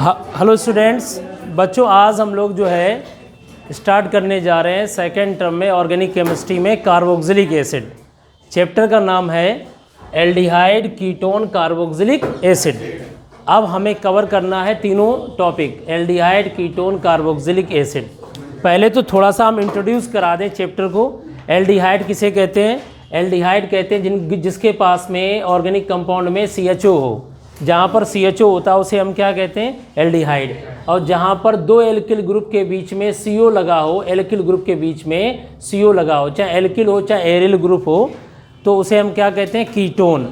Hello students, बच्चों आज हम लोग जो है स्टार्ट करने जा रहे हैं सेकेंड टर्म में ऑर्गेनिक केमिस्ट्री में कार्बोक्सिलिक एसिड। चैप्टर का नाम है एल्डिहाइड कीटोन कार्बोक्सिलिक एसिड। अब हमें कवर करना है तीनों topic aldehyde ketone carboxylic acid. पहले तो थोड़ा सा हम इंट्रोड्यूस करा दें चैप्टर को। एल्डिहाइड किसे कहते हैं? एल्डिहाइड कहते हैं जिसके पास में ऑर्गेनिक कंपाउंड में CHO हो। जहाँ पर CHO होता है उसे हम क्या कहते हैं? एल्डिहाइड। और जहाँ पर दो एल्किल ग्रुप के बीच में CO लगा हो, एल्किल ग्रुप के बीच में CO लगा हो, चाहे एल्किल हो चाहे एरिल ग्रुप हो, तो उसे हम क्या कहते हैं? कीटोन।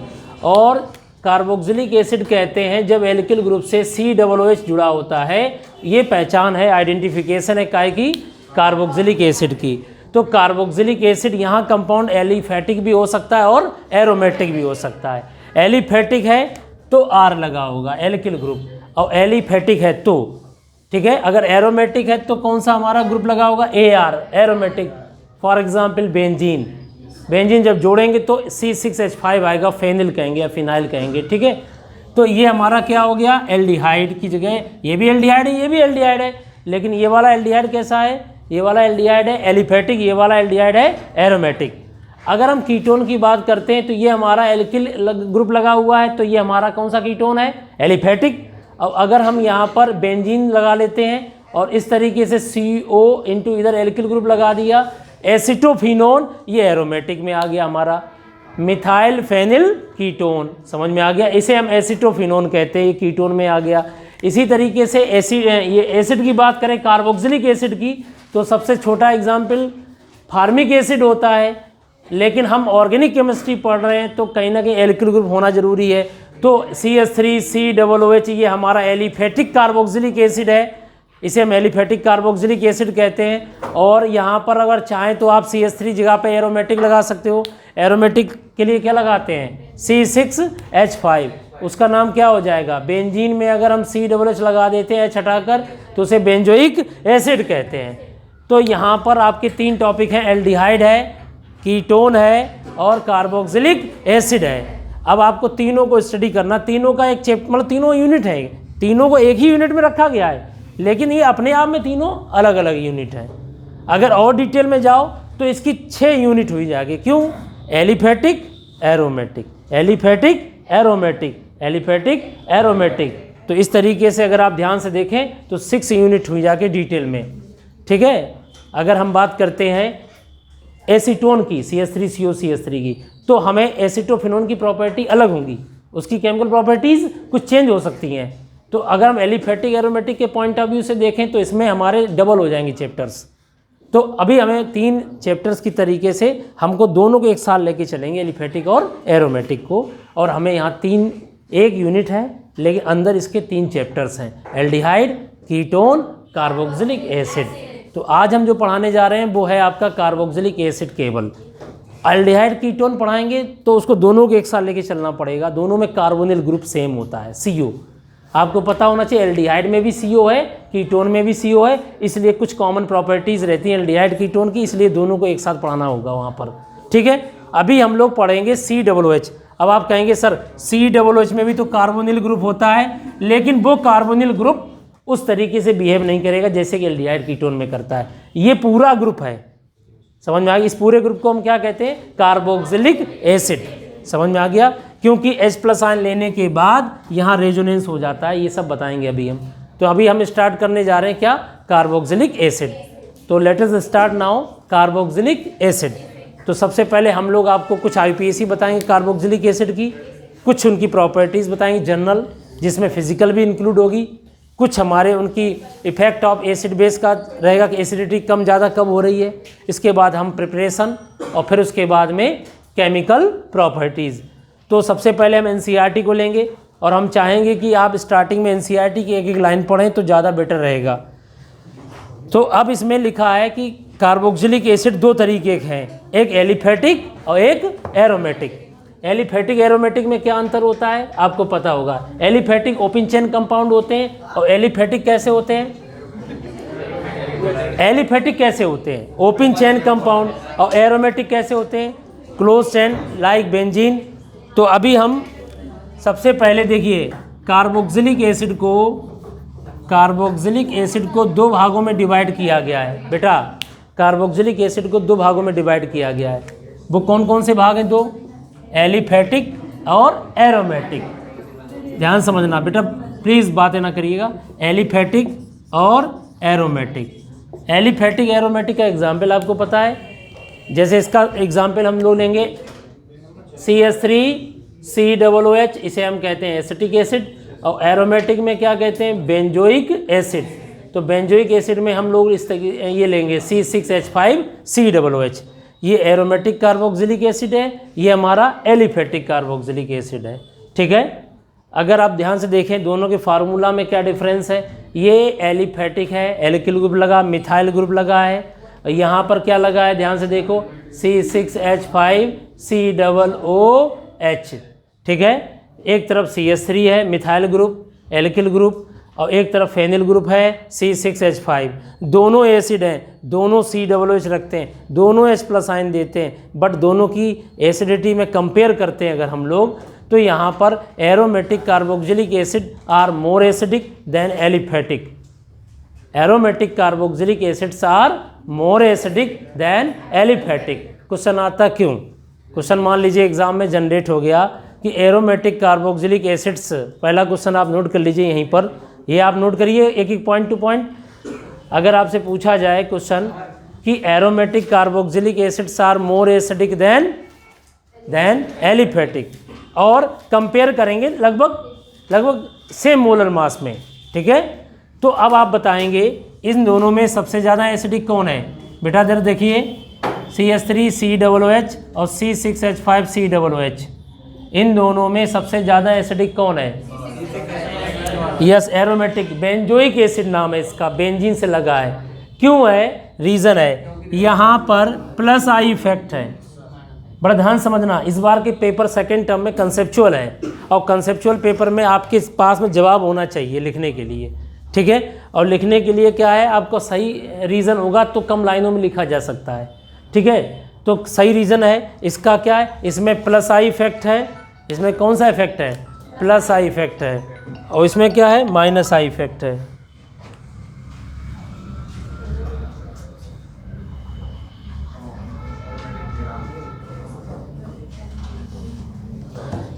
और कार्बोक्सिलिक एसिड कहते हैं जब एल्किल ग्रुप से COOH जुड़ा होता है। ये पहचान है, आइडेंटिफिकेशन है काय की? कार्बोक्सिलिक एसिड की। तो कार्बोक्सिलिक एसिड यहाँ कंपाउंड एलिफेटिक भी हो सकता है और एरोमेटिक भी हो सकता है। एलिफेटिक है तो R लगा होगा एल्किल ग्रुप, और एलिफेटिक है तो ठीक है। अगर एरोमेटिक है तो कौन सा हमारा ग्रुप लगा होगा? AR aromatic. For example benzene. Benzene जब जोड़ेंगे तो C6H5 आएगा, फेनिल कहेंगे या फिनाइल कहेंगे, ठीक है। तो ये हमारा क्या हो गया? एल्डिहाइड की जगह ये भी एल्डिहाइड है, ये भी एल्डिहाइड है। लेकिन ये वाला एल्डिहाइड कैसा है? ये वाला एल्डिहाइड है एलिफेटिक, ये वाला एल्डिहाइड है एरोमेटिक। अगर हम कीटोन की बात करते हैं तो ये हमारा एल्किल ग्रुप लगा हुआ है, तो ये हमारा कौन सा कीटोन है? एलिफेटिक। अब अगर हम यहाँ पर बेंजीन लगा लेते हैं और इस तरीके से CO इंटू इधर एल्किल ग्रुप लगा दिया, एसिटोफिनोन, ये एरोमेटिक में आ गया हमारा। मिथाइल फेनिल कीटोन, समझ में आ गया? इसे हम एसिटोफिनोन कहते हैं, ये कीटोन में आ गया। इसी तरीके से ये एसिड की बात करें कार्बोक्सिलिक एसिड की, तो सबसे छोटा एग्जाम्पल फार्मिक एसिड होता है। लेकिन हम ऑर्गेनिक केमिस्ट्री पढ़ रहे हैं तो कहीं ना कहीं एल्किल ग्रुप होना जरूरी है। तो CH3COOH ये हमारा एलिफेटिक कार्बोक्सिलिक एसिड है, इसे हम एलिफेटिक कार्बोक्सिलिक एसिड कहते हैं। और यहाँ पर अगर चाहें तो आप CH3 जगह पे एरोमेटिक लगा सकते हो। एरोमेटिक के लिए क्या लगाते हैं? C6H5, उसका नाम क्या हो जाएगा? बेंजीन में अगर हम COOH लगा देते हैं H हटाकर तो उसे बेंजोइक एसिड कहते हैं। तो यहाँ पर आपके तीन टॉपिक हैं, एल्डिहाइड है, कीटोन है और कार्बोक्सिलिक एसिड है। अब आपको तीनों को स्टडी करना, तीनों का एक चैप्टर, मतलब तीनों यूनिट है, तीनों को एक ही यूनिट में रखा गया है, लेकिन ये अपने आप में तीनों अलग अलग यूनिट हैं। अगर और डिटेल में जाओ तो इसकी 6 यूनिट हुई जाएगी। क्यों? Aliphatic aromatic, aliphatic aromatic, aliphatic aromatic. तो इस तरीके से अगर आप ध्यान से देखें तो 6 यूनिट हुई जाके डिटेल में, ठीक है। अगर हम बात करते हैं एसीटोन की, CH3COCH3 की, तो हमें एसिटोफिनोन की प्रॉपर्टी अलग होंगी, उसकी केमिकल प्रॉपर्टीज़ कुछ चेंज हो सकती हैं। तो अगर हम एलिफेटिक एरोमेटिक के पॉइंट ऑफ व्यू से देखें तो इसमें हमारे डबल हो जाएंगे चैप्टर्स। तो अभी हमें 3 चैप्टर्स की तरीके से हमको दोनों को एक साथ लेके चलेंगे, एलिफेटिक और एरोमेटिक को। और हमें यहाँ एक यूनिट है, लेकिन अंदर इसके 3 चैप्टर्स हैं, एल्डिहाइड, कीटोन, कार्बोक्सिलिक एसिड। तो आज हम जो पढ़ाने जा रहे हैं वो है आपका कार्बोक्सिलिक एसिड केवल। एल्डिहाइड कीटोन पढ़ाएंगे तो उसको दोनों को एक साथ लेके चलना पड़ेगा। दोनों में कार्बोनिल ग्रुप सेम होता है, CO। आपको पता होना चाहिए एल्डिहाइड में भी CO है, कीटोन में भी CO है, इसलिए कुछ कॉमन प्रॉपर्टीज़ रहती हैं एल्डिहाइड कीटोन की, इसलिए दोनों को एक साथ पढ़ाना होगा वहाँ पर, ठीक है। अभी हम लोग पढ़ेंगे COOH। अब आप कहेंगे सर COOH में भी तो कार्बोनिल ग्रुप होता है, लेकिन वो कार्बोनिल ग्रुप उस तरीके से बिहेव नहीं करेगा जैसे कि एल्डिहाइड कीटोन में करता है। ये पूरा ग्रुप है, समझ में आ गया? इस पूरे ग्रुप को हम क्या कहते हैं? Carboxylic acid. समझ में आ गया? क्योंकि H+ आयन लेने के बाद यहाँ रेजोनेंस हो जाता है, ये सब बताएंगे अभी हम। तो अभी हम स्टार्ट करने जा रहे हैं क्या? Carboxylic acid. तो let us start now carboxylic acid. तो सबसे पहले हम लोग आपको कुछ IUPAC बताएंगे कार्बोक्सिलिक एसिड की, कुछ उनकी प्रॉपर्टीज़ बताएंगे जनरल, जिसमें फिजिकल भी इंक्लूड होगी, कुछ हमारे उनकी इफेक्ट ऑफ एसिड बेस का रहेगा कि एसिडिटी कम ज़्यादा कब हो रही है। इसके बाद हम प्रिपरेशन और फिर उसके बाद में केमिकल प्रॉपर्टीज़। तो सबसे पहले हम NCERT को लेंगे और हम चाहेंगे कि आप स्टार्टिंग में NCERT की एक एक लाइन पढ़ें तो ज़्यादा बेटर रहेगा। तो अब इसमें लिखा है कि कार्बोक्सिलिक एसिड 2 तरीके के हैं, एक एलिफेटिक और एक एरोमेटिक। एलिफेटिक एरोमेटिक में क्या अंतर होता है आपको पता होगा। एलिफेटिक ओपन चेन कंपाउंड होते हैं और एलिफेटिक कैसे होते हैं? एलिफेटिक कैसे होते हैं? Open chain compound. और एरोमेटिक कैसे होते हैं? Close chain like benzene. तो अभी हम सबसे पहले देखिए कार्बोक्सिलिक एसिड को कार्बोक्सिलिक एसिड को दो भागों में डिवाइड किया गया है बेटा, कार्बोक्सिलिक एसिड को दो भागों में डिवाइड किया गया है। वो कौन कौन से भाग हैं दो? एलिफेटिक और एरोमेटिक। ध्यान समझना बेटा, प्लीज़ बातें ना करिएगा। एलिफेटिक और एरोमेटिक। एलिफेटिक एरोमेटिक का एग्जाम्पल आपको पता है, जैसे इसका एग्जाम्पल हम लोग लेंगे CH3COOH, इसे हम कहते हैं एसिटिक एसिड। और एरोमेटिक में क्या कहते हैं? Benzoic acid. तो बेंजोइक एसिड में हम लोग ये लेंगे C6H5COOH। ये एरोमेटिक कार्बोक्सिलिक एसिड है, ये हमारा एलिफेटिक कार्बोक्सिलिक एसिड है। ठीक है, अगर आप ध्यान से देखें दोनों के फार्मूला में क्या डिफरेंस है। ये एलिफेटिक है, एल्किल ग्रुप लगा, मिथाइल ग्रुप लगा है। यहाँ पर क्या लगा है, ध्यान से देखो, C6H5COOH। ठीक है, एक तरफ CH3 है मिथाइल ग्रुप, एल्किल ग्रुप, और एक तरफ फेनिल ग्रुप है C6H5। दोनों एसिड हैं, दोनों COOH रखते हैं, दोनों H+ आयन देते हैं, बट दोनों की एसिडिटी में कंपेयर करते हैं अगर हम लोग, तो यहाँ पर aromatic carboxylic acid are more acidic than aliphatic. Aromatic carboxylic acids are more acidic than aliphatic. Question आता क्यों? क्वेश्चन मान लीजिए एग्जाम में जनरेट हो गया कि एरोमेटिक कार्बोक्सिलिक एसिड्स, पहला क्वेश्चन आप नोट कर लीजिए यहीं पर, ये आप नोट करिए एक एक पॉइंट टू पॉइंट। अगर आपसे पूछा जाए क्वेश्चन कि aromatic carboxylic acids are more acidic than aliphatic, और कंपेयर करेंगे लगभग सेम मोलर मास में। ठीक है, तो अब आप बताएंगे इन दोनों में सबसे ज़्यादा एसिडिक कौन है बेटा? जरा देखिए, CH3COOH और C6H5COOH, इन दोनों में सबसे ज़्यादा एसिडिक कौन है? Yes, aromatic. बेंजोइक एसिड नाम है इसका, बेंजीन से लगा है। क्यों है? रीज़न है, यहाँ पर प्लस आई इफेक्ट है। बड़ा ध्यान समझना, इस बार के पेपर सेकेंड टर्म में कंसेप्चुअल है, और कंसेप्चुअल पेपर में आपके पास में जवाब होना चाहिए लिखने के लिए। ठीक है, और लिखने के लिए क्या है, आपको सही रीज़न होगा तो कम लाइनों में लिखा जा सकता है। ठीक है, तो सही रीज़न है इसका क्या है, इसमें प्लस आई इफेक्ट है। इसमें कौन सा इफेक्ट है? प्लस आई इफेक्ट है। और इसमें क्या है? माइनस आई इफेक्ट है।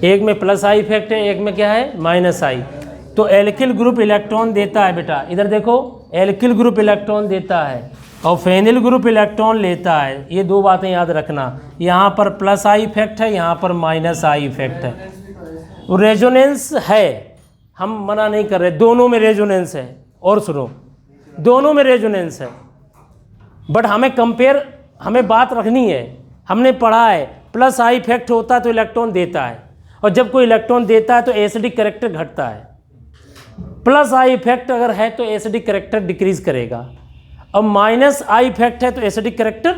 एक में प्लस आई इफेक्ट है, एक में क्या है? माइनस आई। तो एल्किल ग्रुप इलेक्ट्रॉन देता है बेटा, इधर देखो, एल्किल ग्रुप इलेक्ट्रॉन देता है और फेनिल ग्रुप इलेक्ट्रॉन लेता है। ये दो बातें याद रखना, यहाँ पर प्लस आई इफेक्ट है, यहाँ पर माइनस आई इफेक्ट है। रेजोनेंस है, हम मना नहीं कर रहे, दोनों में रेजोनेंस है। और सुनो, दोनों में रेजोनेंस है, बट हमें बात रखनी है। हमने पढ़ा है प्लस आई इफेक्ट होता है तो इलेक्ट्रॉन देता है, और जब कोई इलेक्ट्रॉन देता है तो एसिडिक कैरेक्टर घटता है। प्लस आई इफेक्ट अगर है तो एसिडिक कैरेक्टर डिक्रीज करेगा, और माइनस आई इफेक्ट है तो एसिडिक कैरेक्टर।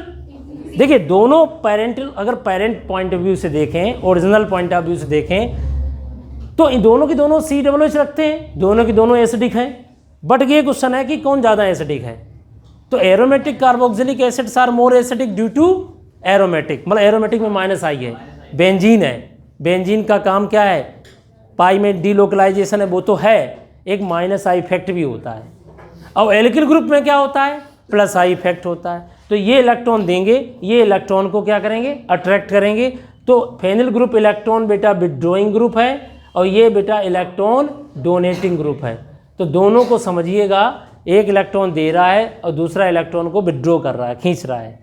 देखिए दोनों पेरेंटल, अगर पेरेंट पॉइंट ऑफ व्यू से देखें, ओरिजिनल पॉइंट ऑफ व्यू से देखें, तो इन दोनों की दोनों COOH रखते हैं, दोनों की दोनों एसिडिक हैं। बट ये क्वेश्चन है कि कौन ज़्यादा एसिडिक है। तो aromatic carboxylic acids are more acidic due to aromatic, मतलब एरोमेटिक में माइनस आई है। बेंजीन है, बेंजीन का काम क्या है? पाई में डीलोकलाइजेशन है, वो तो है, एक माइनस आई इफेक्ट भी होता है। और एल्किल ग्रुप में क्या होता है? प्लस आई इफेक्ट होता है। तो ये इलेक्ट्रॉन देंगे, ये इलेक्ट्रॉन को क्या करेंगे? अट्रैक्ट करेंगे। तो फेनिल ग्रुप इलेक्ट्रॉन बेटा विड्रॉइंग ग्रुप है, और ये बेटा इलेक्ट्रॉन डोनेटिंग ग्रुप है। तो दोनों को समझिएगा, एक इलेक्ट्रॉन दे रहा है और दूसरा इलेक्ट्रॉन को विड्रॉ कर रहा है, खींच रहा है।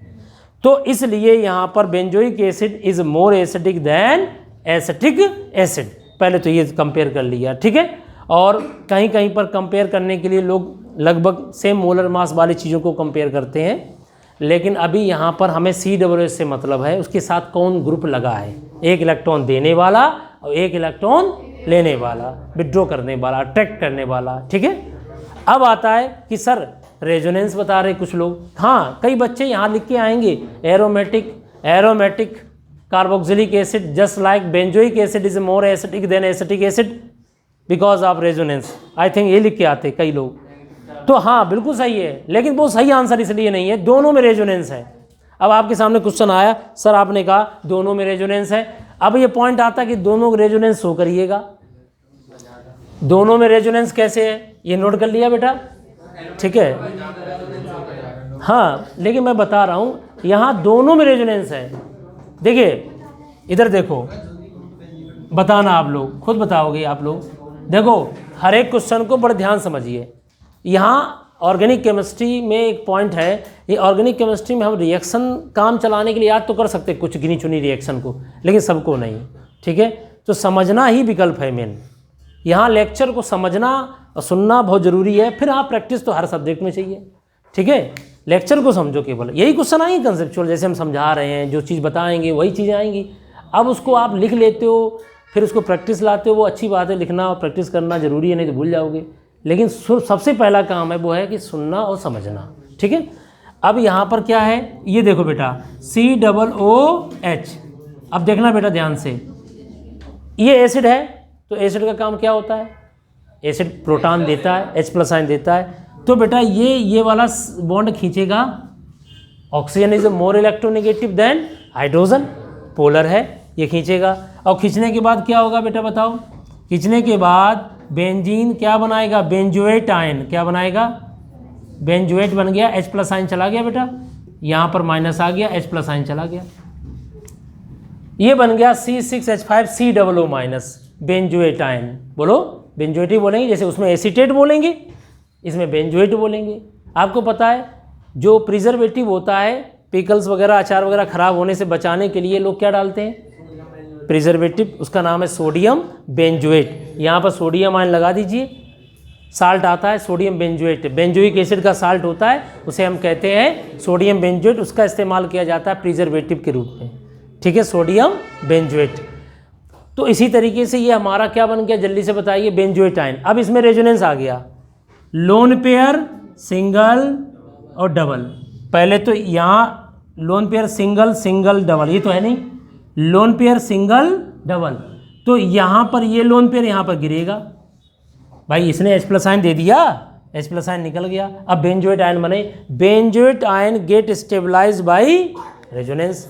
तो इसलिए यहाँ पर benzoic acid is more acidic than acetic acid. पहले तो ये कंपेयर कर लिया, ठीक है। और कहीं कहीं पर कंपेयर करने के लिए लोग लगभग सेम मोलर मास वाली चीज़ों को कंपेयर करते हैं, लेकिन अभी यहाँ पर हमें COOH से मतलब है उसके साथ कौन ग्रुप लगा है। एक इलेक्ट्रॉन देने वाला और एक इलेक्ट्रॉन लेने वाला, विड्रॉ करने वाला, अट्रैक्ट करने वाला, ठीक है। अब आता है कि सर रेजोनेंस बता रहे कुछ लोग। हाँ, कई बच्चे यहाँ लिख के आएंगे aromatic carboxylic acid just like benzoic acid is more acidic than acetic acid because of resonance. I think ये लिख के आते कई लोग। तो हाँ बिल्कुल सही है, लेकिन वो सही आंसर इसलिए नहीं है, दोनों में रेजोनेंस है। अब आपके सामने क्वेश्चन आया, सर आपने कहा दोनों में रेजोनेंस है। अब ये पॉइंट आता है कि दोनों रेजोनेंस शो करिएगा। दोनों में रेजोनेंस कैसे है? ये नोट कर लिया बेटा, ठीक है। हाँ, लेकिन मैं बता रहा हूँ यहाँ दोनों में रेजोनेंस है। देखिए इधर देखो, बताना आप लोग खुद बताओगे आप लोग। देखो हर एक क्वेश्चन को बड़े ध्यान समझिए। यहाँ ऑर्गेनिक केमिस्ट्री में एक पॉइंट है, ये ऑर्गेनिक केमिस्ट्री में हम रिएक्शन काम चलाने के लिए याद तो कर सकते कुछ गिनी चुनी रिएक्शन को, लेकिन सबको नहीं, ठीक है। तो समझना ही विकल्प है मेन। यहाँ लेक्चर को समझना और सुनना बहुत ज़रूरी है, फिर आप प्रैक्टिस तो हर सब्जेक्ट में चाहिए, ठीक है। लेक्चर को समझो केवल, यही क्वेश्चन आएंगे कंसेप्चुअल, जैसे हम समझा रहे हैं, जो चीज़ बताएंगे वही चीज़ें आएंगी। अब उसको आप लिख लेते हो, फिर उसको प्रैक्टिस लाते हो, वो अच्छी बात है, लिखना और प्रैक्टिस करना ज़रूरी है, नहीं तो भूल जाओगे। लेकिन सबसे पहला काम है वो है कि सुनना और समझना, ठीक है। अब यहाँ पर क्या है, ये देखो बेटा COOH। अब देखना बेटा ध्यान से, ये एसिड है, तो एसिड का काम क्या होता है, एसिड प्रोटॉन देता है, H+ आयन देता है। तो बेटा ये वाला बॉन्ड खींचेगा, oxygen is more electronegative than hydrogen, polar है, ये खींचेगा। और खींचने के बाद क्या होगा बेटा बताओ, खींचने के बाद बेंजीन क्या बनाएगा, बेंजोएट आयन क्या बनाएगा, बेंजोएट बन गया, H+ आयन चला गया बेटा, यहाँ पर माइनस आ गया, H+ आयन चला गया, ये बन गया C6H5COO-, बेंजोएट आयन। बोलो बेंजोएट ही बोलेंगे, जैसे उसमें एसीटेट बोलेंगे, इसमें बेंजोएट बोलेंगे। आपको पता है जो प्रिजर्वेटिव होता है, पिकल्स वगैरह अचार वगैरह खराब होने से बचाने के लिए लोग क्या डालते हैं, प्रिजर्वेटिव, उसका नाम है सोडियम बेंजोएट। यहाँ पर सोडियम आयन लगा दीजिए, साल्ट आता है सोडियम बेंजोएट, बेंजोइक एसिड का साल्ट होता है, उसे हम कहते हैं सोडियम बेंजोएट, उसका इस्तेमाल किया जाता है प्रिजर्वेटिव के रूप में, ठीक है, सोडियम बेंजोएट। तो इसी तरीके से ये हमारा क्या बन गया, जल्दी से बताइए, बेंजोएट आयन। अब इसमें रेजोनेंस आ गया, लोन पेयर, सिंगल और डबल। पहले तो यहाँ lone pair single single double, ये तो है नहीं, लोन पेयर सिंगल डबल, तो यहाँ पर ये लोन पेयर यहाँ पर गिरेगा, भाई इसने H+ आयन दे दिया, H+ आयन निकल गया। अब बेंजोएट आयन बने, benzoate ion get stabilised by resonance,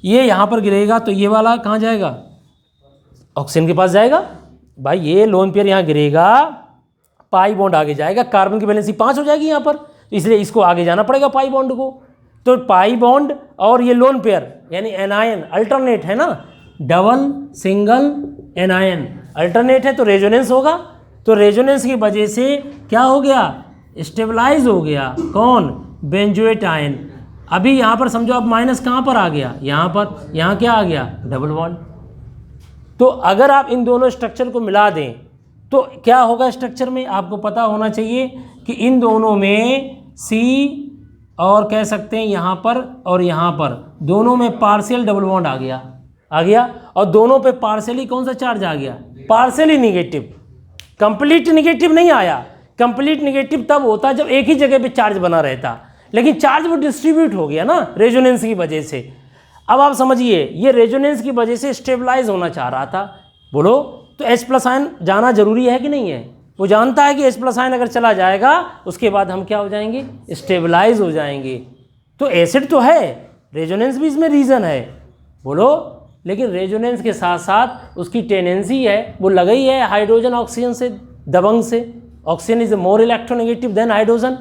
ये यहाँ पर गिरेगा, तो ये वाला कहाँ जाएगा, ऑक्सीजन के पास जाएगा। भाई ये लोन पेयर यहाँ गिरेगा, पाई बॉन्ड आगे जाएगा, कार्बन की वैलेंसी 5 हो जाएगी यहाँ पर, इसलिए इसको आगे जाना पड़ेगा पाई बॉन्ड को। तो पाई बॉन्ड और ये लोन पेयर यानी एनायन अल्टरनेट है ना, डबल सिंगल एनायन अल्टरनेट है, तो रेजोनेंस होगा। तो रेजोनेंस की वजह से क्या हो गया, स्टेबलाइज हो गया, कौन, बेंजोएट आयन। अभी यहाँ पर समझो अब माइनस कहाँ पर आ गया, यहाँ पर, यहाँ क्या आ गया, डबल बॉन्ड। तो अगर आप इन दोनों स्ट्रक्चर को मिला दें तो क्या होगा स्ट्रक्चर में, आपको पता होना चाहिए कि इन दोनों में C और कह सकते हैं यहाँ पर और यहाँ पर दोनों में पार्शियल डबल बॉन्ड आ गया, और दोनों पे पार्शियली कौन सा चार्ज आ गया, पार्शियली निगेटिव। कंप्लीट निगेटिव नहीं आया, कंप्लीट निगेटिव तब होता जब एक ही जगह पे चार्ज बना रहता, लेकिन चार्ज वो डिस्ट्रीब्यूट हो गया ना रेजोनेंस की वजह से। अब आप समझिए, ये रेजोनेंस की वजह से स्टेबलाइज होना चाह रहा था, बोलो तो H+ आयन जाना जरूरी है कि नहीं है, वो जानता है कि H+ आयन अगर चला जाएगा उसके बाद हम क्या हो जाएंगे, स्टेबलाइज हो जाएंगे। तो एसिड तो है, रेजोनेंस भी इसमें रीज़न है, बोलो, लेकिन रेजोनेंस के साथ साथ उसकी टेंडेंसी है, वो लगा ही है हाइड्रोजन ऑक्सीजन से, दबंग से, oxygen is more electronegative than hydrogen,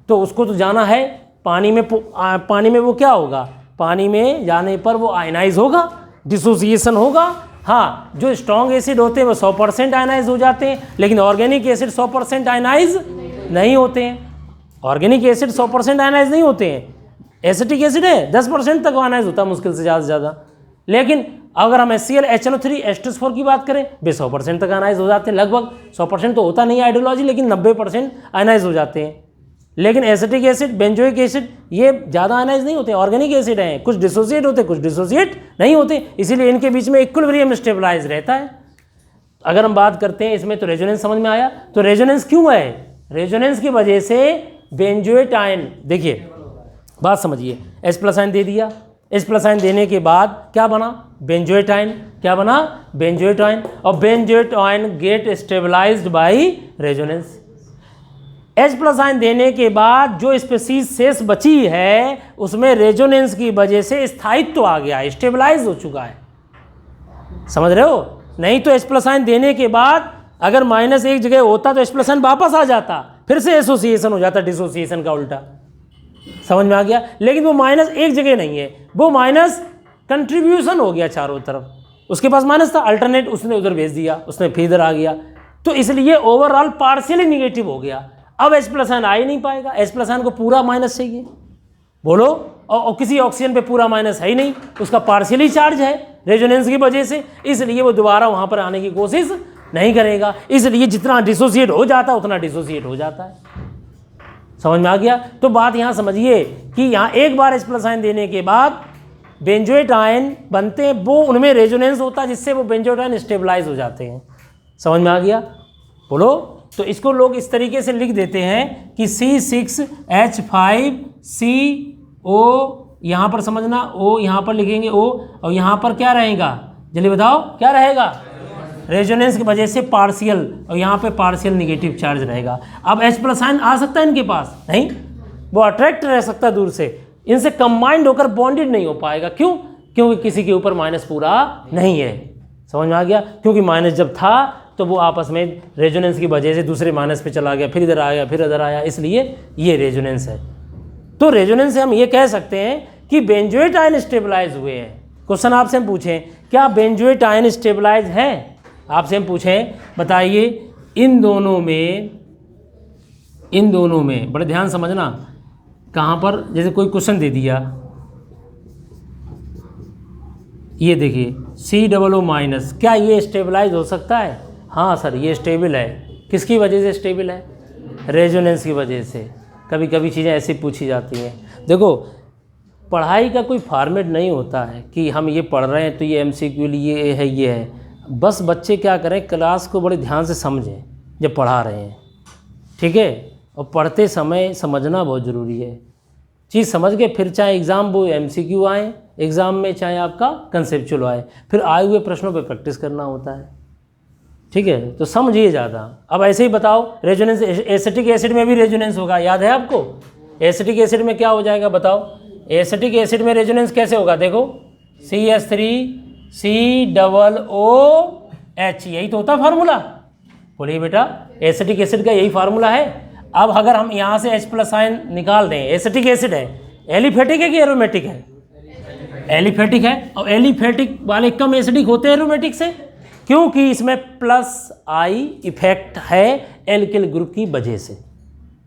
तो उसको तो जाना है। पानी में वो क्या होगा, पानी में जाने पर वो आयनाइज होगा, डिसोसिएशन होगा। हाँ, जो स्ट्रॉन्ग एसिड होते हैं वो 100% आयनाइज हो जाते हैं, लेकिन ऑर्गेनिक एसिड 100% आयनाइज नहीं होते हैं। ऑर्गेनिक एसिड 100% आयनाइज नहीं होते हैं, एसिटिक एसिड है 10% तक आयनाइज होता है, मुश्किल से ज़्यादा से ज़्यादा। लेकिन अगर हम HCl HNO3 H+4 की बात करें, वे 100% तक आयनाइज हो जाते हैं, लगभग 100% तो होता नहीं है हाइड्रोलॉजी, लेकिन 90% आयनाइज हो जाते हैं। लेकिन एसिटिक एसिड, बेंजोइक एसिड ये ज़्यादा आयनाइज नहीं होते, ऑर्गेनिक एसिड हैं, कुछ डिसोसिएट होते, कुछ डिसोसिएट नहीं होते, इसीलिए इनके बीच में इक्विलिब्रियम स्टेबलाइज रहता है। अगर हम बात करते हैं इसमें, तो रेजोनेंस समझ में आया। तो रेजोनेंस क्यों है, रेजोनेंस की वजह से बेंजोएट आयन, देखिए बात समझिए, H+ आयन दे दिया, H+ आयन देने के बाद क्या बना, बेंजोएट आयन, क्या बना, बेंजोएट आयन, और benzoate ion get stabilised by resonance. H+ ion देने के बाद जो स्पीशीज शेष बची है उसमें रेजोनेंस की वजह से स्थायित्व आ गया है, स्टेबलाइज हो चुका है, समझ रहे हो। नहीं तो H+ आयन देने के बाद अगर माइनस एक जगह होता तो H+N वापस आ जाता, फिर से एसोसिएशन हो जाता, डिसोसिएशन का उल्टा। समझ में आ गया? लेकिन वो माइनस एक जगह नहीं है, वो माइनस कंट्रीब्यूशन हो गया चारों तरफ। उसके पास माइनस था, अल्टरनेट उसने उधर भेज दिया, उसने फिर इधर आ गया, तो इसलिए ओवरऑल पार्शियली निगेटिव हो गया। अब H+N आ ही नहीं पाएगा, H+N को पूरा माइनस चाहिए, बोलो। और किसी ऑक्सीजन पे पूरा माइनस है ही नहीं, उसका पार्शियली चार्ज है रेजोनेंस की वजह से, इसलिए वो दोबारा वहाँ पर आने की कोशिश नहीं करेगा। इसलिए जितना डिसोसिएट हो जाता है उतना डिसोसिएट हो जाता है। समझ में आ गया? तो बात यहाँ समझिए कि यहाँ एक बार H+ देने के बाद बेंजोएट आयन बनते हैं, वो उनमें रेजोनेंस होता है, जिससे वो बेंजोएट आयन स्टेबलाइज हो जाते हैं। समझ में आ गया? बोलो। तो इसको लोग इस तरीके से लिख देते हैं कि C6H5CO, यहाँ पर समझना O, यहाँ पर लिखेंगे O, और यहाँ पर क्या रहेगा, जल्दी बताओ क्या रहेगा, रेजोनेंस की वजह से पार्शियल, और यहाँ पे पार्शियल निगेटिव चार्ज रहेगा। अब H+ आ सकता है इनके पास? नहीं, वो अट्रैक्ट रह सकता है दूर से, इनसे कंबाइंड होकर बॉन्डेड नहीं हो पाएगा। क्यों? क्योंकि किसी के ऊपर माइनस पूरा नहीं है। समझ में आ गया? क्योंकि माइनस जब था तो वो आपस में रेजोनेंस की वजह से दूसरे माइनस पे चला गया, फिर इधर आ गया, फिर इधर आया, इसलिए ये रेजोनेंस है। तो रेजोनेंस से हम ये कह सकते हैं कि बेंजोएट आयन स्टेबलाइज हुए हैं। क्वेश्चन आपसे हम पूछें, क्या बेंजोएट आयन स्टेबलाइज है? आपसे हम पूछें, बताइए इन दोनों में बड़े ध्यान समझना, कहाँ पर, जैसे कोई क्वेश्चन दे दिया, ये देखिए COO-, क्या ये स्टेबलाइज हो सकता है? हाँ सर, ये स्टेबल है। किसकी वजह से स्टेबल है? रेजोनेंस की वजह से। कभी कभी चीज़ें ऐसी पूछी जाती हैं। देखो, पढ़ाई का कोई फॉर्मेट नहीं होता है कि हम ये पढ़ रहे हैं तो ये MCQ लिए है, ये है। बस बच्चे क्या करें, क्लास को बड़े ध्यान से समझें जब पढ़ा रहे हैं, ठीक है? और पढ़ते समय समझना बहुत ज़रूरी है। चीज़ समझ के फिर चाहे एग्ज़ाम वो MCQ आए एग्ज़ाम में, चाहे आपका कंसेप्चुअल आए, फिर आए हुए प्रश्नों पे प्रैक्टिस करना होता है, ठीक है? तो समझिए ज़्यादा। अब ऐसे ही बताओ, रेजोनेंस एसिटिक एसिड में भी रेजोनेंस होगा, याद है आपको? एसिटिक एसिड में क्या हो जाएगा बताओ? एसिटिक एसिड में रेजोनेंस कैसे होगा? देखो CH3COOH, यही तो होता है फार्मूला। बोलिए बेटा, एसिटिक एसिड का यही फार्मूला है। अब अगर हम यहाँ से H+ आयन निकाल दें, एसिटिक एसिड है, एलिफेटिक है कि एरोमेटिक है? एलिफेटिक है। और एलिफेटिक वाले कम एसिडिक होते हैं एरोमेटिक से, क्योंकि इसमें +I इफेक्ट है एल्किल ग्रुप की वजह से।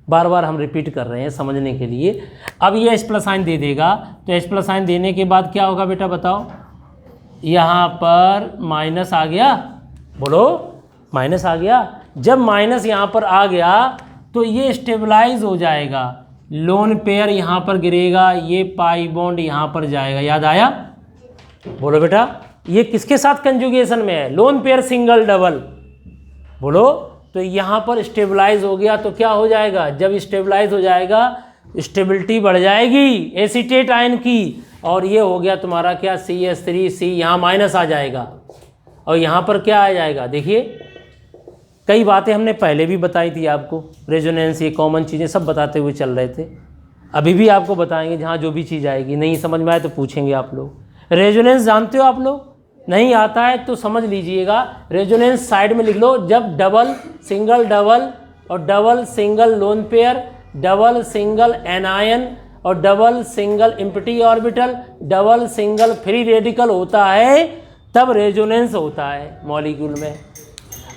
बार बार हम रिपीट कर रहे हैं समझने के लिए। अब ये H+ आयन दे देगा, तो H+ आयन देने के बाद क्या होगा बेटा बताओ? यहाँ पर माइनस आ गया, बोलो, माइनस आ गया। जब माइनस यहाँ पर आ गया तो ये स्टेबलाइज हो जाएगा, लोन पेयर यहाँ पर गिरेगा, ये पाई बॉन्ड यहाँ पर जाएगा। याद आया? बोलो बेटा, ये किसके साथ कंजुगेशन में है? Lone pair single double. बोलो। तो यहाँ पर स्टेबलाइज हो गया तो क्या हो जाएगा? जब स्टेबलाइज हो जाएगा, स्टेबिलिटी बढ़ जाएगी एसीटेट आयन की, और ये हो गया तुम्हारा क्या, CH3C, यहाँ माइनस आ जाएगा, और यहाँ पर क्या आ जाएगा? देखिए, कई बातें हमने पहले भी बताई थी आपको, रेजोनेंस, ये कॉमन चीज़ें सब बताते हुए चल रहे थे। अभी भी आपको बताएंगे, जहाँ जो भी चीज़ आएगी नहीं समझ में आए तो पूछेंगे आप लोग। रेजोनेंस जानते हो आप लोग? नहीं आता है तो समझ लीजिएगा, रेजोनेंस साइड में लिख लो। जब डबल सिंगल डबल और double single lone pair, double single anion और double single empty orbital, double single free radical होता है, तब रेजोनेंस होता है मॉलिक्यूल में।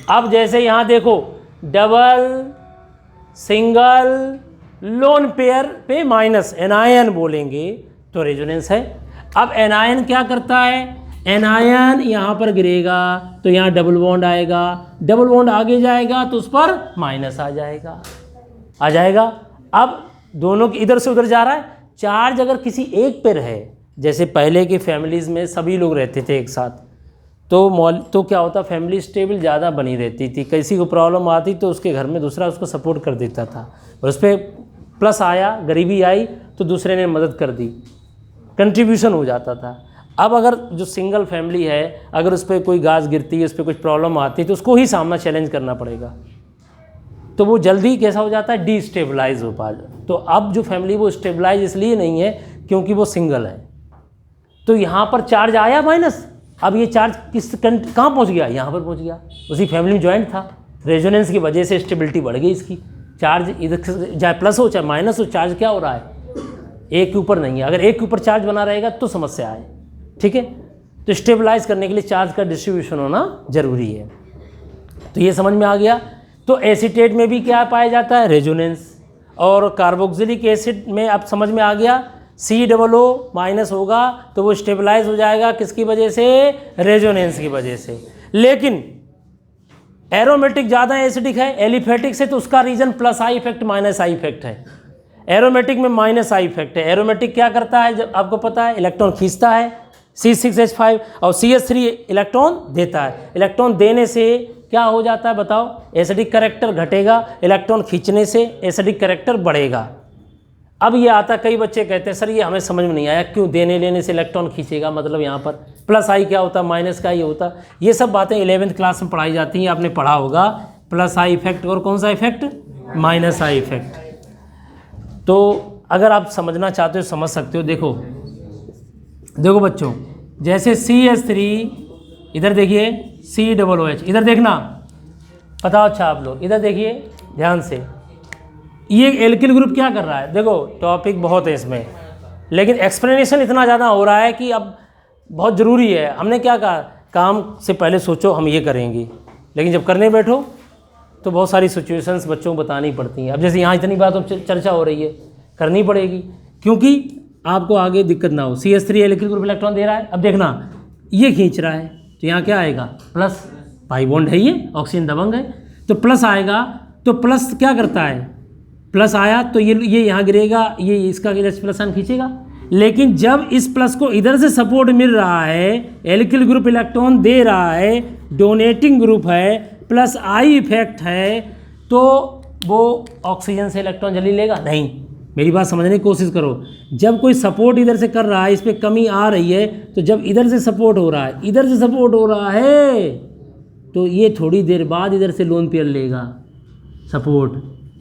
अब जैसे यहाँ देखो, डबल सिंगल लोन पेयर पे माइनस एनायन बोलेंगे तो रेजोनेंस है। अब एनायन क्या करता है? एनायन यहाँ पर गिरेगा तो यहाँ डबल बॉन्ड आएगा, डबल बॉन्ड आगे जाएगा तो उस पर माइनस आ जाएगा। अब दोनों की इधर से उधर जा रहा है। चार्ज अगर किसी एक पे रहे, जैसे पहले के फैमिलीज़ में सभी लोग रहते थे एक साथ, तो क्या होता, फैमिली स्टेबल ज़्यादा बनी रहती थी। किसी को प्रॉब्लम आती तो उसके घर में दूसरा उसको सपोर्ट कर देता था, और उस पर प्लस आया, गरीबी आई तो दूसरे ने मदद कर दी, कंट्रीब्यूशन हो जाता था। अब अगर जो सिंगल फैमिली है, अगर उस पर कोई गाज गिरती है, उस पर कुछ प्रॉब्लम आती है, तो उसको ही सामना चैलेंज करना पड़ेगा, तो वो जल्दी कैसा हो जाता है, डीस्टेबलाइज हो पाता। तो अब जो फैमिली वो स्टेबलाइज इसलिए नहीं है क्योंकि वो सिंगल है। तो यहाँ पर चार्ज आया माइनस, अब ये चार्ज कहाँ पहुँच गया? यहाँ पर पहुँच गया, उसी फैमिली में ज्वाइंट था, रेजोनेंस की वजह से स्टेबिलिटी बढ़ गई इसकी। चार्ज इधर चाहे प्लस हो चाहे माइनस हो, चार्ज क्या हो रहा है, एक के ऊपर नहीं है। अगर एक के ऊपर चार्ज बना रहेगा तो समस्या है, ठीक है। तो स्टेबलाइज करने के लिए चार्ज का डिस्ट्रीब्यूशन होना जरूरी है। तो ये समझ में आ गया। तो एसीटेट में भी क्या पाया जाता है, रेजोनेंस। और कार्बोक्सिलिक एसिड में अब समझ में आ गया, COO माइनस होगा तो वो स्टेबलाइज हो जाएगा किसकी वजह से, रेजोनेंस की वजह से। लेकिन एरोमेटिक ज़्यादा एसिडिक है एलिफेटिक से, तो उसका reason plus I effect minus I effect है। एरोमेटिक में माइनस आई इफेक्ट है। एरोमेटिक क्या करता है, जब आपको पता है, इलेक्ट्रॉन खींचता है C6H5 और CH3 इलेक्ट्रॉन देता है। इलेक्ट्रॉन देने से क्या हो जाता है बताओ, एसिडिक कैरेक्टर घटेगा, इलेक्ट्रॉन खींचने से एसिडिक कैरेक्टर बढ़ेगा। अब ये आता, कई बच्चे कहते हैं सर ये हमें समझ में नहीं आया, क्यों देने लेने से इलेक्ट्रॉन खींचेगा, मतलब यहाँ पर प्लस आई क्या होता, माइनस का ये होता। ये सब बातें 11th क्लास में पढ़ाई जाती हैं, आपने पढ़ा होगा, प्लस आई इफेक्ट और कौन सा इफेक्ट, माइनस आई इफेक्ट। तो अगर आप समझना चाहते हो समझ सकते हो। देखो देखो बच्चों, जैसे CH3 इधर देखिए, COOH इधर देखना, बताओ अच्छा आप लोग इधर देखिए ध्यान से, ये एल्किल ग्रुप क्या कर रहा है। देखो टॉपिक बहुत है इसमें, लेकिन एक्सप्लेनेशन इतना ज़्यादा हो रहा है कि अब बहुत ज़रूरी है। हमने क्या कहा, काम से पहले सोचो हम ये करेंगे, लेकिन जब करने बैठो तो बहुत सारी सिचुएशंस बच्चों को बतानी पड़ती हैं। अब जैसे यहाँ इतनी बात चर्चा हो रही है, करनी पड़ेगी, क्योंकि आपको आगे दिक्कत ना हो। CH3 एल्किल ग्रुप इलेक्ट्रॉन दे रहा है, अब देखना ये खींच रहा है तो यहाँ क्या आएगा, प्लस, पाई बॉन्ड है ये, ऑक्सीजन दबंग है तो प्लस आएगा। तो प्लस क्या करता है, प्लस आया तो ये यहाँ गिरेगा, ये इसका प्लस साइन खींचेगा। लेकिन जब इस प्लस को इधर से सपोर्ट मिल रहा है, एल्किल ग्रुप इलेक्ट्रॉन दे रहा है, डोनेटिंग ग्रुप है, प्लस आई इफेक्ट है, तो वो ऑक्सीजन से इलेक्ट्रॉन जल्दी लेगा नहीं। मेरी बात समझने की कोशिश करो, जब कोई सपोर्ट इधर से कर रहा है, इस पर कमी आ रही है, तो जब इधर से सपोर्ट हो रहा है, इधर से सपोर्ट हो रहा है, तो ये थोड़ी देर बाद इधर से लोन पेयर लेगा सपोर्ट।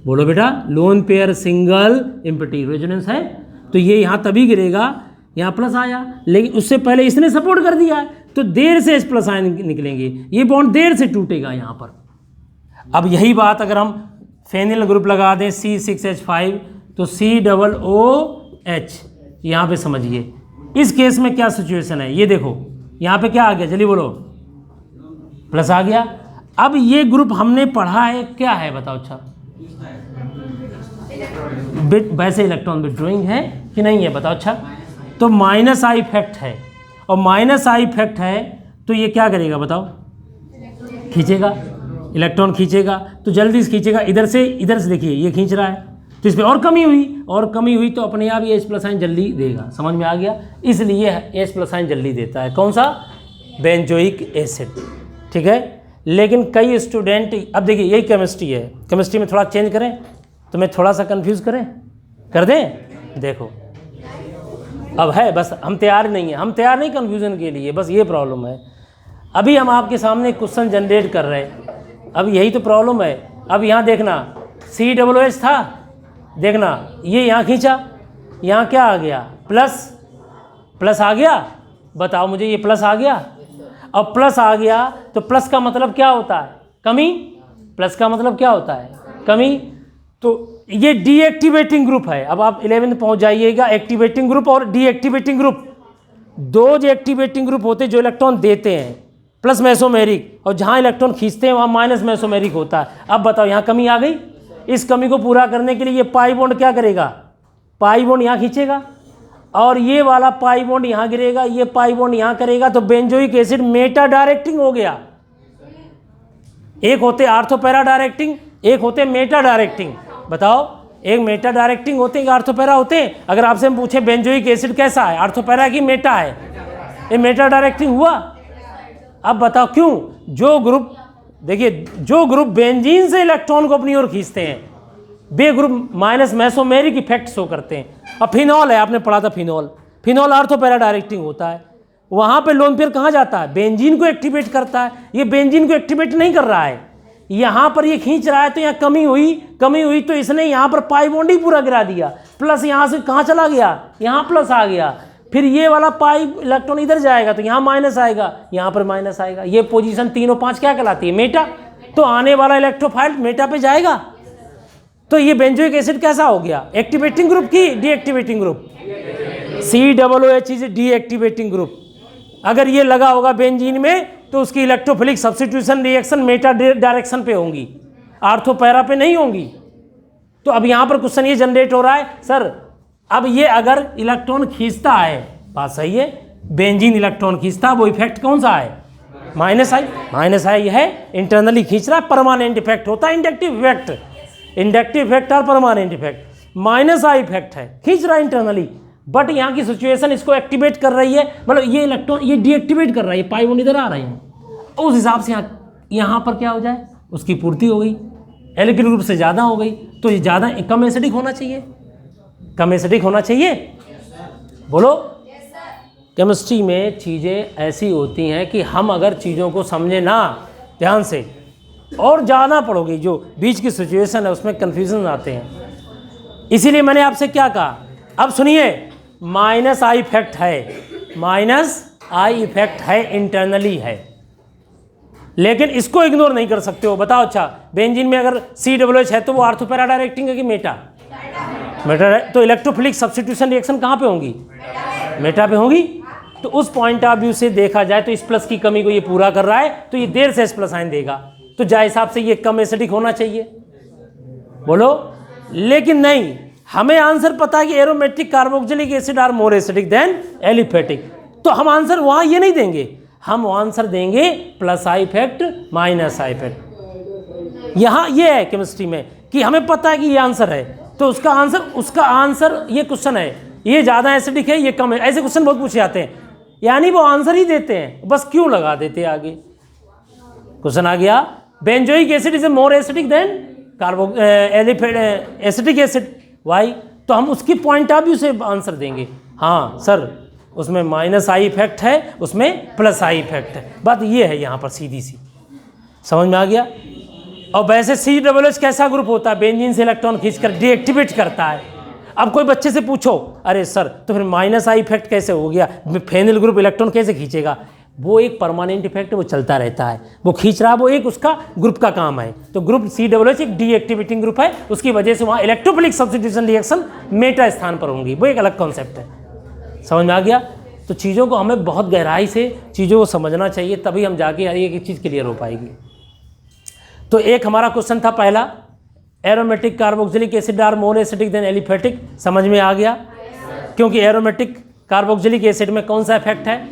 बोलो बेटा, lone pair single empty resonance है, तो ये यहाँ तभी गिरेगा, यहाँ प्लस आया, लेकिन उससे पहले इसने सपोर्ट कर दिया है, तो देर से इस प्लस आयन निकलेंगे, ये बॉन्ड देर से टूटेगा यहाँ पर। अब यही बात अगर हम फेनिल ग्रुप लगा दें C6H5 तो COOH, यहाँ पे समझिए इस केस में क्या सिचुएशन है। ये देखो यहाँ पे क्या आ गया, जल्दी बोलो, प्लस आ गया। अब ये ग्रुप हमने पढ़ा है क्या है बताओ, अच्छा वैसे इलेक्ट्रॉन विथड्रॉइंग है कि नहीं है बताओ, अच्छा तो माइनस आई इफेक्ट है, और माइनस आई इफेक्ट है तो ये क्या करेगा बताओ, खींचेगा, इलेक्ट्रॉन खींचेगा, तो जल्दी से खींचेगा, इधर से देखिए ये खींच रहा है, तो इसमें और कमी हुई तो अपने आप ये H+ आयन जल्दी देगा। समझ में आ गया, इसलिए H+ आयन जल्दी देता है कौन सा, बेंजोइक एसिड, ठीक है। लेकिन कई स्टूडेंट, अब देखिए यही केमिस्ट्री है, केमिस्ट्री में थोड़ा चेंज करें तो मैं थोड़ा सा कंफ्यूज कर दें। देखो अब है, बस हम तैयार नहीं कंफ्यूजन के लिए, बस ये प्रॉब्लम है। अभी हम आपके सामने क्वेश्चन जनरेट कर रहे हैं, अब यही तो प्रॉब्लम है। अब यहाँ देखना COOH था, देखना ये यहाँ खींचा, यहाँ क्या आ गया, प्लस आ गया, बताओ मुझे, ये प्लस आ गया। अब प्लस आ गया तो प्लस का मतलब क्या होता है, कमी, प्लस का मतलब क्या होता है, कमी। तो ये डीएक्टिवेटिंग ग्रुप है। अब आप 11th पहुँच जाइएगा, एक्टिवेटिंग ग्रुप और डीएक्टिवेटिंग ग्रुप, दो जो एक्टिवेटिंग ग्रुप होते हैं जो इलेक्ट्रॉन देते हैं, प्लस मेसोमेरिक, और जहाँ इलेक्ट्रॉन खींचते हैं वहाँ माइनस मेसोमेरिक होता है। अब बताओ यहाँ कमी आ गई, इस कमी को पूरा करने के लिए ये पाई बॉन्ड क्या करेगा, पाई बॉन्ड यहाँ खींचेगा, और ये वाला पाई बॉन्ड यहाँ गिरेगा, ये पाई बॉन्ड यहाँ करेगा, तो बेंजोइक एसिड मेटा डायरेक्टिंग हो गया। एक होते आर्थो पैरा डायरेक्टिंग, एक होते मेटा डायरेक्टिंग। बताओ, एक मेटा डायरेक्टिंग होते हैं, आर्थो पैरा होते हैं। अगर आपसे हम पूछे बेंजोइक एसिड कैसा है, आर्थो पैरा की मेटा है, ये मेटा डायरेक्टिंग हुआ। अब बताओ क्यों, जो ग्रुप, देखिए जो ग्रुप बेंजीन से इलेक्ट्रॉन को अपनी ओर खींचते हैं, वे group minus mesomeric effect show करते हैं। अब फिनॉल है, आपने पढ़ा था फिनॉल आर्थो पैरा डायरेक्टिंग होता है, वहाँ पे लोन पेयर कहाँ जाता है, बेंजीन को एक्टिवेट करता है। ये बेंजीन को एक्टिवेट नहीं कर रहा है, यहाँ पर ये खींच रहा है, तो यहाँ कमी हुई तो इसने यहाँ पर पाई बॉन्ड ही पूरा गिरा दिया। प्लस यहाँ से कहाँ चला गया, यहाँ प्लस आ गया, फिर ये वाला पाई इलेक्ट्रॉन इधर जाएगा तो यहाँ माइनस आएगा, यहाँ पर माइनस आएगा। ये पोजीशन 3 और 5 क्या कहलाती है, मेटा। तो आने वाला इलेक्ट्रोफाइल मेटा पे जाएगा। तो ये बेंजोइक एसिड कैसा हो गया, एक्टिवेटिंग ग्रुप की deactivating group, COOH is deactivating group. अगर ये लगा होगा बेंजीन में तो उसकी electrophilic substitution reaction Meta direction पे होंगी, आर्थो पैरा पे नहीं होंगी। तो अब यहाँ पर क्वेश्चन ये जनरेट हो रहा है, सर अब ये अगर इलेक्ट्रॉन खींचता है, बात सही है, बेंजीन इलेक्ट्रॉन खींचता है, वो इफेक्ट कौन सा है, माइनस आई है, इंटरनली खींच रहा है, परमानेंट इफेक्ट होता है इंडक्टिव इफेक्ट और permanent effect. Minus I effect है, खींच रहा है इंटरनली, बट यहाँ की सिचुएशन इसको एक्टिवेट कर रही है, मतलब ये इलेक्ट्रॉन ये डीएक्टिवेट कर रहा है, पाई बॉन्ड इधर आ रहे हैं, उस हिसाब से यहाँ पर क्या हो जाए, उसकी पूर्ति हो गई, एल्किल ग्रुप से ज़्यादा हो गई, तो ये ज़्यादा कम एसिडिक होना चाहिए, कम एसिडिक होना चाहिए, बोलो। केमिस्ट्री में चीज़ें ऐसी होती हैं कि हम अगर चीज़ों को समझे ना ध्यान से और जाना पड़ोगी, जो बीच की सिचुएशन है उसमें कन्फ्यूजन आते हैं। इसीलिए मैंने आपसे क्या कहा, अब सुनिए, माइनस आई इफेक्ट है, इंटरनली है, लेकिन इसको इग्नोर नहीं कर सकते हो। बताओ, अच्छा बेंजीन में अगर COOH है तो वो आर्थो पैरा डायरेक्टिंग है कि मेटा, तो इलेक्ट्रोफिलिक सब्स्टिट्यूशन रिएक्शन कहाँ पे होंगी, मेटा पे होंगी। तो उस पॉइंट ऑफ व्यू से देखा जाए तो इस प्लस की कमी को ये पूरा कर रहा है, तो ये देर से इस प्लस साइन देगा, तो जा हिसाब से ये कम एसिडिक होना चाहिए, बोलो। लेकिन नहीं, हमें आंसर पता है कि aromatic carboxylic acid are more acidic than aliphatic, तो हम आंसर वहाँ ये नहीं देंगे, हम आंसर देंगे plus I effect minus I effect. यहाँ ये है केमिस्ट्री में कि हमें पता है कि ये आंसर है, तो उसका आंसर ये क्वेश्चन है, ये ज़्यादा एसिडिक है, ये कम है, ऐसे क्वेश्चन बहुत पूछे जाते हैं, यानी वो आंसर ही देते हैं, बस क्यों लगा देते हैं आगे। क्वेश्चन आ गया, benzoic acid is a more acidic than acetic acid, why, तो हम उसकी पॉइंट ऑफ व्यू से आंसर देंगे, हाँ सर उसमें माइनस आई इफेक्ट है, उसमें प्लस आई इफेक्ट है, बात ये है यहाँ पर सीधी सी, समझ में आ गया। और वैसे COOH कैसा ग्रुप होता है, बेंजीन से इलेक्ट्रॉन खींचकर डीएक्टिवेट करता है। अब कोई बच्चे से पूछो, अरे सर तो फिर माइनस आई इफेक्ट कैसे हो गया, फेनिल ग्रुप इलेक्ट्रॉन कैसे खींचेगा, वो एक परमानेंट इफेक्ट, वो चलता रहता है, वो खींच रहा है, वो एक उसका ग्रुप का काम है। तो ग्रुप COOH एक डीएक्टिवेटिंग ग्रुप है, उसकी वजह से वहाँ इलेक्ट्रोफिलिक सब्स्टिट्यूशन रिएक्शन मेटा स्थान पर होंगी, वो एक अलग कॉन्सेप्ट है, समझ में आ गया। तो चीज़ों को हमें बहुत गहराई से चीज़ों को समझना चाहिए, तभी हम जाके एक चीज़ क्लियर हो पाएगी। तो एक हमारा क्वेश्चन था पहला, aromatic carboxylic acid are more acidic than aliphatic, समझ में आ गया, क्योंकि एरोमेटिक कार्बोक्सिलिक एसिड में कौन सा इफेक्ट है,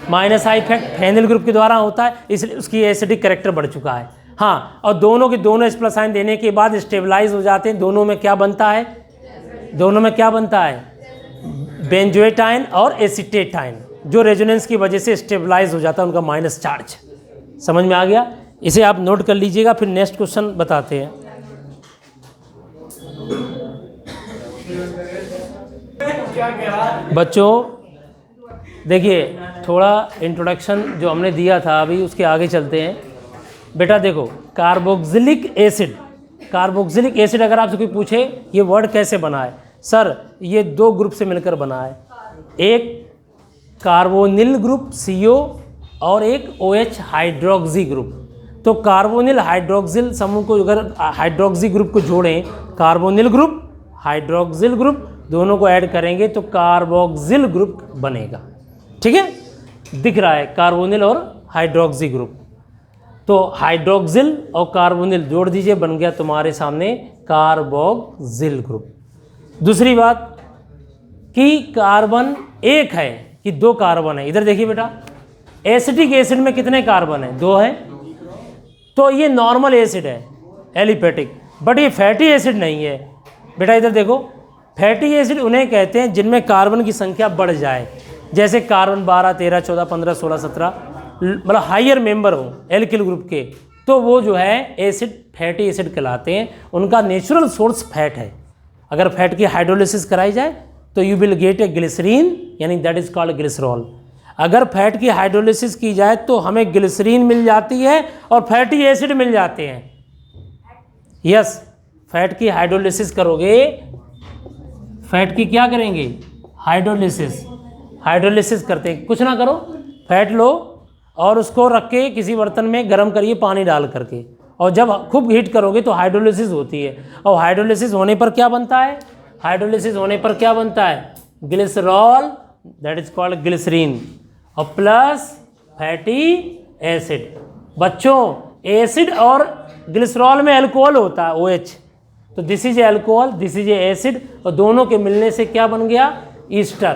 minus I effect, phenyl group के द्वारा होता है, इसलिए उसकी एसिडिक कैरेक्टर बढ़ चुका है। हाँ, और दोनों के दोनों H+ आयन देने के बाद स्टेबलाइज हो जाते हैं, दोनों में क्या बनता है, बेंजोएट आयन और एसीटेट आयन, जो रेजोनेंस की वजह से स्टेबलाइज हो जाता है, उनका माइनस चार्ज, समझ में आ गया। इसे आप नोट कर लीजिएगा, फिर नेक्स्ट क्वेश्चन बताते हैं। बच्चों देखिए, थोड़ा इंट्रोडक्शन जो हमने दिया था अभी उसके आगे चलते हैं। बेटा देखो, कार्बोक्सिलिक एसिड अगर आपसे कोई पूछे ये वर्ड कैसे बना है, सर ये दो ग्रुप से मिलकर बना है, एक कार्बोनिल ग्रुप CO और एक OH हाइड्रोक्सी ग्रुप। तो कार्बोनिल हाइड्रोक्सिल समूह को अगर हाइड्रोक्सी ग्रुप को जोड़ें, कार्बोनिल ग्रुप हाइड्रोक्सिल ग्रुप दोनों को ऐड करेंगे तो कार्बोक्सिल ग्रुप बनेगा, ठीक है, दिख रहा है कार्बोनिल और हाइड्रोक्सी ग्रुप। तो हाइड्रोक्सिल और कार्बोनिल जोड़ दीजिए, बन गया तुम्हारे सामने कार्बोक्सिल ग्रुप। दूसरी बात कि कार्बन एक है कि दो कार्बन है, इधर देखिए बेटा, एसिटिक एसिड में कितने कार्बन है, 2 है, तो ये नॉर्मल एसिड है एलिफेटिक, बट ये फैटी एसिड नहीं है। बेटा इधर देखो, फैटी एसिड उन्हें कहते हैं जिनमें कार्बन की संख्या बढ़ जाए, जैसे कार्बन 12, 13, 14, 15, 16, 17, मतलब हाइयर मेंबर हो एल्किल ग्रुप के, तो वो जो है एसिड फैटी एसिड कहलाते हैं। उनका नेचुरल सोर्स फैट है। अगर फैट की हाइड्रोलिसिस कराई जाए तो you will get a glycerine, यानी दैट इज कॉल्ड ग्लिसरॉल। अगर फैट की हाइड्रोलिसिस की जाए तो हमें ग्लिसरीन मिल जाती है और फैटी एसिड मिल जाते हैं। यस, फैट की हाइड्रोलिसिस करोगे, फैट की क्या करेंगे, हाइड्रोलिसिस करते हैं, कुछ ना करो, फैट लो और उसको रख के किसी बर्तन में गर्म करिए पानी डाल करके, और जब खूब हीट करोगे तो हाइड्रोलिसिस होती है, और हाइड्रोलिसिस होने पर क्या बनता है, हाइड्रोलिसिस होने पर क्या बनता है, glycerol, that is called glycerine, और प्लस फैटी एसिड। बच्चों एसिड और ग्लिसरॉल में अल्कोहल होता है OH, तो this is alcohol, this is acid, और दोनों के मिलने से क्या बन गया, ईस्टर।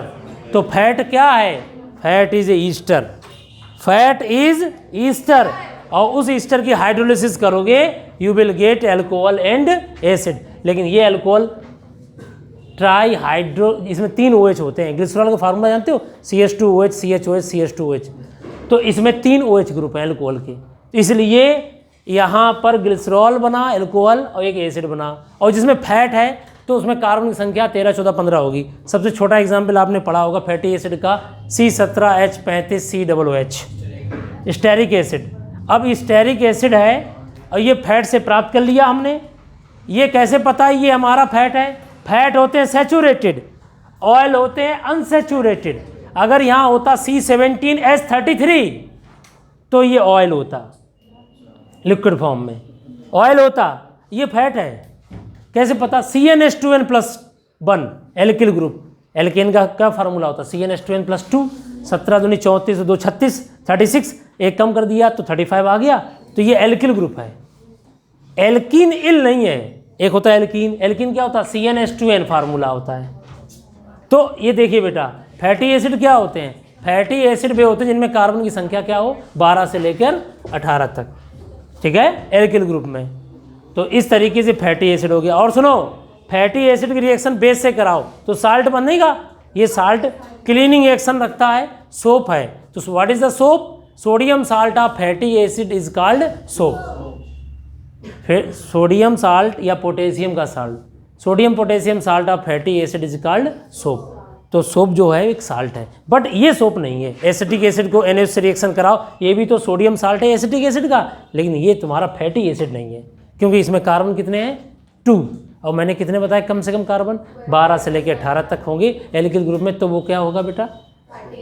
तो फैट क्या है, fat is Easter, fat is Easter, और उस ईस्टर की हाइड्रोलिसिस करोगे you will gate alcohol and acid. लेकिन ये अल्कोहल ट्राई हाइड्रो, इसमें 3 OH होते हैं। ग्लिसरॉल का फार्मूला जानते हो, CH2OH CHOH CH2OH, तो इसमें 3 OH ग्रुप हैं अल्कोहल के, इसलिए यहाँ पर ग्लिसरॉल बना अल्कोहल और एक एसिड बना, और जिसमें फैट है तो उसमें कार्बन की संख्या 13, 14, 15 होगी। सबसे छोटा एग्जाम्पल आपने पढ़ा होगा फैटी एसिड का, C17H35COOH, स्टेरिक एसिड। अब स्टेरिक एसिड है और ये फैट से प्राप्त कर लिया हमने, ये कैसे पता है ये हमारा फैट है, फैट होते हैं सैचुरेटेड, ऑयल होते हैं अनसैचुरेटेड। अगर यहाँ होता C17H33 तो ये ऑयल होता, लिक्विड फॉर्म में ऑयल होता, ये फैट है। कैसे पता, CnH2n+1 एल्किल ग्रुप, एल्केन का क्या फार्मूला होता, CnH2n+2, 17 दूनी 34 2 36, 36 एक कम कर दिया तो 35 आ गया, तो ये एल्किल ग्रुप है। एल्कीन इल नहीं है, एक होता है एल्कीन, एल्कीन क्या होता है, CnH2n फार्मूला होता है। तो ये देखिए बेटा, फैटी एसिड क्या होते हैं, फैटी एसिड वे होते हैं जिनमें कार्बन की संख्या क्या हो, 12 से लेकर 18 तक, ठीक है, एल्किल ग्रुप में। तो इस तरीके से फैटी एसिड हो गया। और सुनो, फैटी एसिड की रिएक्शन बेस से कराओ तो साल्ट बनेगा, ये साल्ट क्लीनिंग एक्शन रखता है, सोप है। तो what is the soap, sodium salt of fatty acid is called soap. फिर सोडियम साल्ट या पोटेशियम का salt, sodium potassium salt of fatty acid is called soap. तो सोप जो है एक साल्ट है, बट ये सोप नहीं है। एसिटिक एसिड को NH से रिएक्शन कराओ, ये भी तो सोडियम साल्ट है एसिटिक एसिड का, लेकिन ये तुम्हारा फैटी एसिड नहीं है, क्योंकि इसमें कार्बन कितने हैं, 2, और मैंने कितने बताया कम से कम कार्बन 12 से लेकर 18 तक होंगे एल्किल ग्रुप में, तो वो क्या होगा बेटा,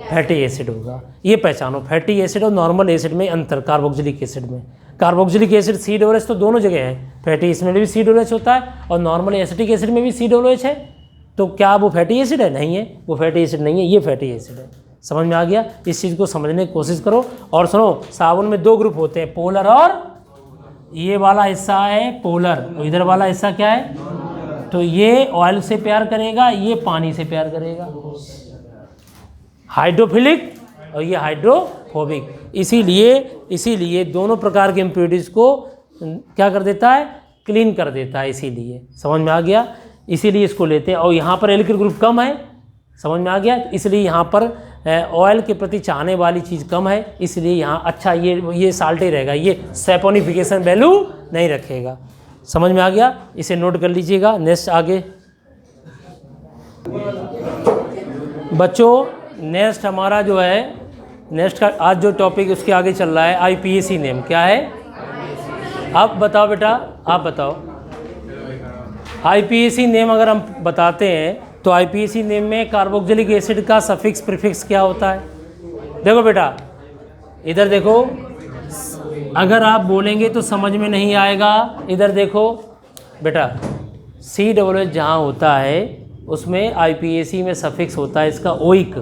फैटी एसिड होगा। ये पहचानो, फैटी एसिड और नॉर्मल एसिड में अंतर, कार्बोक्सिलिक एसिड में। कार्बोक्सिलिक एसिड COOH तो दोनों जगह है, फैटी एसिड में भी COOH होता है और नॉर्मल एसिटिक एसिड में भी COOH है। तो क्या वो फैटी एसिड है, नहीं है, वो फैटी एसिड नहीं है, ये फैटी एसिड है। समझ में आ गया, इस चीज़ को समझने की कोशिश करो। और सुनो, साबुन में 2 ग्रुप होते हैं, पोलर, और ये वाला हिस्सा है पोलर, और इधर वाला हिस्सा क्या है, तो ये ऑयल से प्यार करेगा, ये पानी से प्यार करेगा, हाइड्रोफिलिक और ये हाइड्रोफोबिक। इसीलिए दोनों प्रकार के इम्प्योरिटीज़ को क्या कर देता है, क्लीन कर देता है। इसीलिए समझ में आ गया, इसीलिए इसको लेते हैं। और यहाँ पर एल्किल ग्रुप कम है, समझ में आ गया, इसलिए यहाँ पर ऑयल के प्रति चाहने वाली चीज़ कम है, इसलिए यहाँ अच्छा ये साल्ट ही रहेगा, ये सैपोनिफिकेशन वैल्यू नहीं रखेगा। समझ में आ गया, इसे नोट कर लीजिएगा। नेक्स्ट आगे बच्चों, नेक्स्ट हमारा जो है, नेक्स्ट का आज जो टॉपिक उसके आगे चल रहा है IPAC नेम क्या है, आप बताओ बेटा, आप बताओ। IPAC नेम अगर हम बताते हैं तो IPAC नेम में कार्बोक्सिलिक एसिड का सफिक्स प्रीफिक्स क्या होता है। देखो बेटा, इधर देखो, अगर आप बोलेंगे तो समझ में नहीं आएगा। इधर देखो बेटा, COOH जहाँ होता है उसमें IPAC में सफिक्स होता है इसका ओइक,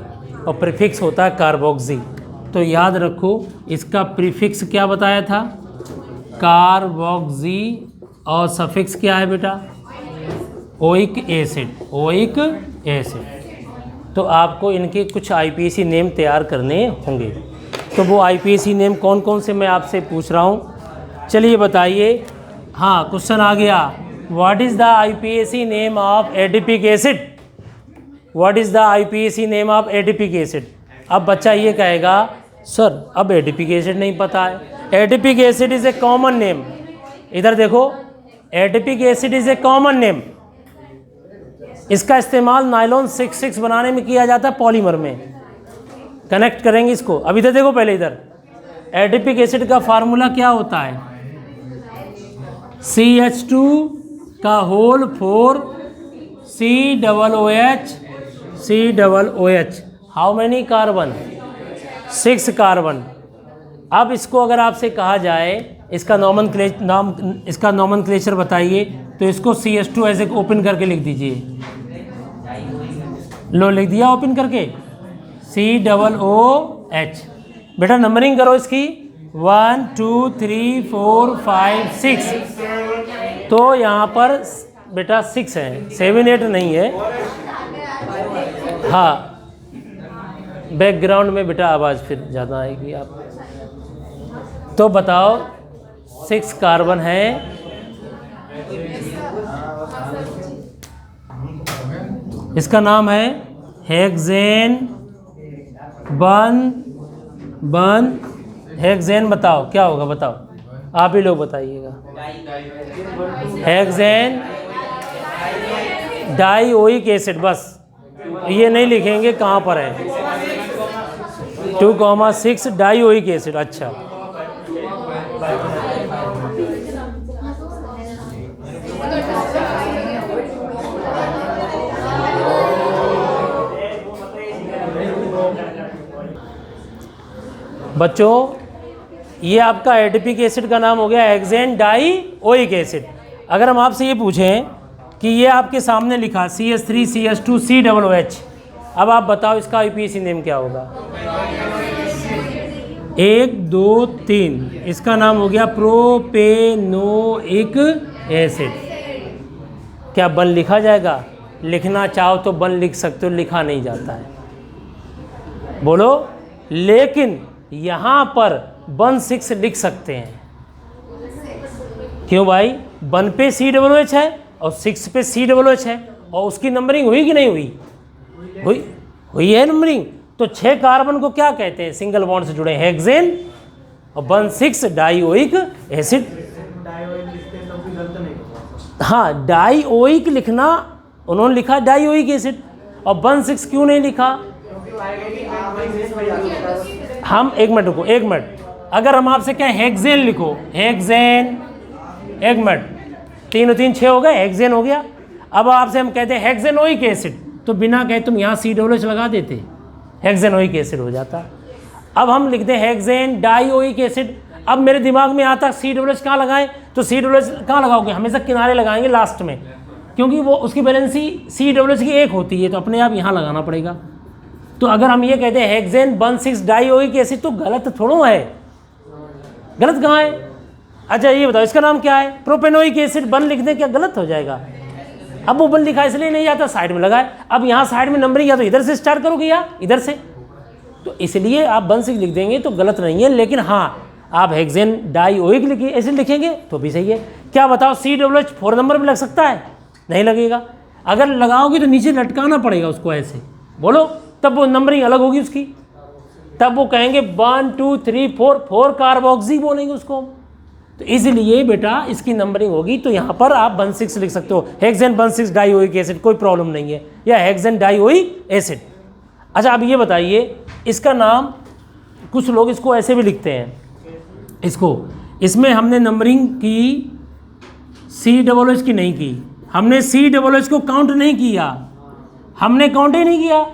और प्रीफिक्स होता है कार्बोक्सी। तो याद रखो, इसका प्रीफिक्स क्या बताया था, कार्बोक्सी, और सफिक्स क्या है बेटा, ओइक एसिड, ओइक एसिड। तो आपको इनके कुछ IPAC नेम तैयार करने होंगे। तो वो IPAC नेम कौन कौन से मैं आपसे पूछ रहा हूँ, चलिए बताइए। हाँ, क्वेश्चन आ गया, what is the IPAC name of adipic acid, what is the IPAC name of adipic acid. अब बच्चा ये कहेगा सर अब एडिपिक एसिड नहीं पता है। Adipic acid is a common name, इधर देखो, adipic acid is a common name, इसका इस्तेमाल नायलॉन 6 बनाने में किया जाता है, पॉलीमर में। कनेक्ट करेंगे इसको। अब इधर देखो, पहले इधर एडिपिक एसिड का फार्मूला क्या होता है, CH2 का whole 4 COOH। How many carbon, 6 carbon. अब इसको अगर आपसे कहा जाए इसका इसका नॉमनक्लेचर बताइए। तो इसको CH2 ऐसे ओपन करके लिख दीजिए। लो लिख दिया ओपन करके, COOH। बेटा नंबरिंग करो इसकी, 1 2 3 4 5 6। तो यहाँ पर बेटा 6 है, 7 8 नहीं है। हाँ, बैकग्राउंड में बेटा आवाज़ फिर ज़्यादा आएगी आप। तो बताओ 6 कार्बन है। इसका नाम है हेक्सेन हेक्सेन। बताओ क्या होगा, बताओ आप ही लोग बताइएगा। हेक्सेन डाइओइक एसिड, बस ये नहीं लिखेंगे कहाँ पर है। 2,6 डाइओइक एसिड। अच्छा, बच्चों ये आपका एडिपिक एसिड का नाम हो गया हेक्सेन डाइओइक एसिड। अगर हम आपसे ये पूछें कि ये आपके सामने लिखा CH3 CH2 COOH, अब आप बताओ इसका IUPAC नेम क्या होगा। 1 2 3, इसका नाम हो गया प्रोपेनोइक एसिड। क्या बन लिखा जाएगा? लिखना चाहो तो बन लिख सकते हो, लिखा नहीं जाता है, बोलो। लेकिन यहाँ पर 1,6 लिख सकते हैं। क्यों भाई? 1 पे COOH है और 6 पे COOH है, और उसकी नंबरिंग हुई कि नहीं हुई? हुई है नंबरिंग। तो 6 कार्बन को क्या कहते हैं? सिंगल बॉन्ड से जुड़े हेक्सेन और 1,6 डाइओइक एसिड। हाँ, डाइओइक लिखना, उन्होंने लिखा डाइओइक एसिड, और 1,6 क्यों नहीं लिखा? हम एक मिनट रुको, एक मिनट। अगर हम आपसे क्या हेक्सेन लिखो, हेक्सेन, एक मिनट, 3 और 3 6 हो गए, हेक्सेन हो गया। अब आपसे हम कहते हैं हेक्सेनोइक एसिड, तो बिना कहे तुम यहाँ COOH लगा देते, हेक्सेनोइक एसिड हो जाता। अब हम लिखते हैं हेक्सेन डाइओइक एसिड। अब मेरे दिमाग में आता COOH कहाँ लगाएं? तो COOH कहाँ लगाओगे? हमेशा किनारे लगाएंगे लास्ट में, क्योंकि वो उसकी वैलेंसी COOH की 1 होती है, तो अपने आप यहाँ लगाना पड़ेगा। तो अगर हम ये कहते हैं हेक्सेन 1,6 डाइओइक एसिड, तो गलत थोड़ो है। गलत कहाँ है? अच्छा ये बताओ इसका नाम क्या है? Propanoic acid. 1 लिख दें, क्या गलत हो जाएगा? अब वो 1 लिखा इसलिए नहीं जाता, साइड में लगाए। अब यहाँ साइड में नंबरिंग या तो इधर से स्टार्ट करोगे या इधर से, तो इसलिए आप 1,6 लिख देंगे तो गलत नहीं है। लेकिन हाँ, आप हेक्सेन डाइओइक एसिड लिखेंगे तो भी सही है। क्या बताओ COOH 4 नंबर में लग सकता है? नहीं लगेगा। अगर लगाओगे तो नीचे लटकाना पड़ेगा उसको ऐसे, बोलो, तब वो नंबरिंग अलग होगी उसकी। तब वो कहेंगे 1 2 3 4 कार्बोक्सी बोलेंगे उसको। तो इसलिए बेटा इसकी नंबरिंग होगी। तो यहाँ पर आप 1,6 लिख सकते हो, हेक्सेन 1,6 डाइओइक एसिड, कोई प्रॉब्लम नहीं है, या हेक्सेन डाइओइक एसिड। अच्छा अब ये बताइए इसका नाम, कुछ लोग इसको ऐसे भी लिखते हैं, इसमें हमने नंबरिंग की COOH की नहीं की, हमने COOH को काउंट नहीं किया, हमने काउंट ही नहीं किया,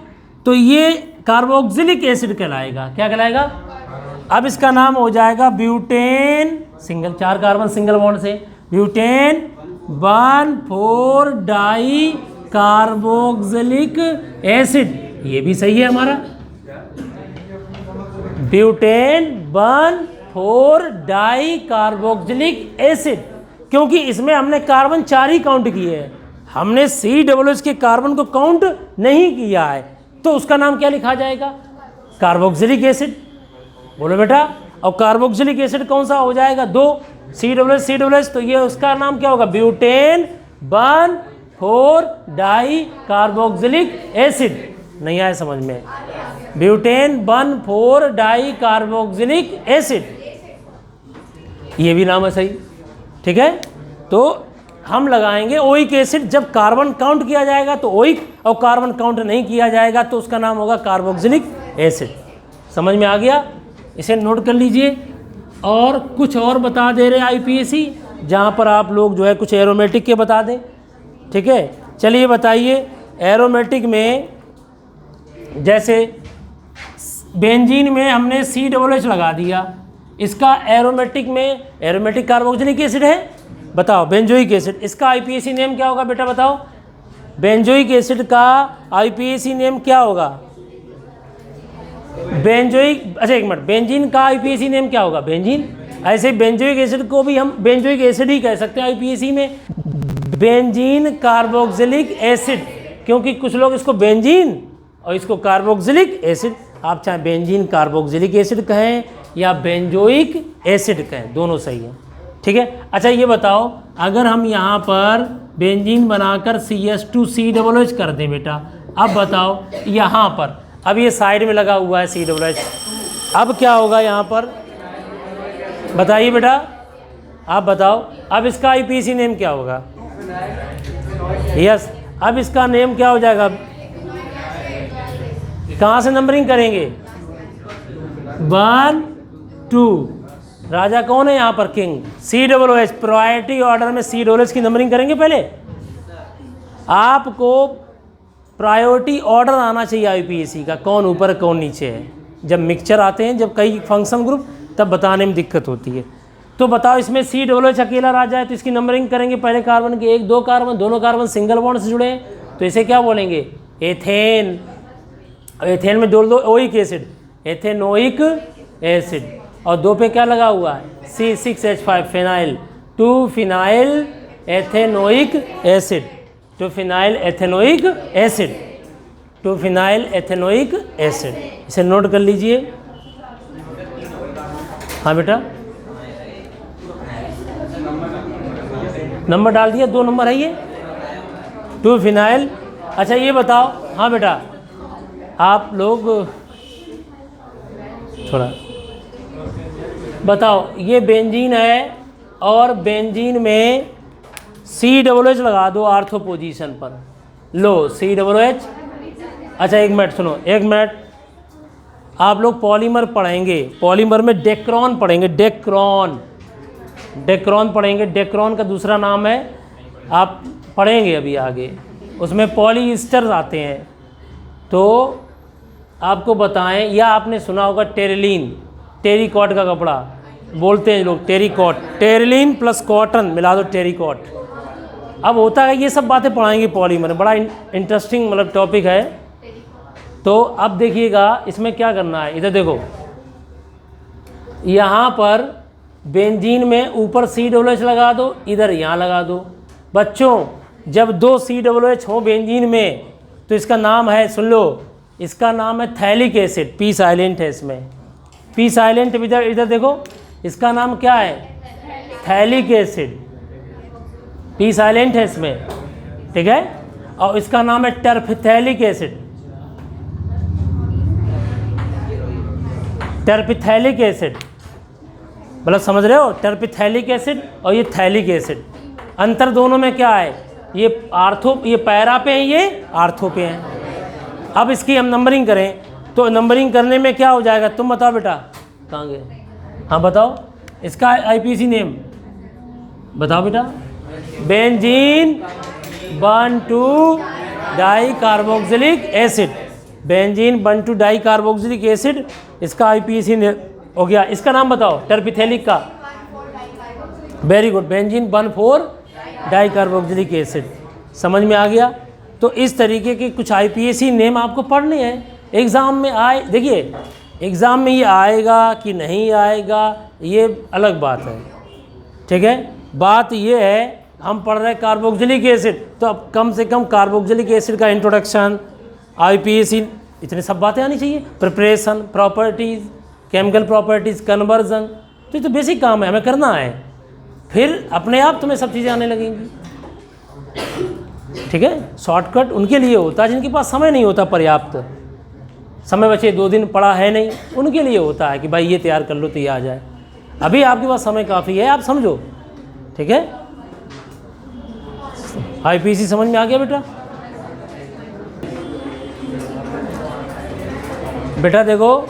तो ये कार्बोक्सिलिक एसिड कहलाएगा। क्या कहलाएगा? अब इसका नाम हो जाएगा butane, single 4 carbon single bond से, ब्यूटेन 1,4 डाई कार्बोक्सिलिक एसिड। ये भी सही है हमारा, ब्यूटेन 1,4 डाई कार्बोक्सिलिक एसिड, क्योंकि इसमें हमने कार्बन 4 ही काउंट किए हैं, हमने COOH के कार्बन को काउंट नहीं किया है। तो उसका नाम क्या लिखा जाएगा? Carboxylic acid. बोलो बेटा। और कार्बोक्सिलिक एसिड कौन सा हो जाएगा? 2 COOH, तो ये उसका नाम क्या होगा? Butane 1,4 di carboxylic acid. नहीं आया समझ में? ब्यूटेन 1,4 डाई कार्बोक्सिलिक एसिड, ये भी नाम है सही, ठीक है। तो हम लगाएंगे ओइक एसिड, जब कार्बन काउंट किया जाएगा तो ओइक, और कार्बन काउंट नहीं किया जाएगा तो उसका नाम होगा कार्बोक्सिलिक एसिड। समझ में आ गया? इसे नोट कर लीजिए। और कुछ और बता दे रहे IUPAC, जहाँ पर आप लोग जो है कुछ एरोमेटिक के बता दें, ठीक है। चलिए बताइए, एरोमेटिक में जैसे बेंजीन में हमने COOH लगा दिया, इसका एरोमेटिक कार्बोक्सिलिक एसिड है, बताओ बेंजोइक एसिड, इसका आईपीएसी नेम क्या होगा बेटा बताओ, बेंजोइक एसिड का आईपीएसी नेम क्या होगा, बेंजोइक, अच्छा एक मिनट, बेंजीन का आईपीएसी नेम क्या होगा, बेंजीन। ऐसे बेंजोइक एसिड को भी हम बेंजोइक एसिड ही कह सकते हैं आईपीएसी में, बेंजीन कार्बोक्सिलिक एसिड, क्योंकि कुछ लोग इसको बेंजीन और इसको कार्बोक्सिलिक एसिड, आप चाहे बेंजीन कार्बोक्सिलिक एसिड कहें या बेंजोइक एसिड कहें, दोनों सही है, ठीक है। अच्छा ये बताओ, अगर हम यहाँ पर बेंजीन बनाकर CH2COOH कर दें बेटा, अब बताओ यहाँ पर, अब ये साइड में लगा हुआ है COOH, अब क्या होगा यहाँ पर, बताइए बेटा, आप बताओ, अब इसका आईपीसी नेम क्या होगा, यस, अब इसका नेम क्या हो जाएगा, कहाँ से नंबरिंग करेंगे, 1 2, राजा कौन है यहाँ पर, किंग, COOH, प्रायोरिटी ऑर्डर में COOH की नंबरिंग करेंगे पहले, आपको प्रायोरिटी ऑर्डर आना चाहिए आईपीएसी का, कौन ऊपर कौन नीचे है। जब मिक्सचर आते हैं, जब कई फंक्शन ग्रुप, तब बताने में दिक्कत होती है। तो बताओ इसमें COOH अकेला राजा है तो इसकी नंबरिंग करेंगे पहले कार्बन की, 1 2 कार्बन, दोनों कार्बन सिंगल बॉन्ड से जुड़े हैं तो इसे क्या बोलेंगे, एथेन। एथेन में जोड़ दो ओइक एसिड, एथेनोइक एसिड, और 2 पे क्या लगा हुआ है, C6H5 phenyl, 2 phenyl ethanoic acid, 2 phenyl ethanoic acid, 2 phenyl ethanoic acid, इसे नोट कर लीजिए। हाँ बेटा, नंबर डाल दिया, 2 नंबर है ये, 2 फिनाइल। अच्छा ये बताओ, हाँ बेटा आप लोग थोड़ा बताओ, ये बेंजीन है और बेंजीन में COOH लगा दो आर्थो पोजीशन पर, लो COOH। अच्छा एक मिनट सुनो, एक मिनट, आप लोग पॉलीमर पढ़ेंगे, पॉलीमर में डेक्रॉन पढ़ेंगे, डेक्रॉन पढ़ेंगे, डेक्रॉन का दूसरा नाम है, आप पढ़ेंगे अभी आगे, उसमें पॉलीइस्टर आते हैं। तो आपको बताएं, या आपने सुना होगा टेरिलीन, टेरिकॉट का कपड़ा बोलते हैं लोग, टेरिकॉट, टेरिलीन प्लस कॉटन मिला दो टेरिकॉट। अब होता है ये सब बातें पढ़ाएंगे पॉलीमर, बड़ा इंटरेस्टिंग मतलब टॉपिक है। तो अब देखिएगा इसमें क्या करना है, इधर देखो, यहाँ पर बेंजीन में ऊपर COOH लगा दो, इधर यहाँ लगा दो। बच्चों जब 2 COOH हो बेंजीन में तो इसका नाम है, सुन लो, इसका नाम है थैलिक एसिड, पी साइलेंट है इसमें, पी साइलेंट, इधर देखो इसका नाम क्या है, थैलिक एसिड, पी साइलेंट है इसमें, ठीक है, और इसका नाम है टर्फिथैलिक एसिड, टर्फिथैलिक एसिड, मतलब समझ रहे हो, टर्फिथैलिक एसिड और ये थैलिक एसिड, अंतर दोनों में क्या है, ये ये पैरा पे हैं, ये आर्थो पे हैं। अब इसकी हम नंबरिंग करें तो नंबरिंग करने में क्या हो जाएगा, तुम बताओ बेटा, कहाँ गए, हाँ बताओ इसका आईपीसी नेम बताओ बेटा, benzene 1,2 di carboxylic acid, benzene 1,2 di carboxylic acid, इसका आईपीसी हो गया। इसका नाम बताओ टर्पिथेलिक का, very good, benzene 1,4 di carboxylic acid, समझ में आ गया। तो इस तरीके के कुछ आईपीएसी नेम आपको पढ़ने हैं, एग्ज़ाम में आए, देखिए एग्ज़ाम में ये आएगा कि नहीं आएगा ये अलग बात है, ठीक है। बात ये है हम पढ़ रहे हैं कार्बोक्सिलिक एसिड, तो अब कम से कम कार्बोक्सिलिक एसिड का इंट्रोडक्शन, आईपीएसी, इतने सब बातें आनी चाहिए, preparation, properties, chemical properties, conversion, तो ये तो बेसिक काम है, हमें करना है, फिर अपने आप तुम्हें सब चीज़ें आने लगेंगी, ठीक है। शॉर्टकट उनके लिए होता है जिनके पास समय नहीं होता, पर्याप्त समय बचे, 2 दिन पढ़ा है नहीं, उनके लिए होता है कि भाई ये तैयार कर लो तो ये आ जाए। अभी आपके पास समय काफ़ी है, आप समझो, ठीक है। आईपीसी समझ में आ गया बेटा? बेटा देखो,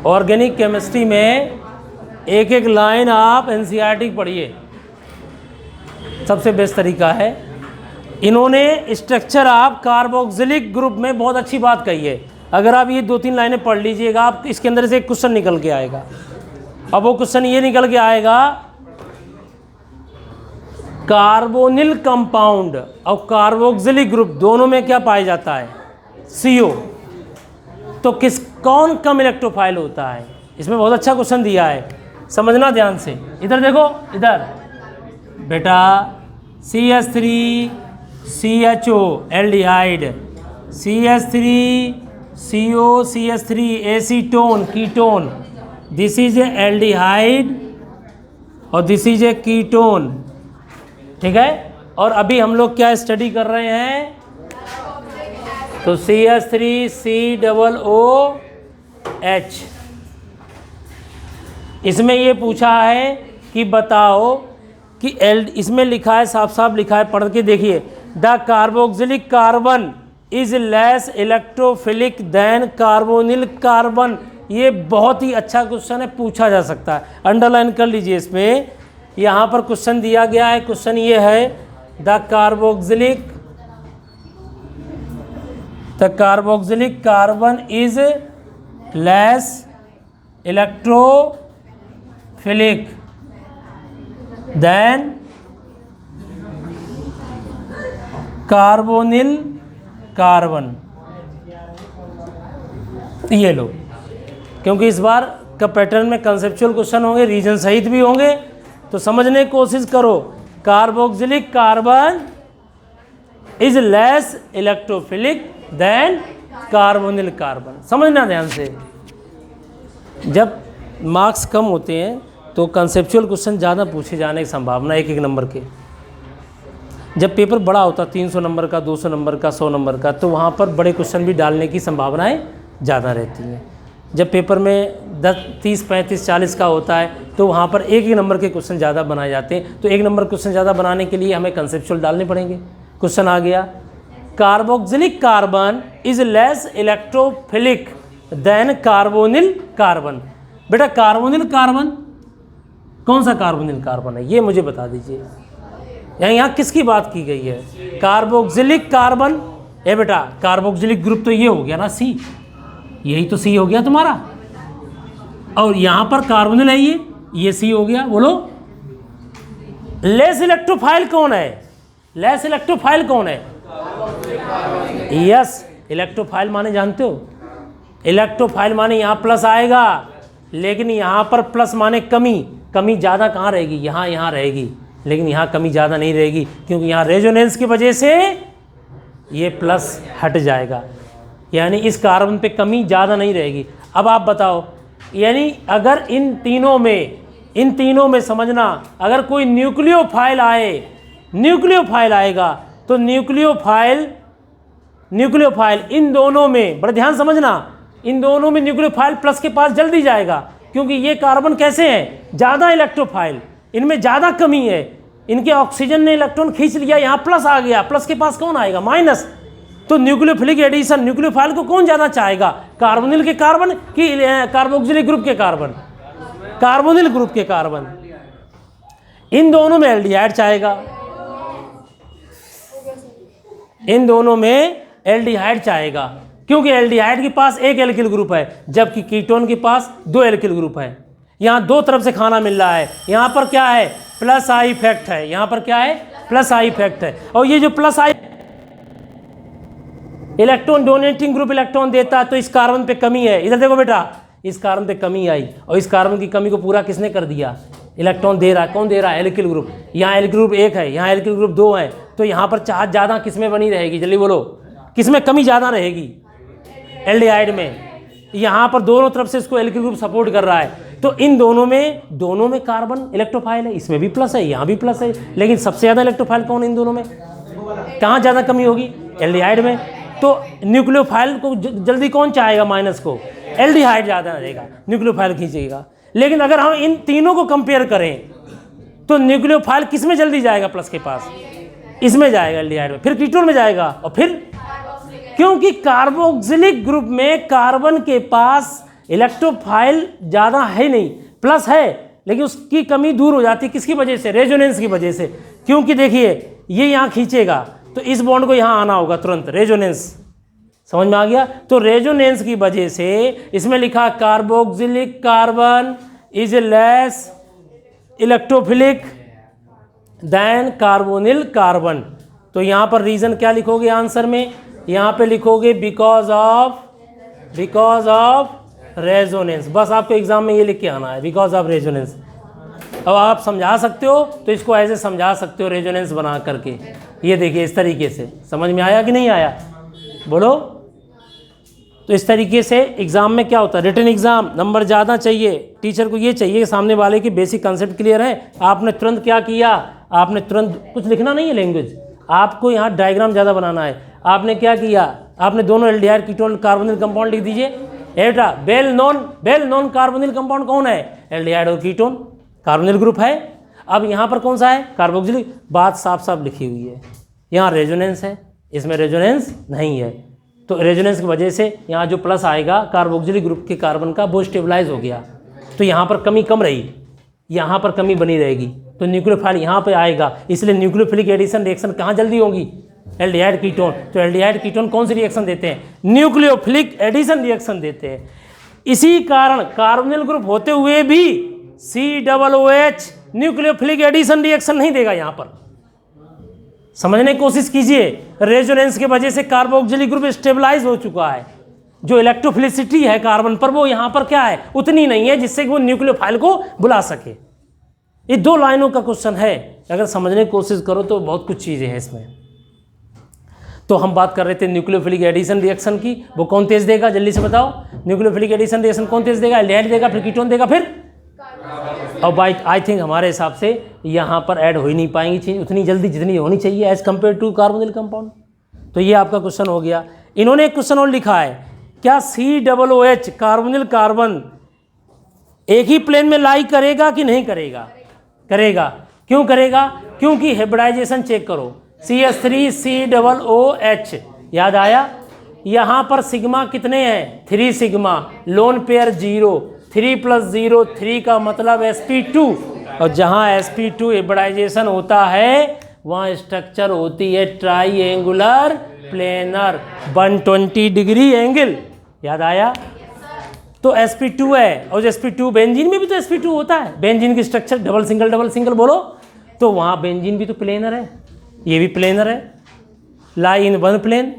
ऑर्गेनिक केमिस्ट्री में एक एक लाइन आप एनसीईआरटी पढ़िए, सबसे बेस्ट तरीका है। इन्होंने स्ट्रक्चर आप कार्बोक्सिलिक ग्रुप में बहुत अच्छी बात कही है, अगर आप ये 2-3 लाइनें पढ़ लीजिएगा, आप इसके अंदर से एक क्वेश्चन निकल के आएगा, अब वो क्वेश्चन ये निकल के आएगा, कार्बोनिल कंपाउंड और कार्बोक्सिलिक ग्रुप दोनों में क्या पाया जाता है? CO। तो कौन कम इलेक्ट्रोफाइल होता है? इसमें बहुत अच्छा क्वेश्चन दिया है, समझना ध्यान से। इधर देखो, इधर बेटा CH3 CHO aldehyde, CH3 CO CH3 acetone ketone, this is A aldehyde और दिस इज ए कीटोन, ठीक है। और अभी हम लोग क्या स्टडी कर रहे हैं? तो CH3COOH। इसमें ये पूछा है कि बताओ कि इसमें लिखा है, साफ साफ लिखा है, पढ़ के देखिए। The carboxylic carbon is less electrophilic than carbonyl carbon. ये बहुत ही अच्छा क्वेश्चन है, पूछा जा सकता है, अंडरलाइन कर लीजिए। इसमें यहाँ पर क्वेश्चन दिया गया है, क्वेश्चन ये है, the carboxylic carbon is less electrophilic than carbonyl carbon. ये लो, क्योंकि इस बार का पैटर्न में कंसेप्चुअल क्वेश्चन होंगे, रीजन सहित भी होंगे, तो समझने की कोशिश करो। Carboxylic carbon is less electrophilic than carbonyl carbon, समझना ध्यान से। जब मार्क्स कम होते हैं तो कंसेप्चुअल क्वेश्चन ज़्यादा पूछे जाने की संभावना, एक नंबर के। जब पेपर बड़ा होता, 300 नंबर का, 200 नंबर का, 100 नंबर का, तो वहाँ पर बड़े क्वेश्चन भी डालने की संभावनाएं ज़्यादा रहती हैं। जब पेपर में 10, 30, 35, 40 का होता है तो वहाँ पर एक नंबर के क्वेश्चन ज़्यादा बनाए जाते हैं। तो एक नंबर क्वेश्चन ज़्यादा बनाने के लिए हमें कंसेप्चुअल डालने पड़ेंगे। क्वेश्चन आ गया, carboxylic carbon is less electrophilic than carbonyl carbon. बेटा कार्बोनिल कार्बन कौन सा कार्बोनिल कार्बन है, ये मुझे बता दीजिए। यहाँ किसकी बात की गई है? Carboxylic carbon. ए बेटा कार्बोक्सिलिक ग्रुप तो ये हो गया ना, C, यही तो C हो गया तुम्हारा। और यहाँ पर कार्बोनिल है, ये C हो गया। बोलो लेस इलेक्ट्रोफाइल कौन है? लेस इलेक्ट्रोफाइल कौन है? यस, इलेक्ट्रोफाइल माने जानते हो? इलेक्ट्रोफाइल माने यहाँ प्लस आएगा, लेकिन यहाँ पर प्लस माने कमी। कमी ज़्यादा कहाँ रहेगी? यहाँ रहेगी, लेकिन यहाँ कमी ज़्यादा नहीं रहेगी, क्योंकि यहाँ रेजोनेंस की वजह से ये प्लस हट जाएगा, यानी इस कार्बन पे कमी ज़्यादा नहीं रहेगी। अब आप बताओ, यानी अगर इन तीनों में समझना, अगर कोई न्यूक्लियोफाइल आएगा तो न्यूक्लियोफाइल इन दोनों में, बड़े ध्यान समझना, इन दोनों में न्यूक्लियोफाइल प्लस के पास जल्दी जाएगा, क्योंकि ये कार्बन कैसे हैं? ज़्यादा इलेक्ट्रोफाइल, इनमें ज़्यादा कमी है, इनके ऑक्सीजन ने इलेक्ट्रॉन खींच लिया, यहाँ प्लस आ गया, प्लस के पास कौन आएगा? माइनस। तो न्यूक्लियोफिलिक एडिशन, न्यूक्लियोफाइल को कौन ज़्यादा चाहेगा? कार्बोनिल के कार्बन कि कार्बोक्सिलिक ग्रुप के कार्बन? कार्बोनिल ग्रुप के कार्बन। इन दोनों में एल्डिहाइड चाहेगा, इन दोनों में एल्डिहाइड चाहेगा, क्योंकि एल्डिहाइड के पास एक एल्किल ग्रुप है, जबकि कीटोन के पास 2 एल्किल ग्रुप है। यहाँ दो तरफ से खाना मिल रहा है, यहाँ पर क्या है? प्लस आई इफेक्ट है, यहाँ पर क्या है? प्लस आई इफेक्ट है। और ये जो प्लस आई इलेक्ट्रॉन डोनेटिंग ग्रुप इलेक्ट्रॉन देता है, तो इस कार्बन पे कमी है। इधर देखो बेटा, इस कार्बन पे कमी आई, और इस कार्बन की कमी को पूरा किसने कर दिया? इलेक्ट्रॉन दे रहा है। कौन दे रहा है? Alkyl group. यहाँ एल्किल ग्रुप 1 है, यहाँ एल्किल ग्रुप 2 है, तो यहाँ पर चार्ज ज़्यादा किसमें बनी रहेगी? जल्दी बोलो, किसमें कमी ज़्यादा रहेगी? एल्डिहाइड में। यहाँ पर दोनों तरफ से इसको एल्किल ग्रुप सपोर्ट कर रहा है, तो इन दोनों में कार्बन इलेक्ट्रोफाइल है, इसमें भी प्लस है, यहाँ भी प्लस है, लेकिन सबसे ज़्यादा इलेक्ट्रोफाइल कौन है इन दोनों में? कहाँ ज़्यादा कमी होगी? एल्डिहाइड में। तो न्यूक्लियोफाइल को जल्दी कौन चाहेगा? माइनस को। एल्डिहाइड ज़्यादा रहेगा, न्यूक्लियोफाइल खींचेगा। लेकिन अगर हम इन तीनों को कंपेयर करें तो न्यूक्लियोफाइल किस में जल्दी जाएगा? प्लस के पास, इसमें जाएगा, एल्डिहाइड में, फिर कीटोन में जाएगा, और फिर क्योंकि कार्बोक्सिलिक ग्रुप में कार्बन के पास इलेक्ट्रोफाइल ज़्यादा है नहीं, प्लस है, लेकिन उसकी कमी दूर हो जाती है। किसकी वजह से? रेजोनेंस की वजह से। क्योंकि देखिए ये यहाँ खींचेगा तो इस बॉन्ड को यहाँ आना होगा तुरंत, रेजोनेंस। समझ में आ गया? तो रेजोनेंस की वजह से इसमें लिखा carboxylic carbon is less electrophilic than carbonyl carbon. तो यहाँ पर रीज़न क्या लिखोगे आंसर में? यहाँ पे लिखोगे बिकॉज ऑफ रेजोनेंस। बस आपको एग्जाम में ये लिख के आना है, बिकॉज ऑफ रेजोनेंस। अब आप समझा सकते हो तो इसको ऐसे समझा सकते हो रेजोनेंस बना करके। ये देखिए इस तरीके से, समझ में आया कि नहीं आया? बोलो। तो इस तरीके से एग्जाम में क्या होता है, रिटन एग्जाम नंबर ज़्यादा चाहिए। टीचर को ये चाहिए कि सामने वाले की बेसिक कंसेप्ट क्लियर है। आपने तुरंत क्या किया, आपने तुरंत कुछ लिखना नहीं है लैंग्वेज, आपको यहाँ डायग्राम ज़्यादा बनाना है। आपने क्या किया, आपने दोनों एल्डिहाइड कीटोन कार्बोनिल कंपाउंड लिख दीजिए। बेटा वेल नोन कार्बोनिल कंपाउंड कौन है? एल्डिहाइड और कीटोन, कार्बोनिल ग्रुप है। अब यहाँ पर कौन सा है? कार्बोक्सिलिक। बात साफ साफ लिखी हुई है। यहाँ रेजोनेंस है, इसमें रेजोनेंस नहीं है, तो रेजोनेंस की वजह से यहाँ जो प्लस आएगा कार्बोक्सिलिक ग्रुप के कार्बन का वो स्टेबलाइज हो गया, तो यहाँ पर कमी कम रही, यहाँ पर कमी बनी रहेगी, तो न्यूक्लियोफाइल यहाँ पे आएगा। इसलिए न्यूक्लियोफिलिक एडिशन रिएक्शन कहाँ जल्दी होगी? Aldehyde ketone. तो एल्डिहाइड कीटोन कौन सी रिएक्शन देते हैं? न्यूक्लियोफिलिक एडिशन रिएक्शन देते हैं। इसी कारण कार्बोनिल ग्रुप होते हुए भी COOH न्यूक्लियोफिलिक एडिशन रिएक्शन नहीं देगा। यहाँ पर समझने की कोशिश कीजिए, रेजोनेंस की वजह से कार्बोक्सिलिक ग्रुप स्टेबलाइज हो चुका है। जो इलेक्ट्रोफिलिसिटी है कार्बन पर वो यहाँ पर क्या है, उतनी नहीं है जिससे कि वो न्यूक्लियोफाइल को बुला सके। ये 2 लाइनों का क्वेश्चन है, अगर समझने की कोशिश करो तो बहुत कुछ चीज़ें हैं इसमें। तो हम बात कर रहे थे न्यूक्लियोफिलिक एडिशन रिएक्शन की, वो कौन तेज देगा जल्दी से बताओ? न्यूक्लियोफिलिक एडिशन रिएक्शन कौन तेज देगा? एल्डिहाइड देगा, फिर कीटोन देगा, फिर अब आई थिंक हमारे हिसाब से यहाँ पर ऐड हो ही नहीं पाएंगी चीज़ उतनी जल्दी जितनी होनी चाहिए as compare to carbonyl compound. तो ये आपका क्वेश्चन हो गया। इन्होंने एक क्वेश्चन और लिखा है, क्या COOH कार्बोनिल कार्बन एक ही प्लेन में लाई करेगा कि नहीं करेगा? करेगा। क्यों करेगा? क्योंकि हाइब्रिडाइजेशन चेक करो, CH3COOH, याद आया? यहाँ पर सिग्मा कितने हैं? 3 सिग्मा, लोन पेयर 0, 3 + 0 3 का मतलब sp2, और जहाँ sp2 हाइब्रिडाइजेशन होता है वहाँ स्ट्रक्चर होती है ट्राइएंगुलर प्लेनर 120 डिग्री एंगल, याद आया? तो sp2 है, और sp2 बेंजीन में भी तो sp2 होता है। बेंजीन की स्ट्रक्चर डबल सिंगल बोलो, तो वहाँ बेंजीन भी तो प्लेनर है, ये भी प्लेनर है, लाई इन वन प्लेन।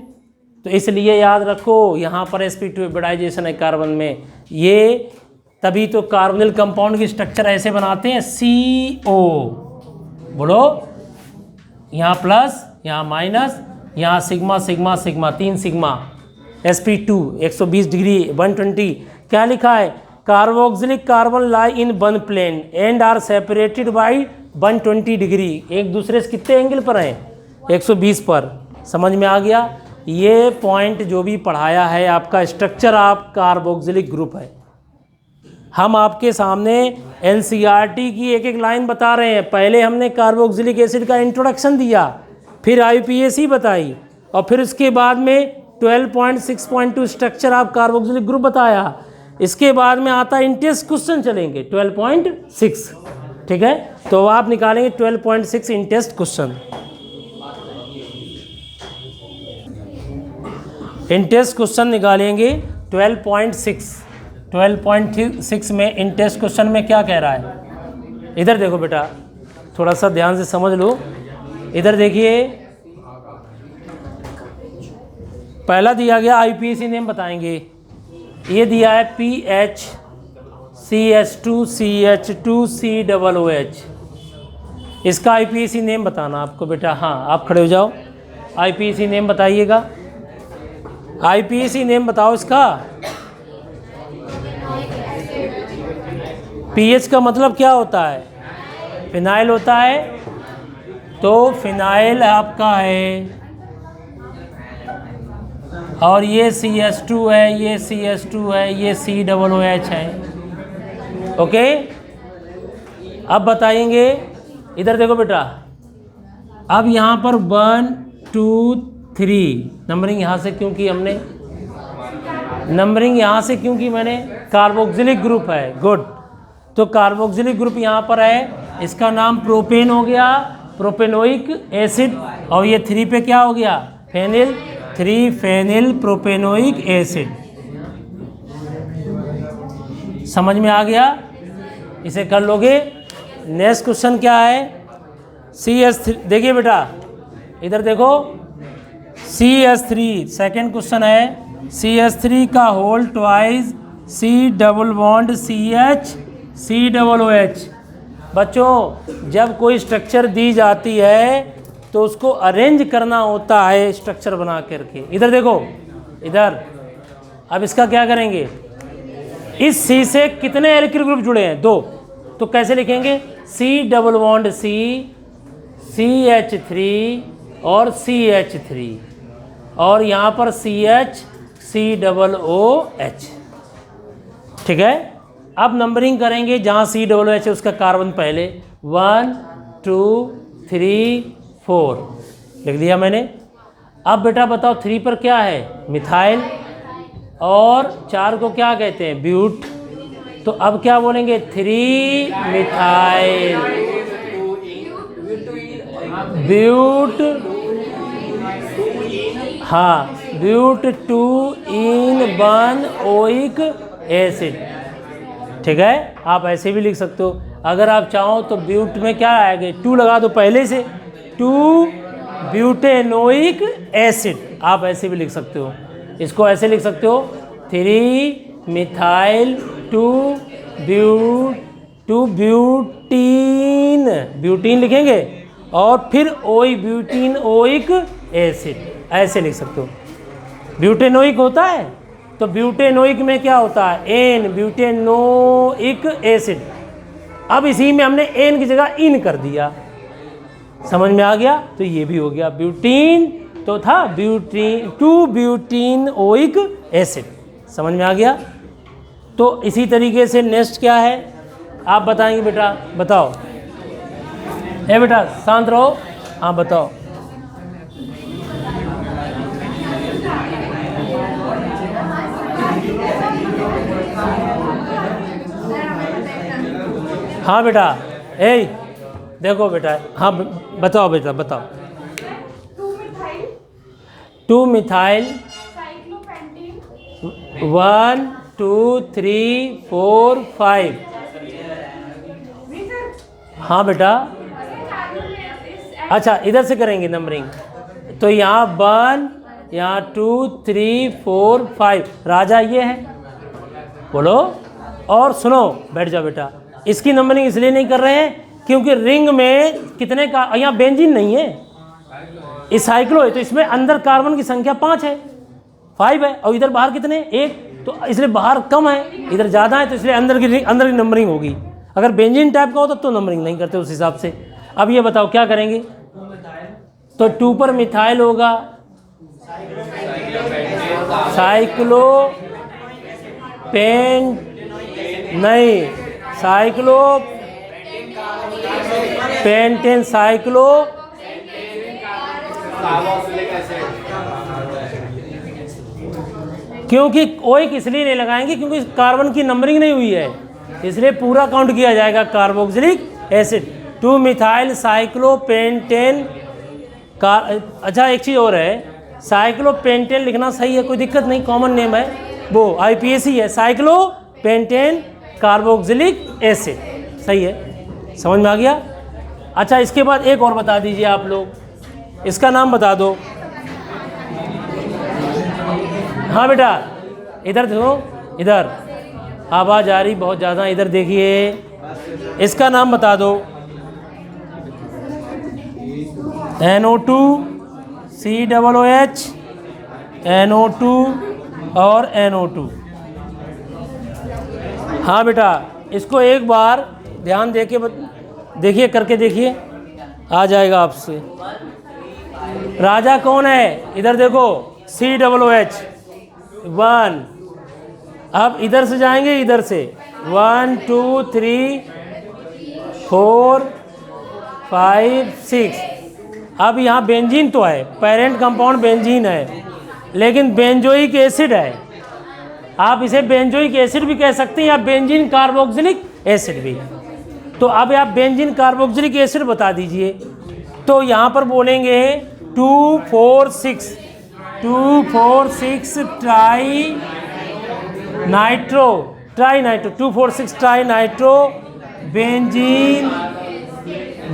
तो इसलिए याद रखो यहाँ पर sp2 हाइब्रिडाइजेशन है कार्बन में, ये तभी तो कार्बोनिल कंपाउंड की स्ट्रक्चर ऐसे बनाते हैं CO, बोलो, यहाँ प्लस, यहाँ माइनस, यहाँ सिग्मा 3 सिग्मा, sp2 120 डिग्री 120। क्या लिखा है? Carboxylic carbon lie in one plane and are separated by 120 degree. एक दूसरे से कितने एंगल पर हैं? 120 पर। समझ में आ गया? ये पॉइंट जो भी पढ़ाया है आपका स्ट्रक्चर ऑफ कार्बोक्सिलिक ग्रुप है। हम आपके सामने NCERT की एक एक लाइन बता रहे हैं। पहले हमने कार्बोक्सिलिक एसिड का इंट्रोडक्शन दिया, फिर IUPAC बताई, और फिर उसके बाद में 12.6.2 स्ट्रक्चर ऑफ कार्बोक्सिलिक ग्रुप बताया। इसके बाद में आता इंटेस्ट क्वेश्चन चलेंगे 12.6, ठीक है? तो आप निकालेंगे 12.6 इंटेस्ट क्वेश्चन। इंटेस्ट क्वेश्चन निकालेंगे 12.6 में इंटेस्ट क्वेश्चन में क्या कह रहा है? इधर देखो बेटा, थोड़ा सा ध्यान से समझ लो। इधर देखिए, पहला दिया गया IUPAC नेम बताएंगे। ये दिया है PHCH2CH2COOH, इसका IUPAC नेम बताना आपको बेटा। हाँ, आप खड़े हो जाओ, IUPAC नेम बताइएगा। IUPAC नेम बताओ इसका। पीएच का मतलब क्या होता है? फिनाइल होता है, तो फिनाइल आपका है, और ये CH2 है, ये CH2 है, ये COOH है। ओके, अब बताएंगे, इधर देखो बेटा, अब यहाँ पर 1 2 3 नंबरिंग यहाँ से क्योंकि हमने नंबरिंग यहाँ से क्योंकि मैंने कार्बोक्सिलिक ग्रुप है, गुड। तो कार्बोक्सिलिक ग्रुप यहाँ पर है, इसका नाम प्रोपेन हो गया, प्रोपेनोइक एसिड, और ये 3 पे क्या हो गया? Phenyl, 3 phenyl propanoic acid. समझ में आ गया? इसे कर लोगे। नेक्स्ट क्वेश्चन क्या है, CH3, देखिए बेटा इधर देखो, CH3 सेकेंड क्वेश्चन है, CH3 का whole twice C double bond CH C double OH। बच्चों जब कोई स्ट्रक्चर दी जाती है तो उसको अरेंज करना होता है स्ट्रक्चर बना करके। इधर देखो इधर, अब इसका क्या करेंगे, इस C से कितने एल्किल ग्रुप जुड़े हैं, 2, तो कैसे लिखेंगे, C double bond C CH3 और CH3 और यहाँ पर CH C डबल OH। ठीक है, अब नंबरिंग करेंगे, जहाँ C डबल OH है उसका कार्बन पहले 1 2 3 4 लिख दिया मैंने। अब बेटा बताओ 3 पर क्या है, मिथाइल, और 4 को क्या कहते हैं, ब्यूट। तो अब क्या बोलेंगे, 3 मिथाइल ब्यूट, हाँ ब्यूट 2 इन 1 ओइक एसिड। ठीक है, आप ऐसे भी लिख सकते हो। अगर आप चाहो तो ब्यूट में क्या आएगा, 2 लगा दो पहले से, 2 ब्यूटेनोइक एसिड, आप ऐसे भी लिख सकते हो। इसको ऐसे लिख सकते हो, 3 मिथाइल 2 ब्यूटीन, ब्यूटीन लिखेंगे और फिर ब्यूटीन ओइक एसिड, ऐसे लिख सकते हो। ब्यूटेनोइक होता है तो ब्यूटेनोइक में क्या होता है, एन, ब्यूटेनोइक एसिड। अब इसी में हमने एन की जगह इन कर दिया, समझ में आ गया, तो ये भी हो गया ब्यूटीन, तो था ब्यूटीन 2 ब्यूटीन ओइक एसिड, समझ में आ गया। तो इसी तरीके से नेक्स्ट क्या है आप बताएंगे बेटा, बताओ। ए बेटा शांत रहो, हाँ बताओ। हाँ बेटा, ए देखो बेटा, हाँ बताओ बेटा बताओ। 2 मिथाइल 1 2 3 4 5। हाँ बेटा, अच्छा इधर से करेंगे नंबरिंग, तो यहाँ 1, यहाँ 2 3 4 5, राजा ये है, बोलो। और सुनो, बैठ जाओ बेटा, इसकी नंबरिंग इसलिए नहीं कर रहे हैं क्योंकि रिंग में कितने का, यहाँ बेंजीन नहीं है, इस साइक्लो है, तो इसमें अंदर कार्बन की संख्या 5 है, 5 है, और इधर बाहर कितने, 1, तो इसलिए बाहर कम है, इधर ज़्यादा है, तो इसलिए अंदर की नंबरिंग होगी। अगर बेंजीन टाइप का होता तो नंबरिंग नहीं करते उस हिसाब से। अब ये बताओ क्या करेंगे, तो 2 पर मिथाइल होगा, साइक्लो पेन नहीं, साइक्लो पेंटेन, साइक्लो क्योंकि ओइक इसलिए नहीं लगाएंगे क्योंकि कार्बन की नंबरिंग नहीं हुई है, इसलिए पूरा काउंट किया जाएगा कार्बोक्सिलिक एसिड। 2 मिथाइल साइक्लोपेंटेन अच्छा एक चीज़ और है, साइक्लोपेंटेन लिखना सही है, कोई दिक्कत नहीं, कॉमन नेम है, वो IPAC है, साइक्लोपेंटेन कार्बोक्सिलिक एसिड, सही है, समझ में आ गया। अच्छा इसके बाद एक और बता दीजिए आप लोग, इसका नाम बता दो। हाँ बेटा इधर देखो, इधर आवाज़ आ रही बहुत ज़्यादा, इधर देखिए, इसका नाम बता दो। NO2 COOH NO2 और NO2। हाँ बेटा इसको एक बार ध्यान देके देखिए, करके देखिए, आ जाएगा आपसे। राजा कौन है, इधर देखो, COOH 1। अब इधर से जाएंगे, इधर से 1 2 3 4 5 6। अब यहाँ बेंजीन तो है, पेरेंट कंपाउंड बेंजीन है, लेकिन बेंजोइक एसिड है, आप इसे बेंजोइक एसिड भी कह सकते हैं या बेंजीन कार्बोक्सिलिक एसिड भी। तो अब आप बेंजीन कार्बोक्सिलिक एसिड बता दीजिए, तो यहाँ पर बोलेंगे 2 4 6 tri nitro 2 4 6 tri nitro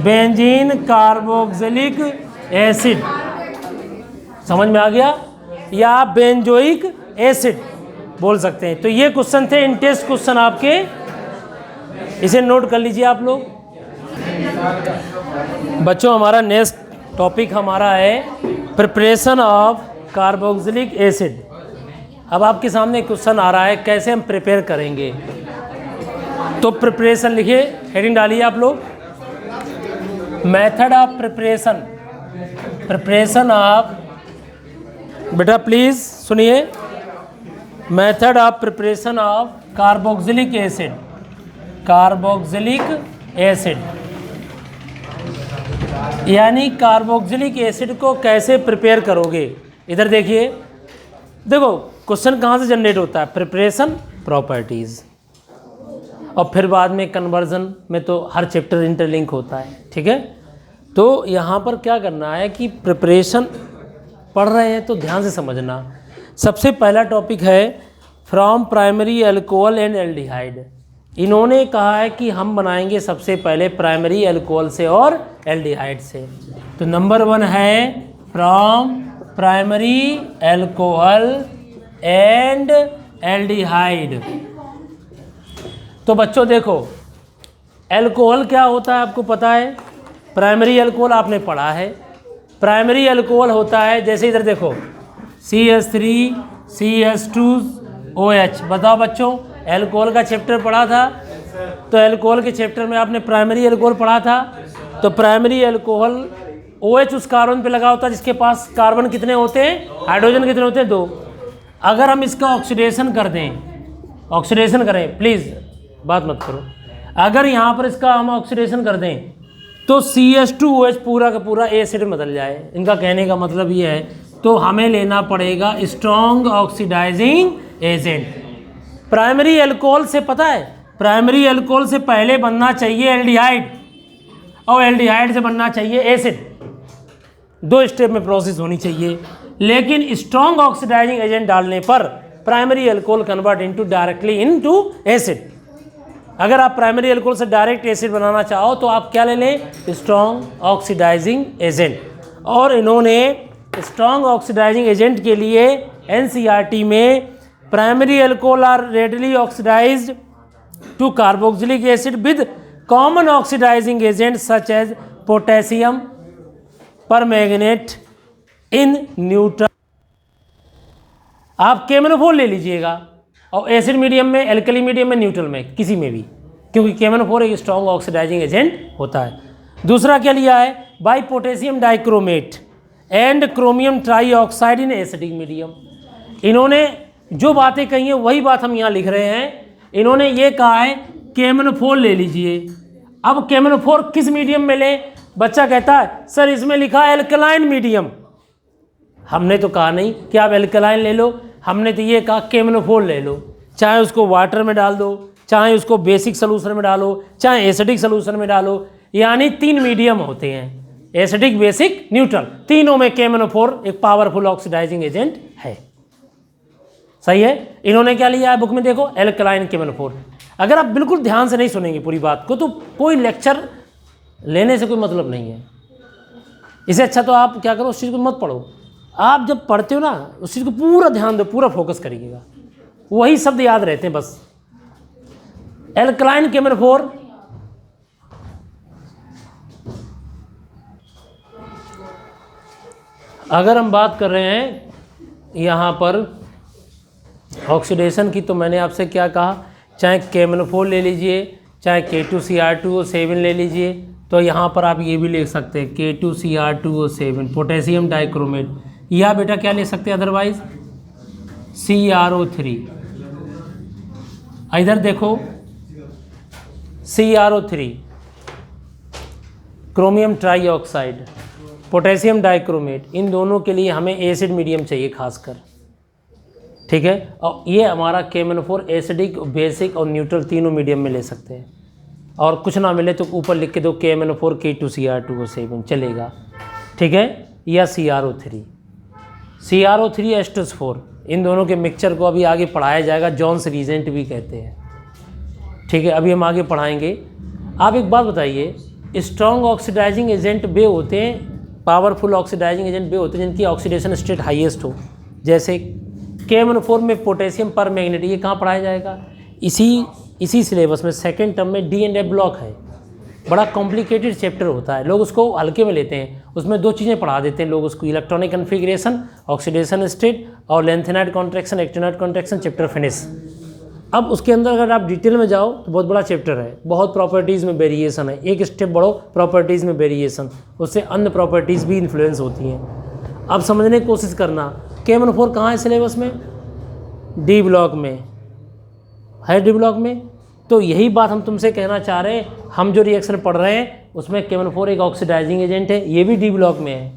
benzene carboxylic acid, समझ में आ गया, या बेंजोइक एसिड बोल सकते हैं। तो ये क्वेश्चन थे इन टेस्ट क्वेश्चन आपके, इसे नोट कर लीजिए आप लोग। बच्चों हमारा नेक्स्ट टॉपिक हमारा है प्रिपरेशन ऑफ कार्बोक्सिलिक एसिड। अब आपके सामने क्वेश्चन आ रहा है कैसे हम प्रिपेयर करेंगे। तो प्रिपरेशन लिखिए, हेडिंग डालिए आप लोग, मेथड ऑफ प्रिपरेशन ऑफ, बेटा प्लीज सुनिए, method of preparation of carboxylic acid, यानी कार्बोक्सिलिक एसिड को कैसे प्रिपेयर करोगे। इधर देखिए, देखो क्वेश्चन कहाँ से जनरेट होता है, प्रिपरेशन, प्रॉपर्टीज़, और फिर बाद में कन्वर्जन में तो हर चैप्टर इंटरलिंक होता है, ठीक है। तो यहाँ पर क्या करना है कि प्रिपरेशन पढ़ रहे हैं तो ध्यान से समझना। सबसे पहला टॉपिक है from primary alcohol and aldehyde. इन्होंने कहा है कि हम बनाएंगे सबसे पहले प्राइमरी अल्कोहल से और एल्डिहाइड से। तो नंबर 1 है from primary alcohol and aldehyde. तो बच्चों देखो, अल्कोहल क्या होता है आपको पता है, प्राइमरी अल्कोहल आपने पढ़ा है। प्राइमरी अल्कोहल होता है, जैसे इधर देखो CH3 CH2OH। बताओ बच्चों, अल्कोहल का चैप्टर पढ़ा था, तो अल्कोहल के चैप्टर में आपने प्राइमरी अल्कोहल पढ़ा था। तो प्राइमरी अल्कोहल OH उस कार्बन पे लगा होता है जिसके पास कार्बन कितने होते हैं, हाइड्रोजन कितने होते हैं, 2। अगर हम इसका ऑक्सीडेशन कर दें, ऑक्सीडेशन करें, प्लीज़ बात मत करो, अगर यहाँ पर इसका हम ऑक्सीडेशन कर दें तो CH2OH पूरा का पूरा एसिड में बदल जाए। इनका कहने का मतलब ये है, तो हमें लेना पड़ेगा strong oxidising agent. Primary alcohol से पता है, प्राइमरी अल्कोहल से पहले बनना चाहिए एल्डिहाइड, और एल्डिहाइड से बनना चाहिए एसिड। 2 स्टेप में प्रोसेस होनी चाहिए। लेकिन स्ट्रॉन्ग ऑक्सीडाइजिंग एजेंट डालने पर primary alcohol convert into directly into acid. अगर आप प्राइमरी अल्कोहल से डायरेक्ट एसिड बनाना चाहो तो आप क्या ले लें, स्ट्रॉन्ग ऑक्सीडाइजिंग एजेंट। और इन्होंने स्ट्रॉन्ग ऑक्सीडाइजिंग एजेंट के लिए NCERT में primary alcohol are readily oxidised to carboxylic acid with common oxidising agent such as potassium permanganate in neutral. आप केमनोफोर ले लीजिएगा, और एसिड मीडियम में, एल्कली मीडियम में, न्यूट्रल में, किसी में भी, क्योंकि केमनोफोर एक स्ट्रॉन्ग ऑक्सीडाइजिंग एजेंट होता है। दूसरा क्या लिया है, by potassium dichromate and chromium trioxide in acidic medium. इन्होंने जो बातें कही हैं वही बात हम यहाँ लिख रहे हैं। इन्होंने ये कहा है केमनोफोर ले लीजिए। अब केमनोफोर किस मीडियम में लें, बच्चा कहता है सर इसमें लिखा है एल्कलाइन मीडियम। हमने तो कहा नहीं कि आप एल्कलाइन ले लो, हमने तो ये कहा केमनोफोर ले लो। चाहे उसको वाटर में डाल दो, चाहे उसको बेसिक सोल्यूशन में डालो, चाहे एसिडिक सोल्यूशन में डालो, यानी 3 मीडियम होते हैं, एसिडिक, बेसिक, न्यूट्रल। तीनों में केमनोफोर एक पावरफुल ऑक्सीडाइजिंग एजेंट है। सही है। इन्होंने क्या लिया है बुक में, देखो एल्कलाइन केमनोफोर। अगर आप बिल्कुल ध्यान से नहीं सुनेंगे पूरी बात को तो कोई लेक्चर लेने से कोई मतलब नहीं है। इससे अच्छा तो आप क्या करो, उस चीज़ को मत पढ़ो। आप जब पढ़ते हो ना उस चीज़ को पूरा ध्यान दो, पूरा फोकस करिएगा, वही शब्द याद रहते हैं बस। एल्कलाइन केमनोफोर अगर हम बात कर रहे हैं यहाँ पर ऑक्सीडेशन की, तो मैंने आपसे क्या कहा, चाहे केमनोफोर ले लीजिए, चाहे K2Cr2O7 ले लीजिए, तो यहाँ पर आप ये भी लिख सकते हैं K2Cr2O7 पोटेशियम डाइक्रोमेट, या बेटा क्या ले सकते हैं अदरवाइज CrO3। इधर देखो CrO3 chromium trioxide, potassium dichromate, इन दोनों के लिए हमें एसिड मीडियम चाहिए खासकर, ठीक है। और ये हमारा केमनोफोर एसिडिक, बेसिक और न्यूट्रल तीनों मीडियम में ले सकते हैं। और कुछ ना मिले तो ऊपर लिख के दो केमनोफोर K2Cr2O7 चलेगा, ठीक है, या CrO3 H2S4। इन दोनों के मिक्सचर को अभी आगे पढ़ाया जाएगा, जॉन्स रीजेंट भी कहते हैं, ठीक है, अभी हम आगे पढ़ाएंगे। आप एक बात बताइए, स्ट्रॉन्ग ऑक्सीडाइजिंग एजेंट वे होते हैं, पावरफुल ऑक्सीडाइजिंग एजेंट वे होते हैं जिनकी ऑक्सीडेशन स्टेट हाईएस्ट हो, जैसे KMnO4 में पोटेशियम पर मैग्नेट, ये कहाँ पढ़ाया जाएगा? इसी सिलेबस में सेकंड टर्म में D&F ब्लॉक है। बड़ा कॉम्प्लिकेटेड चैप्टर होता है, लोग उसको हल्के में लेते हैं। उसमें 2 चीज़ें पढ़ा देते हैं लोग उसको, इलेक्ट्रॉनिक कन्फिग्रेशन, ऑक्सीडेशन स्टेट और lanthanide contraction, actinide contraction, chapter finish. अब उसके अंदर अगर आप डिटेल में जाओ तो बहुत बड़ा चैप्टर है, बहुत प्रॉपर्टीज़ में वेरिएशन है, एक स्टेप बढ़ो प्रॉपर्टीज़ में वेरिएशन, उससे अन्य प्रॉपर्टीज़ भी इन्फ्लुएंस होती हैं। अब समझने की कोशिश करना, KMnO4 कहाँ है सिलेबस में? D ब्लॉक में है, D ब्लॉक में। तो यही बात हम तुमसे कहना चाह रहे हैं, हम जो रिएक्शन पढ़ रहे हैं उसमें KMnO4 एक ऑक्सीडाइजिंग एजेंट है, ये भी D ब्लॉक में है।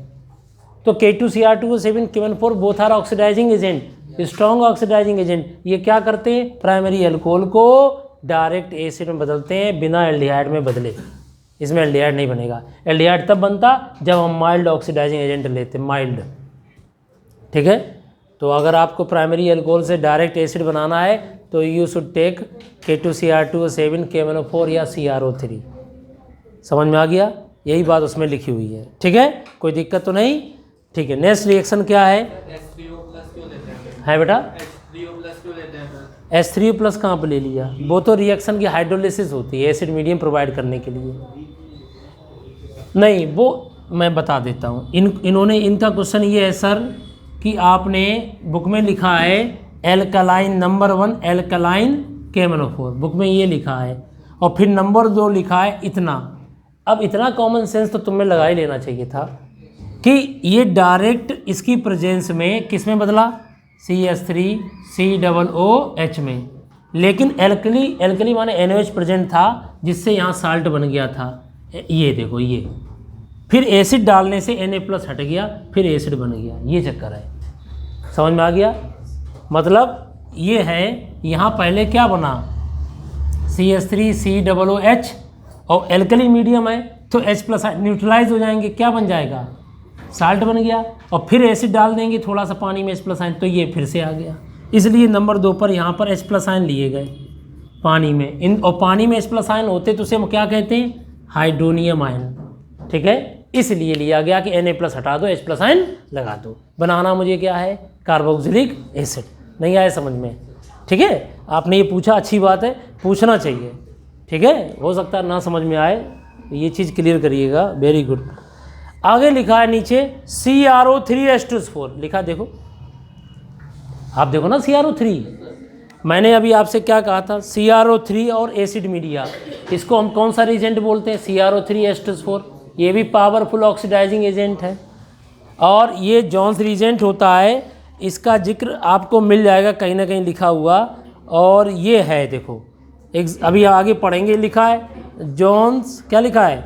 तो K2Cr2O7 KMnO4 both are oxidising agent, strong oxidising agent. ये क्या करते हैं? प्राइमरी अल्कोहल को डायरेक्ट एसिड में बदलते हैं बिना एल्डिहाइड में बदले। इसमें एल्डिहाइड नहीं बनेगा, एल्डिहाइड तब बनता जब हम माइल्ड ऑक्सीडाइजिंग एजेंट लेते, माइल्ड। ठीक है, तो अगर आपको प्राइमरी अल्कोहल से डायरेक्ट एसिड बनाना है तो you should take K2Cr2O7 KMnO4 या CrO3। समझ में आ गया? यही बात उसमें लिखी हुई है। ठीक है, कोई दिक्कत तो नहीं? ठीक है, नेक्स्ट रिएक्शन क्या है? है बेटा H3O+ कहाँ पर ले लिया? वो तो रिएक्शन की हाइड्रोलिसिस होती है एसिड मीडियम प्रोवाइड करने के लिए। नहीं, वो मैं बता देता हूँ। इन्होंने इनका क्वेश्चन ये है सर कि आपने बुक में लिखा है alkaline number 1 alkaline KMnO4, book में ये लिखा है, और फिर नंबर 2 लिखा है इतना। अब इतना कॉमन सेंस तो तुम्हें लगा ही लेना चाहिए था कि ये डायरेक्ट इसकी प्रेजेंस में किस में बदला? CH3COOH में। लेकिन एल्कली माने NOH प्रेजेंट था जिससे यहाँ साल्ट बन गया था। ये देखो, ये फिर एसिड डालने से Na+ हट गया, फिर एसिड बन गया। ये चक्कर है, समझ में आ गया? मतलब ये है, यहाँ पहले क्या बना? CH3COOH और एल्कली मीडियम है तो H+ न्यूट्रलाइज हो जाएंगे, क्या बन जाएगा? साल्ट बन गया। और फिर एसिड डाल देंगे थोड़ा सा पानी में H+ आयन, तो ये फिर से आ गया। इसलिए नंबर 2 पर यहाँ पर H+ आयन लिए गए पानी में। और पानी में H+ आयन होते तो उसे हम क्या कहते हैं? Hydronium ion. ठीक है, इसलिए लिया गया कि Na+ हटा दो, H+ आयन लगा दो। बनाना मुझे क्या है? Carboxylic acid. नहीं आया समझ में? ठीक है, आपने ये पूछा, अच्छी बात है, पूछना चाहिए। ठीक है, हो सकता है ना समझ में आए, ये चीज़ क्लियर करिएगा। Very good. आगे लिखा है नीचे CrO3H2O4 लिखा, देखो आप देखो ना CrO3। मैंने अभी आपसे क्या कहा था? CrO3 और एसिड मीडिया, इसको हम कौन सा रिएजेंट बोलते हैं? CrO3H2O4। ये भी पावरफुल ऑक्सीडाइजिंग एजेंट है और ये जॉन्स रिएजेंट होता है। इसका जिक्र आपको मिल जाएगा कहीं ना कहीं लिखा हुआ, और ये है देखो, अभी आगे पढ़ेंगे। लिखा है जॉन्स, क्या लिखा है?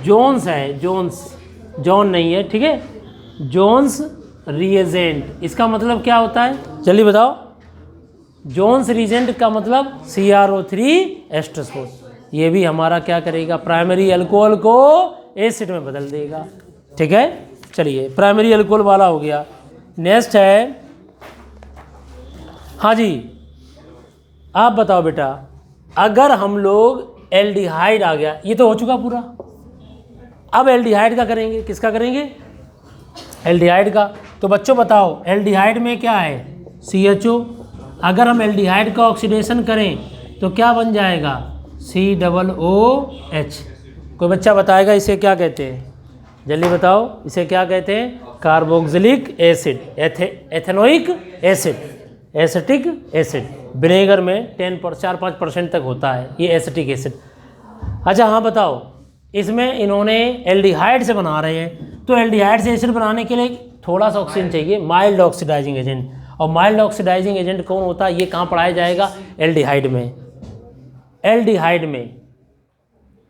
जोन्स है, जोन्स, जॉन नहीं है। ठीक है, जोन्स रिएजेंट, इसका मतलब क्या होता है? जल्दी बताओ। जोन्स रिएजेंट का मतलब CrO3H2O4। ये भी हमारा क्या करेगा? प्राइमरी अल्कोहल को एसिड में बदल देगा। ठीक है, चलिए प्राइमरी अल्कोहल वाला हो गया। नेक्स्ट है, हाँ जी, आप बताओ बेटा, अगर हम लोग एल्डिहाइड आ गया, ये तो हो चुका पूरा। अब एल्डिहाइड का करेंगे, किसका करेंगे? एल्डिहाइड का। तो बच्चों बताओ, एल्डिहाइड में क्या है? CHO। अगर हम एल्डिहाइड का ऑक्सीडेशन करें तो क्या बन जाएगा? COOH। कोई बच्चा बताएगा इसे क्या कहते हैं? जल्दी बताओ, इसे क्या कहते हैं? Carboxylic acid, ethanoic acid, acetic acid. Vinegar में 4-5% तक होता है ये एसिटिक एसिड। अच्छा हाँ बताओ, इसमें इन्होंने एल्डिहाइड से बना रहे हैं, तो एल्डिहाइड से एसिड बनाने के लिए थोड़ा सा ऑक्सीजन चाहिए, माइल्ड ऑक्सीडाइजिंग एजेंट। और माइल्ड ऑक्सीडाइजिंग एजेंट कौन होता है? ये कहाँ पढ़ाया जाएगा? एल्डिहाइड में। एल्डिहाइड में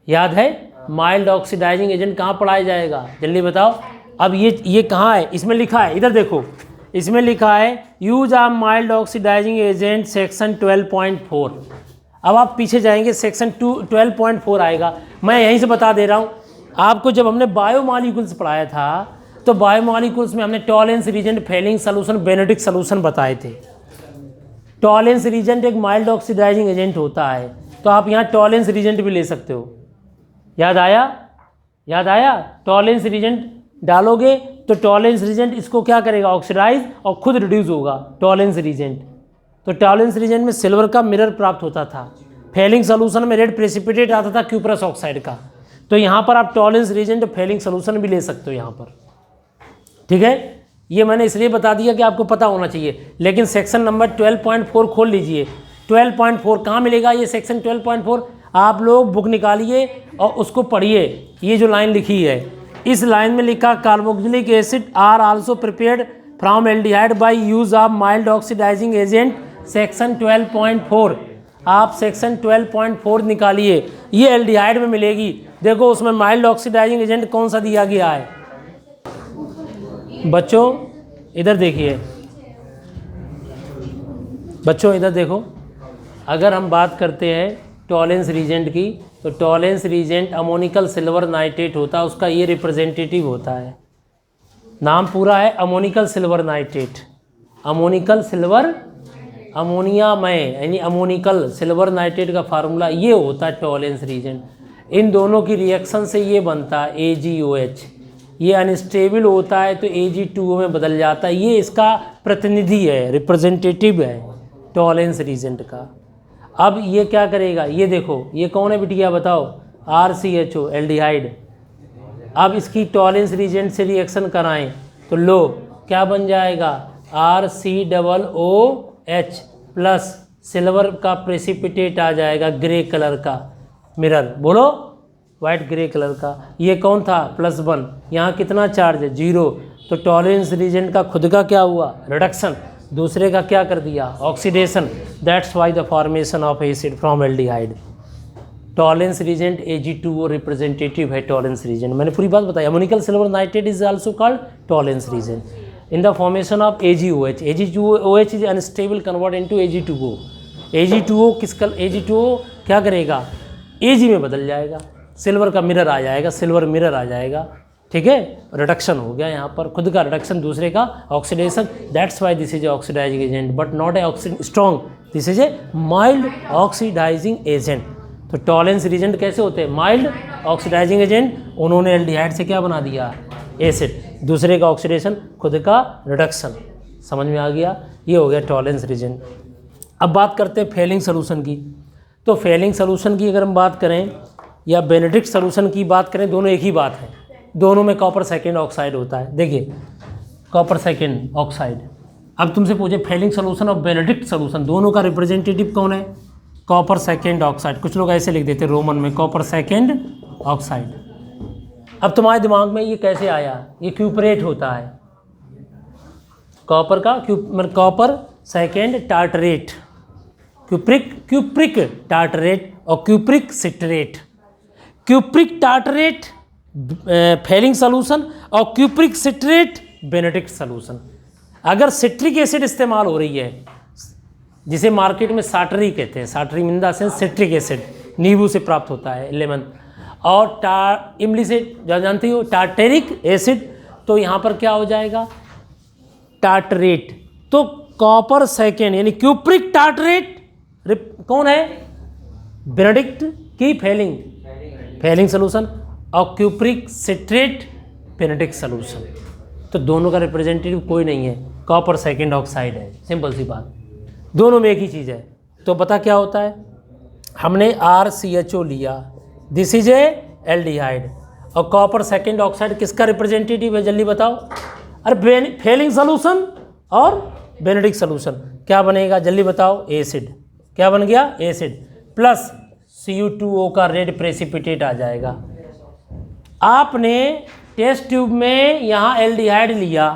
याद है, माइल्ड ऑक्सीडाइजिंग एजेंट कहाँ पढ़ाया जाएगा? जल्दी बताओ। अब ये कहाँ है? इसमें लिखा है, इधर देखो, इसमें लिखा है use of mild oxidising agent section 12.4। अब आप पीछे जाएंगे, सेक्शन 12.4 आएगा। मैं यहीं से बता दे रहा हूँ आपको। जब हमने बायोमॉलिक्यूल्स पढ़ाया था तो बायोमॉलिक्यूल्स में हमने Tollens reagent, Fehling solution, Benedict solution बताए थे। टॉलेंस रीजेंट एक माइल्ड ऑक्सीडाइजिंग एजेंट होता है, तो आप यहाँ टॉलेंस रीजेंट भी ले सकते हो। याद आया, टॉलेंस रीजेंट डालोगे तो टॉलेंस रीजेंट इसको क्या करेगा, ऑक्सीडाइज और खुद रिड्यूस होगा टॉलेंस रीजेंट। तो टॉलेंस रीजेंट में सिल्वर का मिरर प्राप्त होता था, फेलिंग सोल्यूशन में रेड प्रेसिपिटेट आता था क्यूप्रस ऑक्साइड का। तो यहाँ पर आप टॉलेंस रीजेंट फेलिंग सोल्यूशन भी ले सकते हो यहाँ पर, ठीक है। ये मैंने इसलिए बता दिया कि आपको पता होना चाहिए। लेकिन सेक्शन नंबर 12.4 खोल लीजिए। 12.4 कहाँ मिलेगा ये सेक्शन 12.4? आप लोग बुक निकालिए और उसको पढ़िए। ये जो लाइन लिखी है, इस लाइन में लिखा carboxylic acid are also prepared from aldehyde by use of mild oxidising agent, section 12.4। आप सेक्शन 12.4 निकालिए, ये एल्डिहाइड में मिलेगी। देखो उसमें माइल्ड ऑक्सीडाइजिंग एजेंट कौन सा दिया गया है। बच्चों इधर देखिए, बच्चों इधर देखो, अगर हम बात करते हैं टॉलेंस रीजेंट की, तो Tollens reagent ammoniacal silver nitrate होता है, उसका ये रिप्रेजेंटेटिव होता है। नाम पूरा है ammoniacal silver nitrate. Ammoniacal silver, अमोनियामय यानी अमोनिकल सिल्वर नाइट्रेट का फार्मूला ये होता है टॉलेंस रीजेंट। इन दोनों की रिएक्शन से ये बनता है AgOH। ये अनस्टेबल होता है तो Ag2O में बदल जाता है। ये इसका प्रतिनिधि है, रिप्रेजेंटेटिव है टॉलेंस रीजेंट का। अब ये क्या करेगा, ये देखो ये कौन है बिटिया बताओ, RCHO एल्डिहाइड। अब इसकी टॉलेंस रीजेंट से रिएक्शन कराएं तो लो क्या बन जाएगा, RCOOH प्लस सिल्वर का प्रेसिपिटेट आ जाएगा ग्रे कलर का मिरर, बोलो वाइट ग्रे कलर का। ये कौन था, +1। यहाँ कितना चार्ज है, 0। तो टॉलेंस रीजेंट का खुद का क्या हुआ, रिडक्शन, दूसरे का क्या कर दिया, oxidation. That's why the formation of acid from aldehyde. Tollens reagent Ag2O representative है टॉलेंस रीजेंट। मैंने पूरी बात बताई। Ammoniacal silver nitrate is also called Tollens reagent in the formation of AgOH। AgOH is unstable convert into Ag2O। Ag2O किसका, Ag2O क्या करेगा, Ag में बदल जाएगा, सिल्वर का मिरर आ जाएगा, सिल्वर मिरर आ जाएगा, ठीक है। रिडक्शन हो गया यहाँ पर, खुद का रिडक्शन, दूसरे का oxidation. That's why this is oxidising agent but not a strong, this is a mild oxidising agent. तो टॉलेंस रीजेंट कैसे होते हैं, माइल्ड ऑक्सीडाइजिंग एजेंट। उन्होंने एल्डिहाइड से क्या बना दिया, एसिड, दूसरे का ऑक्सीडेशन, खुद का रिडक्शन। समझ में आ गया, ये हो गया टॉलेंस रीजेंट। अब बात करते हैं फेलिंग सोल्यूशन की। तो फेलिंग सोल्यूशन की अगर हम बात करें या बेनेडिक्ट सोल्यूशन की बात करें, दोनों एक ही बात है। दोनों में कॉपर सेकेंड ऑक्साइड होता है। देखिए कॉपर सेकेंड ऑक्साइड। अब तुमसे पूछे फेलिंग सोल्यूशन और बेनेडिक्ट सोल्यूशन, दोनों का रिप्रेजेंटेटिव कौन है, कॉपर सेकेंड ऑक्साइड। कुछ लोग ऐसे लिख देते रोमन में, कॉपर सेकेंड ऑक्साइड। अब तुम्हारे दिमाग में ये कैसे आया, ये क्यूपरेट होता है कॉपर का, copper second tartrate, cupric tartrate और cupric citrate. Cupric tartrate Fehling solution और क्यूप्रिक सिट्रेट बेनेडिक्ट सोल्यूशन। अगर सिट्रिक एसिड इस्तेमाल हो रही है, जिसे मार्केट में साटरी कहते हैं, साटरी मिंदा से सिट्रिक एसिड नींबू से प्राप्त होता है, लेमन, और इमली से जानती हो टार्टेरिक एसिड, तो यहाँ पर क्या हो जाएगा, टार्टरेट। तो कॉपर सेकेंड यानी क्यूप्रिक टार्टरेट कौन है, बेनेडिक्ट की फेलिंग सोल्यूशन, और क्यूप्रिक सिट्रेट बेनेडिक्ट सोल्यूशन। तो दोनों का रिप्रेजेंटेटिव कोई नहीं है, कॉपर सेकेंड ऑक्साइड है, सिंपल सी बात, दोनों में एक ही चीज़ है। तो पता क्या होता है, हमने RCHO लिया, दिस इज ए एल्डिहाइड, और कॉपर सेकेंड ऑक्साइड किसका रिप्रेजेंटेटिव है, जल्दी बताओ। अरे फेलिंग सोल्यूशन और बेनेडिक्ट सोल्यूशन, क्या बनेगा जल्दी बताओ, एसिड। क्या बन गया, एसिड, प्लस Cu2O का रेड प्रेसिपिटेट आ जाएगा। आपने टेस्ट ट्यूब में यहाँ एल्डिहाइड लिया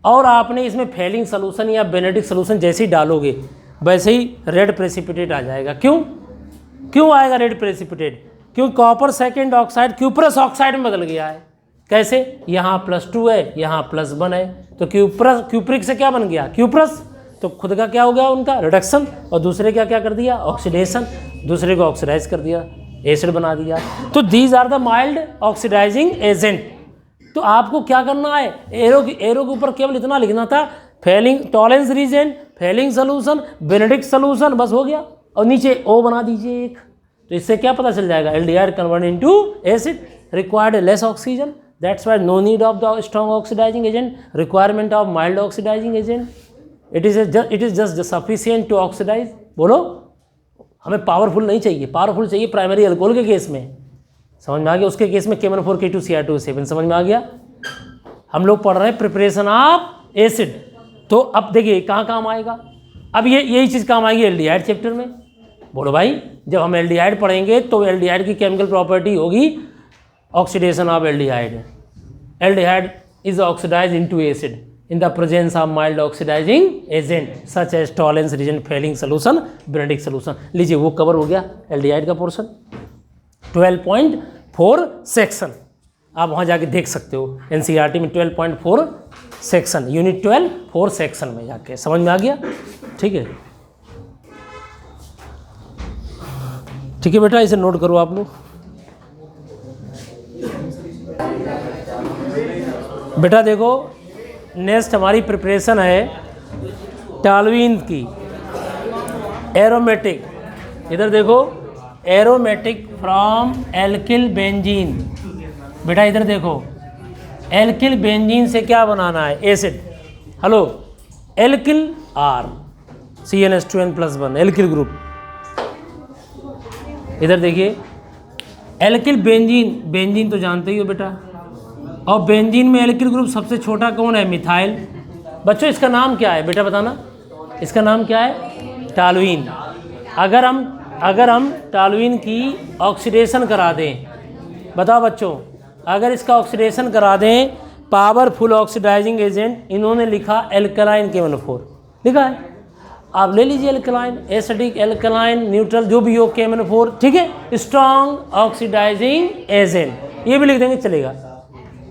और आपने इसमें फेलिंग सोल्यूशन या बेनेडिक्ट सोल्यूशन जैसे ही डालोगे वैसे ही रेड प्रेसिपिटेट आ जाएगा। क्यों आएगा रेड प्रेसिपिटेट, क्योंकि copper second oxide cuprous oxide में बदल गया है। कैसे, यहाँ +2 है, यहाँ +1 है, तो क्यूप्रिक से क्या बन गया, क्यूप्रस, तो खुद का क्या हो गया उनका रिडक्शन, और दूसरे का क्या कर दिया, ऑक्सीडेशन, दूसरे को ऑक्सीडाइज कर दिया, एसिड बना दिया। तो these are the mild oxidising agent. तो आपको क्या करना है, एरो के ऊपर केवल इतना लिखना था, Fehling Tollens reagent, Fehling solution, Benedict solution, बस हो गया। और नीचे O बना दीजिए एक, तो इससे क्या पता चल जाएगा, aldehyde convert into acid, required less oxygen, that's why no need of the strong oxidising agent, requirement of mild oxidising agent, it is just sufficient to oxidise. बोलो, हमें पावरफुल नहीं चाहिए, पावरफुल चाहिए प्राइमरी अल्कोहल के case में, समझ में आ गया। उसके केस में K14 K2Cr2O7, समझ में आ गया। हम लोग पढ़ रहे हैं प्रिपरेशन ऑफ एसिड, तो अब देखिए कहाँ काम आएगा, अब यही चीज़ काम आएगी एल्डिहाइड चैप्टर में। बोलो भाई, जब हम एल्डिहाइड पढ़ेंगे तो एल्डिहाइड की केमिकल प्रॉपर्टी होगी oxidation of aldehyde. Aldehyde is oxidise into acid in the presence of mild oxidizing agent such as tolerance reagent, failing solution, Benedict solution। लीजिए वो कवर हो गया एल्डिहाइड का पोर्शन। 12.4 सेक्शन आप वहाँ जाके देख सकते हो, NCERT में 12.4 सेक्शन, यूनिट 12 4 सेक्शन में जाके, समझ में आ गया। ठीक है, ठीक है बेटा, इसे नोट करो आप लोग। बेटा देखो, नेक्स्ट हमारी प्रिपरेशन है टॉल्यूइन की, एरोमेटिक। इधर देखो, एरोमेटिक फ्रॉम एल्किल बेंजीन। बेटा इधर देखो, एल्किल बेंजीन से क्या बनाना है, acid. Hello, alkyl R CnH2n+1 alkyl group. इधर देखिए, एल्किल बेंजीन, बेंजीन तो जानते ही हो बेटा, और बेंजीन में एल्किल ग्रुप सबसे छोटा कौन है, मिथाइल। बच्चों इसका नाम क्या है बेटा, बताना, इसका नाम क्या है, टॉल्यूइन। अगर हम टॉल्यूइन की ऑक्सीडेशन करा दें, बताओ बच्चों, अगर इसका ऑक्सीडेशन करा दें, पावरफुल ऑक्सीडाइजिंग एजेंट, इन्होंने लिखा एल्कलाइन K-4 लिखा है, आप ले लीजिए एल्कलाइन, एसिडिक, एल्कलाइन, न्यूट्रल, जो भी हो K-4, ठीक है। स्ट्रॉन्ग ऑक्सीडाइजिंग एजेंट, ये भी लिख देंगे चलेगा।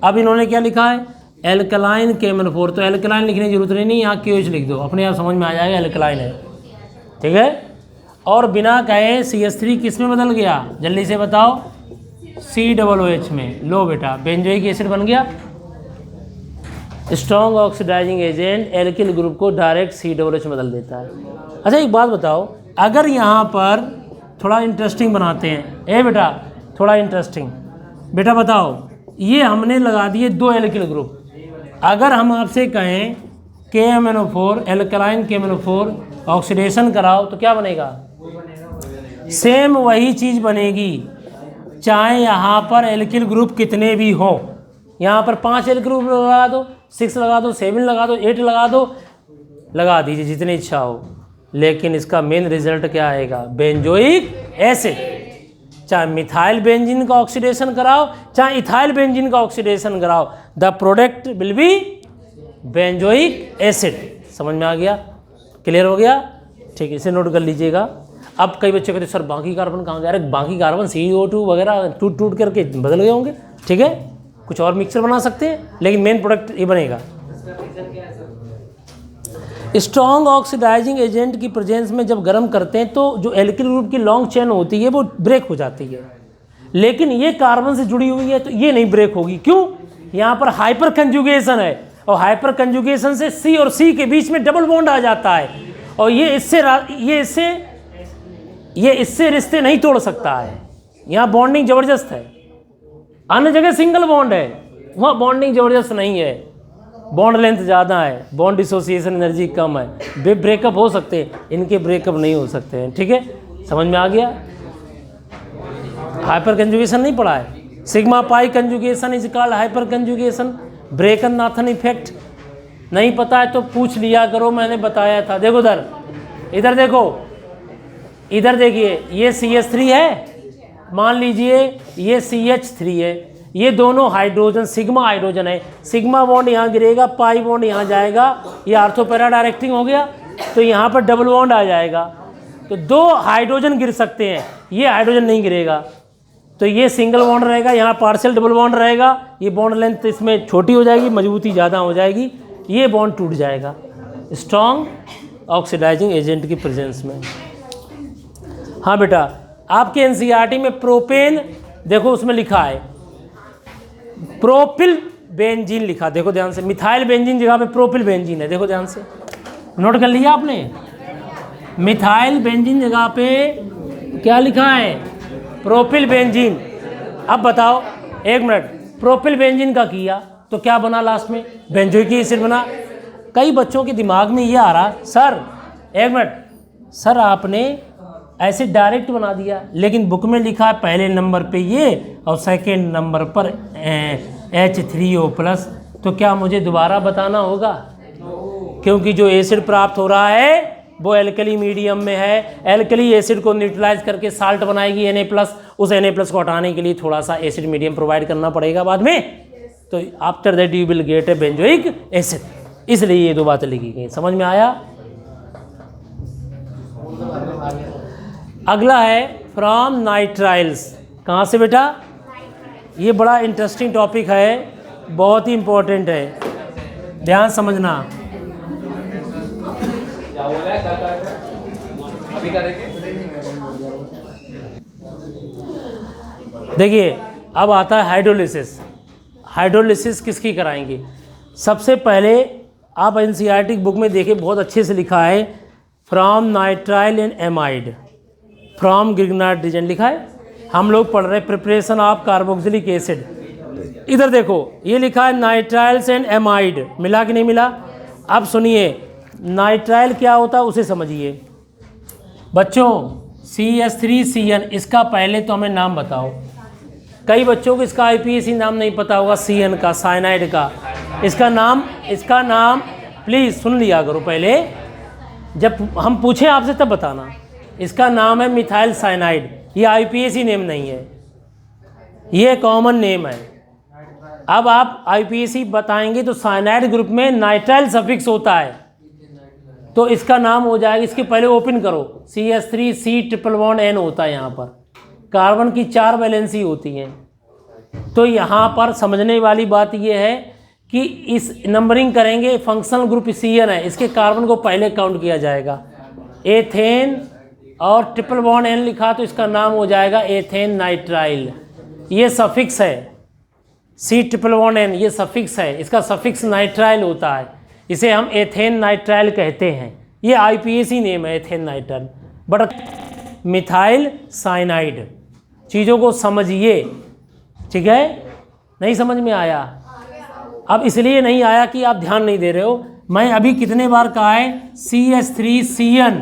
अब इन्होंने क्या लिखा है, एल्कलाइन K-4, तो एल्कलाइन लिखने की जरूरत नहीं, यहाँ KOH लिख दो, अपने आप समझ में आ जाएगा एल्कलाइन है, ठीक है। और बिना कहे CH3 किस में बदल गया, जल्दी से बताओ, COOH में। लो बेटा, बेंजोइक एसिड बन गया। Strong oxidising agent alkyl group को डायरेक्ट COOH में बदल देता है। अच्छा एक बात बताओ, अगर यहाँ पर थोड़ा इंटरेस्टिंग बनाते हैं, ए बेटा थोड़ा इंटरेस्टिंग, बेटा बताओ, ये हमने लगा दिए 2 एल्किल ग्रुप। अगर हम आपसे कहें KMnO4, एल्कलाइन K-4 ऑक्सीडेशन कराओ, तो क्या बनेगा, सेम वही चीज़ बनेगी, चाहे यहाँ पर एल्किल ग्रुप कितने भी हों। यहाँ पर 5 एल्किल ग्रुप लगा दो, 6 लगा दो, 7 लगा दो, 8 लगा दो, लगा दीजिए जितनी इच्छा हो, लेकिन इसका मेन रिजल्ट क्या आएगा, बेंजोइक एसिड। चाहे मिथाइल बेंजीन का ऑक्सीडेशन कराओ, चाहे इथाइल बेंजीन का ऑक्सीडेशन कराओ, the product will be benzoic acid. समझ में आ गया, क्लियर हो गया, ठीक है, इसे नोट कर लीजिएगा। अब कई बच्चे कहते सर बाकी कार्बन कहाँ गया, अरे बाकी कार्बन CO2 वगैरह टूट करके बदल गए होंगे, ठीक है, कुछ और मिक्सचर बना सकते हैं, लेकिन मेन प्रोडक्ट ये बनेगा। स्ट्रॉन्ग ऑक्सीडाइजिंग एजेंट की प्रेजेंस में जब गर्म करते हैं तो जो एल्किल ग्रुप की लॉन्ग चेन होती है वो ब्रेक हो जाती है, लेकिन ये कार्बन से जुड़ी हुई है तो ये नहीं ब्रेक होगी। क्यों, यहाँ पर हाइपर कंजुगेशन है, और हाइपर कंजुगेशन से C और C के बीच में डबल बॉन्ड आ जाता है, और ये इससे रिश्ते नहीं तोड़ सकता है। यहाँ बॉन्डिंग जबरदस्त है, अन्य जगह सिंगल बॉन्ड है, वहाँ बॉन्डिंग जबरदस्त नहीं है, बॉन्ड लेंथ ज़्यादा है, बॉन्ड डिसोसिएशन एनर्जी कम है, वे ब्रेकअप हो सकते हैं, इनके ब्रेकअप नहीं हो सकते हैं, ठीक है, समझ में आ गया। हाइपर कंजुगेशन नहीं पढ़ा है, sigma pi conjugation is called hyper conjugation, ब्रेकन Nathan effect नहीं पता है तो पूछ लिया करो, मैंने बताया था। देखो इधर देखो, इधर देखिए, ये CH3 है, मान लीजिए ये CH3 है, ये दोनों हाइड्रोजन सिग्मा हाइड्रोजन है, सिग्मा बॉन्ड यहाँ गिरेगा, पाई बॉन्ड यहाँ जाएगा, ये आर्थो पैरा डायरेक्टिंग हो गया, तो यहाँ पर डबल बॉन्ड आ जाएगा, तो 2 हाइड्रोजन गिर सकते हैं, ये हाइड्रोजन नहीं गिरेगा, तो ये सिंगल बॉन्ड रहेगा, यहाँ पार्शियल डबल बॉन्ड रहेगा, ये बॉन्ड लेंथ इसमें छोटी हो जाएगी, मजबूती ज़्यादा हो जाएगी, ये बॉन्ड टूट जाएगा स्ट्रॉन्ग ऑक्सीडाइजिंग एजेंट की प्रेजेंस में। हाँ बेटा, आपके NCERT में प्रोपेन, देखो उसमें लिखा है प्रोपिल बेंजीन लिखा, देखो ध्यान से, मिथाइल बेंजीन जगह पे प्रोपिल बेंजीन है, देखो ध्यान से, नोट कर लिया आपने। मिथाइल बेंजीन जगह पे क्या लिखा है? Propyl benzene. अब बताओ, एक मिनट, प्रोपिल बेंजीन का किया तो क्या बना लास्ट में? बेंजोइक एसिड बना। कई बच्चों के दिमाग में ये आ रहा, सर एक मिनट, सर आपने ऐसे डायरेक्ट बना दिया, लेकिन बुक में लिखा है पहले नंबर पे ये और सेकेंड नंबर पर H3O+, तो क्या मुझे दोबारा बताना होगा? क्योंकि जो एसिड प्राप्त हो रहा है वो एल्कली मीडियम में है। एल्कली एसिड को न्यूट्रलाइज करके साल्ट बनाएगी Na+, उस Na+ को हटाने के लिए थोड़ा सा एसिड मीडियम प्रोवाइड करना पड़ेगा बाद में, तो after that you will get A benzoic acid. इसलिए ये दो बातें लिखी गई। समझ में आया? अगला है फ्रॉम नाइट्राइल्स। कहाँ से बेटा? ये बड़ा इंटरेस्टिंग टॉपिक है, बहुत ही इंपॉर्टेंट है, ध्यान समझना। देखिए अब आता है हाइड्रोलिसिस। हाइड्रोलिसिस किसकी कराएंगे? सबसे पहले आप एनसीईआरटी बुक में देखिए, बहुत अच्छे से लिखा है from nitrile and amide from Grignard reason लिखा है। हम लोग पढ़ रहे हैं प्रिपरेशन ऑफ कार्बोक्सिलिक एसिड। इधर देखो ये लिखा है नाइट्राइल्स एंड एमाइड, मिला कि नहीं मिला? अब सुनिए, नाइट्राइल क्या होता है उसे समझिए बच्चों। CH3CN, इसका पहले तो हमें नाम बताओ। कई बच्चों को इसका IPAC नाम नहीं पता होगा, CN का, साइनाइड का। इसका नाम प्लीज़ सुन लिया करो पहले, जब हम पूछें आपसे तब बताना। इसका नाम है मिथाइल साइनाइड। ये IPAC नेम नहीं है, ये कॉमन नेम है। अब आप IPAC बताएंगे तो साइनाइड ग्रुप में नाइट्राइल सफिक्स होता है, तो इसका नाम हो जाएगा, इसके पहले ओपन करो, CH3C+1N होता है। यहाँ पर कार्बन की 4 वैलेंसी होती हैं। तो यहाँ पर समझने वाली बात ये है कि इस नंबरिंग करेंगे, फंक्शनल ग्रुप CN है, इसके कार्बन को पहले काउंट किया जाएगा। एथेन और N लिखा तो इसका नाम हो जाएगा एथेन नाइट्राइल। ये सफिक्स है, C+1N ये सफिक्स है, इसका सफिक्स नाइट्राइल होता है, इसे हम एथेन नाइट्राइल कहते हैं। ये IPAC नेम है ethane nitrile. But methyl cyanide, चीज़ों को समझिए, ठीक है? नहीं समझ में आया? अब इसलिए नहीं आया कि आप ध्यान नहीं दे रहे हो। मैं अभी कितने बार कहा है, CH3CN,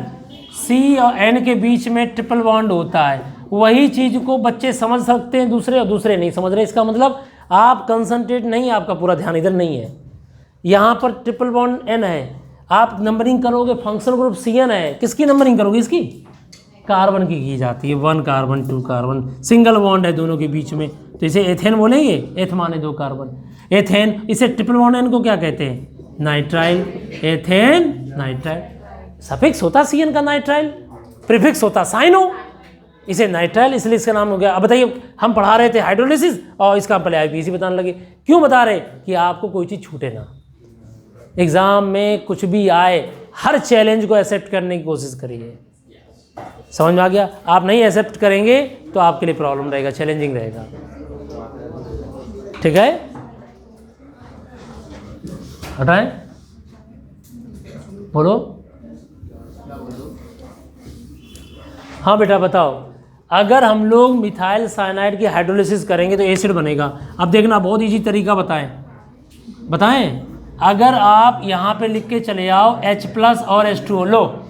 C और N के बीच में ट्रिपल बॉन्ड होता है। वही चीज़ को बच्चे समझ सकते हैं दूसरे, और दूसरे नहीं समझ रहे। इसका मतलब आप कंसंट्रेट नहीं, आपका पूरा ध्यान इधर नहीं है। यहाँ पर ट्रिपल बॉन्ड N है, आप नंबरिंग करोगे, फंक्शनल ग्रुप CN है, किसकी नंबरिंग करोगे? इसकी कार्बन की जाती है। 1 कार्बन 2 कार्बन, सिंगल बॉन्ड है दोनों के बीच में, तो इसे एथेन बोलेंगे। एथ माने 2 कार्बन, एथेन। इसे ट्रिपल बॉन्ड N को क्या कहते हैं? Nitrile, ethane nitrile. सफिक्स होता CN का नाइट्राइल, प्रीफिक्स होता साइनो, इसे नाइट्राइल, इसलिए इसका नाम हो गया। अब बताइए, हम पढ़ा रहे थे हाइड्रोलिसिस और इसका पहले IPAC बताने लगे। क्यों बता रहे? कि आपको कोई चीज़ छूटे ना, एग्ज़ाम में कुछ भी आए, हर चैलेंज को एक्सेप्ट करने की कोशिश करिए। समझ में आ गया? आप नहीं एक्सेप्ट करेंगे तो आपके लिए प्रॉब्लम रहेगा, चैलेंजिंग रहेगा, ठीक है? हटाएं, बोलो। हाँ बेटा बताओ, अगर हम लोग मिथाइल साइनाइड की हाइड्रोलिसिस करेंगे तो एसिड बनेगा। अब देखना, बहुत इजी तरीका बताएं। अगर आप यहाँ पे लिख के चले आओ H+ और H2O, लो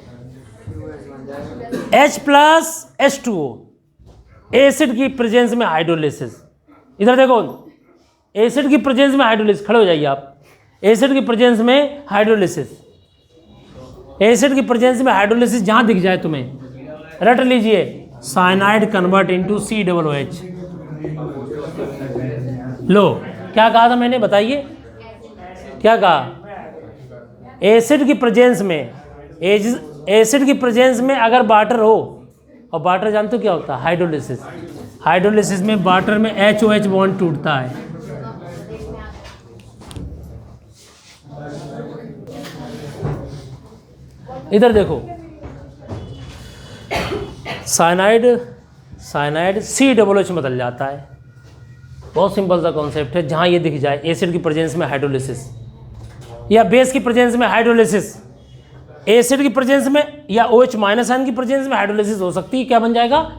H+ H2O, एसिड की प्रेजेंस में हाइड्रोलिसिस। इधर देखो, एसिड की प्रेजेंस में हाइड्रोलिसिस, खड़े हो जाइए आप। एसिड की प्रेजेंस में हाइड्रोलिसिस, एसिड की प्रेजेंस में हाइड्रोलिसिस जहाँ दिख जाए तुम्हें, रट लीजिए, साइनाइड कन्वर्ट इनटू COOH। लो, क्या कहा था मैंने, बताइए क्या कहा? एसिड की प्रेजेंस में, एसिड की प्रेजेंस में अगर वाटर हो, और वाटर जानते हो क्या होता है? हाइड्रोलिसिस। हाइड्रोलिसिस में वाटर में HOH बॉन्ड टूटता है। इधर देखो, साइनाइड COOH में बदल जाता है। बहुत सिंपल सा कॉन्सेप्ट है। जहाँ ये दिख जाए एसिड की प्रेजेंस में हाइड्रोलिसिस या बेस की प्रेजेंस में हाइड्रोलिसिस, एसिड की प्रेजेंस में या OH माइनस आयन की प्रेजेंस में हाइड्रोलिसिस हो सकती है, क्या बन जाएगा,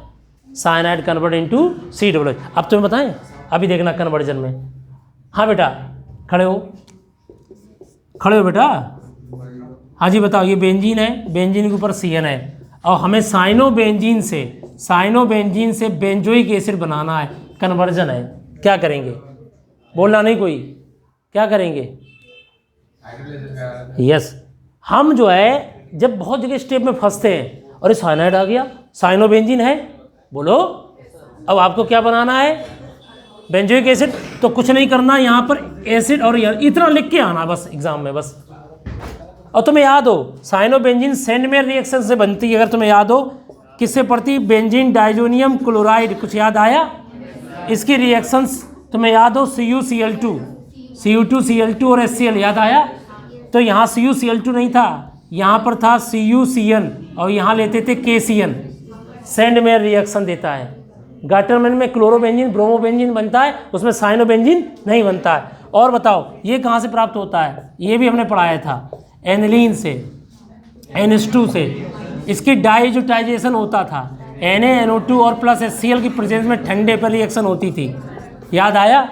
साइनाइड कन्वर्ट इनटू COOH। अब तुम्हें बताएं, अभी देखना कन्वर्जन में। हाँ बेटा, खड़े हो बेटा, हाँ जी बताओ, ये बेंजीन है, बेंजीन के ऊपर CN है और हमें साइनोबेंजीन से बेंजोइक एसिड बनाना है, कन्वर्जन है, क्या करेंगे, बोलना नहीं कोई, क्या करेंगे, यस हम जो है जब बहुत जगह स्टेप में फंसते हैं, और ये साइनाइड आ गया, साइनोबेंजीन है, बोलो अब आपको क्या बनाना है, बेंजोइक एसिड। तो कुछ नहीं करना, यहाँ पर एसिड और इतना लिख के आना बस एग्जाम में बस। और तुम्हें याद हो साइनोबेंजीन सेंडमेयर रिएक्शन से बनती है, अगर तुम्हें याद हो किससे पड़ती, बेंजीन डाइजोनियम क्लोराइड, कुछ याद आया, इसकी रिएक्शंस तुम्हें याद हो CuCl2 और HCl, याद आया। तो यहाँ CuCl2 नहीं था, यहाँ पर था CuCN और यहाँ लेते थे KCN, सेंडमेयर रिएक्शन देता है। गाटरमैन में क्लोरोबेंजीन ब्रोमोबेंजीन बनता है, उसमें साइनोबेंजीन नहीं बनता है। और बताओ ये कहाँ से प्राप्त होता है, ये भी हमने पढ़ाया था, एनिलीन से, NH2 से, इसकी डाइजोटाइजेशन होता था, NaNO2 और प्लस HCl की प्रेजेंस में ठंडे पर रिएक्शन होती थी, याद आया।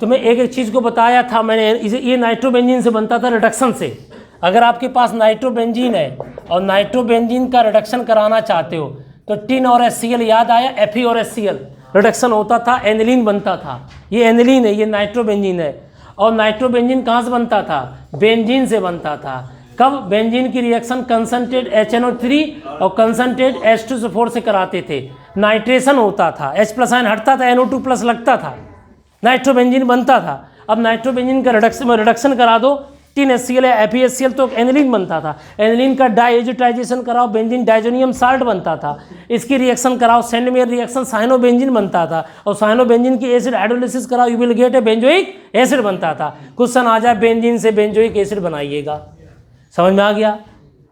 तुम्हें एक एक चीज़ को बताया था मैंने, इसे ये नाइट्रोबेंजीन से बनता था रिडक्शन से। अगर आपके पास नाइट्रोबेंजीन है और नाइट्रोबेंजीन का रिडक्शन कराना चाहते हो तो टिन और HCl, याद आया, Fe और HCl रिडक्शन होता था, एनिलीन बनता था। ये एनिलीन है, ये नाइट्रोबेंजीन है। और नाइट्रोबेंजीन कहाँ से बनता था, बेंजीन से बनता था। कब, बेंजीन की रिएक्शन कंसनट्रेट HNO3 और कंसनट्रेट H2SO4 से कराते थे, नाइट्रेशन होता था, H+ आयन हटता था, NO2+ लगता था, नाइट्रोबेंजीन बनता था। अब नाइट्रोबेंजीन का रिडक्शन करा दो, टिन HCl या FeHCl तो एनिलीन बनता था, एनिलीन का डाइजोटाइजेशन कराओ, बेंजीन डाइजोनियम साल्ट बनता था, इसकी रिएक्शन कराओ, सेंडमेयर रिएक्शन साइनोबेंजीन बनता था, और साइनोबेंजीन की एसिड हाइड्रोलिसिस कराओ, you will get A benzoic acid बनता था। क्वेश्चन आ जाए बेंजीन से बेंजोइक एसिड बनाइएगा, समझ में आ गया।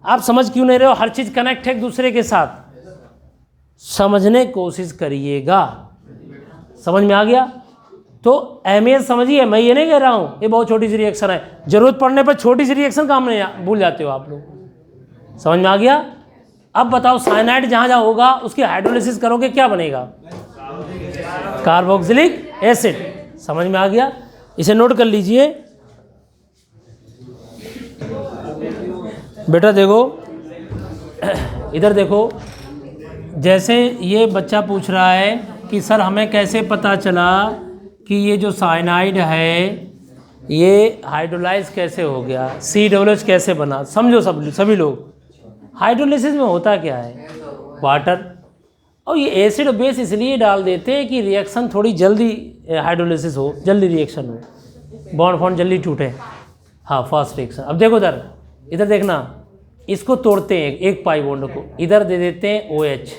आप समझ क्यों नहीं रहे हो, हर चीज़ कनेक्ट है एक दूसरे के साथ, समझने की कोशिश करिएगा, समझ में आ गया। तो अहमियत समझिए, मैं ये नहीं कह रहा हूँ ये बहुत छोटी सी रिएक्शन है, जरूरत पड़ने पर छोटी सी रिएक्शन काम नहीं भूल जाते हो आप लोग, समझ में आ गया। अब बताओ साइनाइड जहाँ जहाँ होगा उसकी हाइड्रोलिसिस करोगे, क्या बनेगा, कार्बोक्सिलिक एसिड, समझ में आ गया। इसे नोट कर लीजिए बेटा। देखो इधर देखो, जैसे ये बच्चा पूछ रहा है कि सर हमें कैसे पता चला कि ये जो साइनाइड है ये हाइड्रोलाइज कैसे हो गया, COOH कैसे बना। समझो सभी लोग, हाइड्रोलिसिस में होता क्या है, वाटर और ये एसिड और बेस इसलिए डाल देते हैं कि रिएक्शन थोड़ी जल्दी हाइड्रोलिसिस हो, जल्दी रिएक्शन हो, बॉन्ड जल्दी टूटे, हाँ फास्ट रिएक्शन। अब देखो इधर देखना, इसको तोड़ते हैं एक पाई बॉन्ड को, इधर दे देते हैं OH,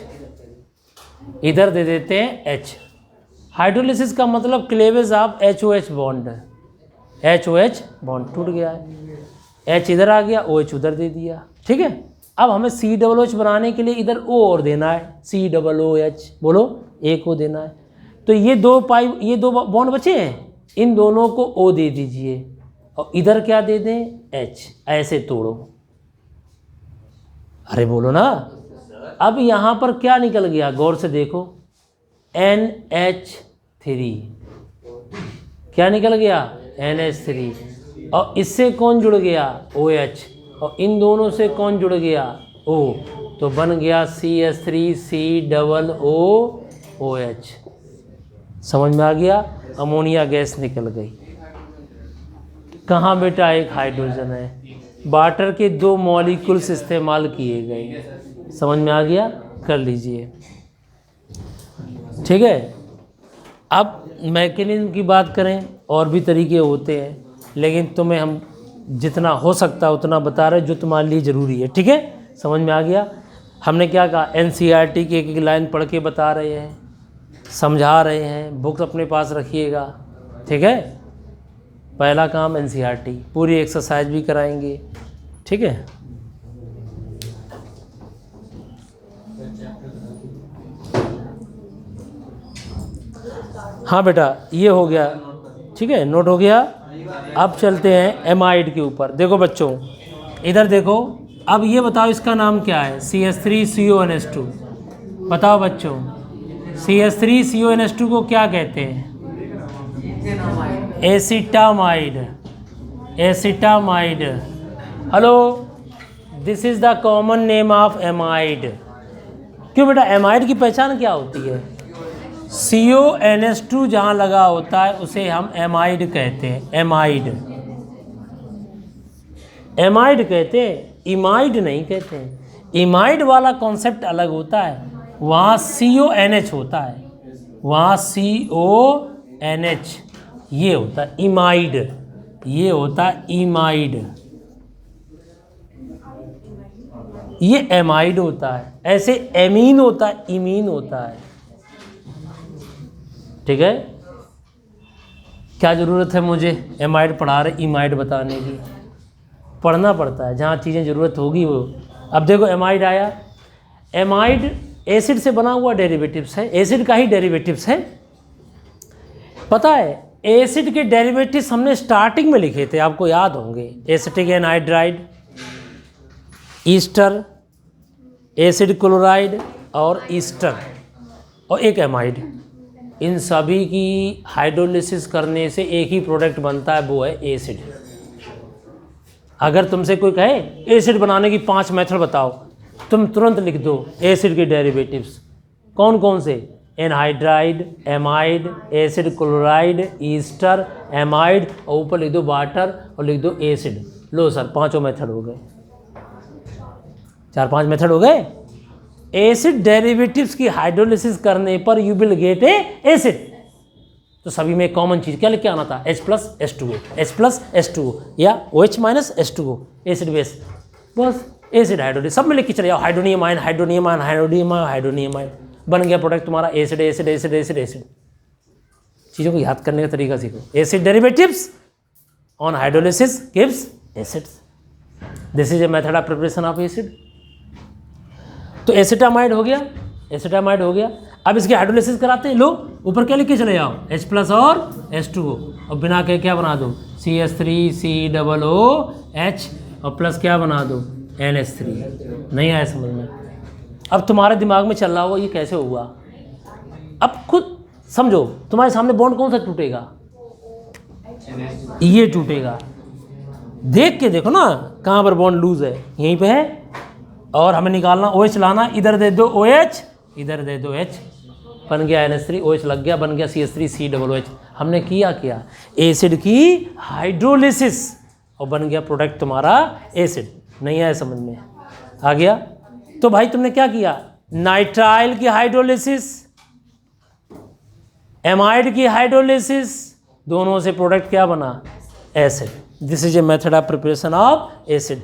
इधर दे देते हैं H। हाइड्रोलिसिस का मतलब cleavage of HOH bond, HOH bond टूट गया है, H इधर आ गया, OH उधर दे दिया, ठीक है। अब हमें COOH बनाने के लिए इधर O और देना है, COOH, बोलो एक O देना है। तो ये दो बॉन्ड बचे हैं, इन दोनों को O दे दीजिए और इधर क्या दे दें, H, ऐसे तोड़ो, अरे बोलो ना। अब यहाँ पर क्या निकल गया, गौर से देखो, NH3, क्या निकल गया, NH3, और इससे कौन जुड़ गया, OH, और इन दोनों से कौन जुड़ गया, O, तो बन गया CH3COOH, समझ में आ गया। अमोनिया गैस निकल गई। कहाँ बेटा, एक हाइड्रोजन है, वाटर के 2 मॉलिक्यूल्स इस्तेमाल किए गए, समझ में आ गया, कर लीजिए, ठीक है। अब मैकेनिज्म की बात करें, और भी तरीके होते हैं, लेकिन तुम्हें हम जितना हो सकता है उतना बता रहे जो तुम्हारे लिए ज़रूरी है, ठीक है, समझ में आ गया। हमने क्या कहा, NCERT की एक एक लाइन पढ़ के बता रहे हैं, समझा रहे हैं, बुक्स अपने पास रखिएगा, ठीक है। पहला काम NCERT, पूरी एक्सरसाइज भी कराएंगे, ठीक है। हाँ बेटा ये हो गया, ठीक है, नोट हो गया। अब चलते हैं एमाइड के ऊपर। देखो बच्चों इधर देखो, अब ये बताओ इसका नाम क्या है? CH3CONH2। बताओ बच्चों, CH3CONH2 को क्या कहते हैं? Acetamide. Acetamide. Hello, this is the common name of amide. क्यों बेटा, एमाइड की पहचान क्या होती है? CONH2 जहाँ लगा होता है उसे हम एमाइड कहते हैं। एमाइड, एमाइड कहते हैं, इमाइड नहीं कहते हैं। इमाइड वाला कॉन्सेप्ट अलग होता है, वहाँ CONH होता है, वहाँ CONH ये होता है इमाइड, ये होता है इमाइड, ये एमाइड होता है। ऐसे एमीन होता है, इमीन होता है। ठीक है, क्या ज़रूरत है मुझे एमाइड पढ़ा रहे इमाइड बताने की? पढ़ना पड़ता है, जहाँ चीज़ें ज़रूरत होगी वो। अब देखो एमाइड आया। एमाइड एसिड से बना हुआ डेरिवेटिव्स है, एसिड का ही डेरिवेटिव्स है। पता है, एसिड के डेरिवेटिव्स हमने स्टार्टिंग में लिखे थे, आपको याद होंगे। Acetic anhydride, Easter, acid chloride और ईस्टर, और एक एमाइड। इन सभी की हाइड्रोलिसिस करने से एक ही प्रोडक्ट बनता है, वो है एसिड। अगर तुमसे कोई कहे एसिड बनाने की 5 मेथड बताओ, तुम तुरंत लिख दो एसिड के डेरिवेटिव्स। कौन कौन से? Anhydride, amide, acid chloride, Easter, amide, और ऊपर लिख दो वाटर और लिख दो एसिड। लो सर, 5 मेथड हो गए, 4-5 मेथड हो गए। एसिड डेरिवेटिव्स की हाइड्रोलिसिस करने पर you will get a acid. तो सभी में कॉमन चीज़ क्या लेके आना था? H+H2O, H+H2O या OH-H2O, एसिड बेस। बस एसिड हाइड्रोलिसिस सब में लेके चले जाओ। Hydronium ion, hydronium ion, hydronium ion, hydronium ion, बन गया प्रोडक्ट तुम्हारा acid, acid, acid, acid, acid. चीज़ों को याद करने का तरीका सीखो। Acid derivatives on hydrolysis gives acids. This is a method of preparation of acid. तो एसिटामाइड हो गया, एसिटामाइड हो गया। अब इसकी हाइड्रोलिसिस कराते हैं। लो ऊपर क्या लिख के चले जाओ? H+ और H2O, और बिना के क्या बना दो? CH3COOH, और प्लस क्या बना दो? NH3। नहीं आया समझ में? अब तुम्हारे दिमाग में चल रहा होगा ये कैसे हुआ। अब खुद समझो, तुम्हारे सामने बॉन्ड कौन सा टूटेगा? ये टूटेगा। देख के देखो ना कहाँ पर बॉन्ड लूज है, यहीं पे है। और हमें निकालना OH लाना, इधर दे दो OH, इधर दे दो H, बन गया NH3, OH लग गया, बन गया CH3COOH। हमने किया क्या? एसिड की हाइड्रोलिसिस, और बन गया प्रोडक्ट तुम्हारा एसिड। नहीं आया समझ में? आ गया? तो भाई तुमने क्या किया? नाइट्राइल की हाइड्रोलिसिस, एमाइड की हाइड्रोलिसिस, दोनों से प्रोडक्ट क्या बना? Acid. This is a method of preparation of acid.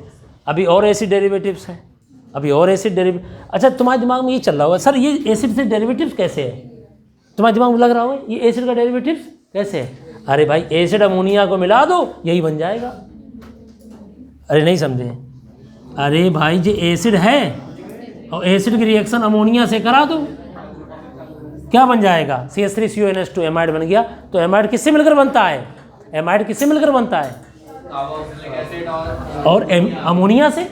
अभी और एसिड डेरिवेटिव्स हैं, अभी और एसिड डेरिवेटिव। अच्छा, तुम्हारे दिमाग में ये चल रहा होगा, सर ये एसिड से डेरिवेटिव्स कैसे है? तुम्हारे दिमाग में लग रहा होगा ये एसिड का डेरिवेटिव्स कैसे है? अरे भाई, एसिड अमोनिया को मिला दो, यही बन जाएगा। अरे नहीं समझे? अरे भाई, ये एसिड है और एसिड की रिएक्शन अमोनिया से करा दो, क्या बन जाएगा? CH3CONH2, एमाइड बन गया। तो एमाइड किससे मिलकर बनता है? एमाइड किससे मिलकर बनता है? और अमोनिया से।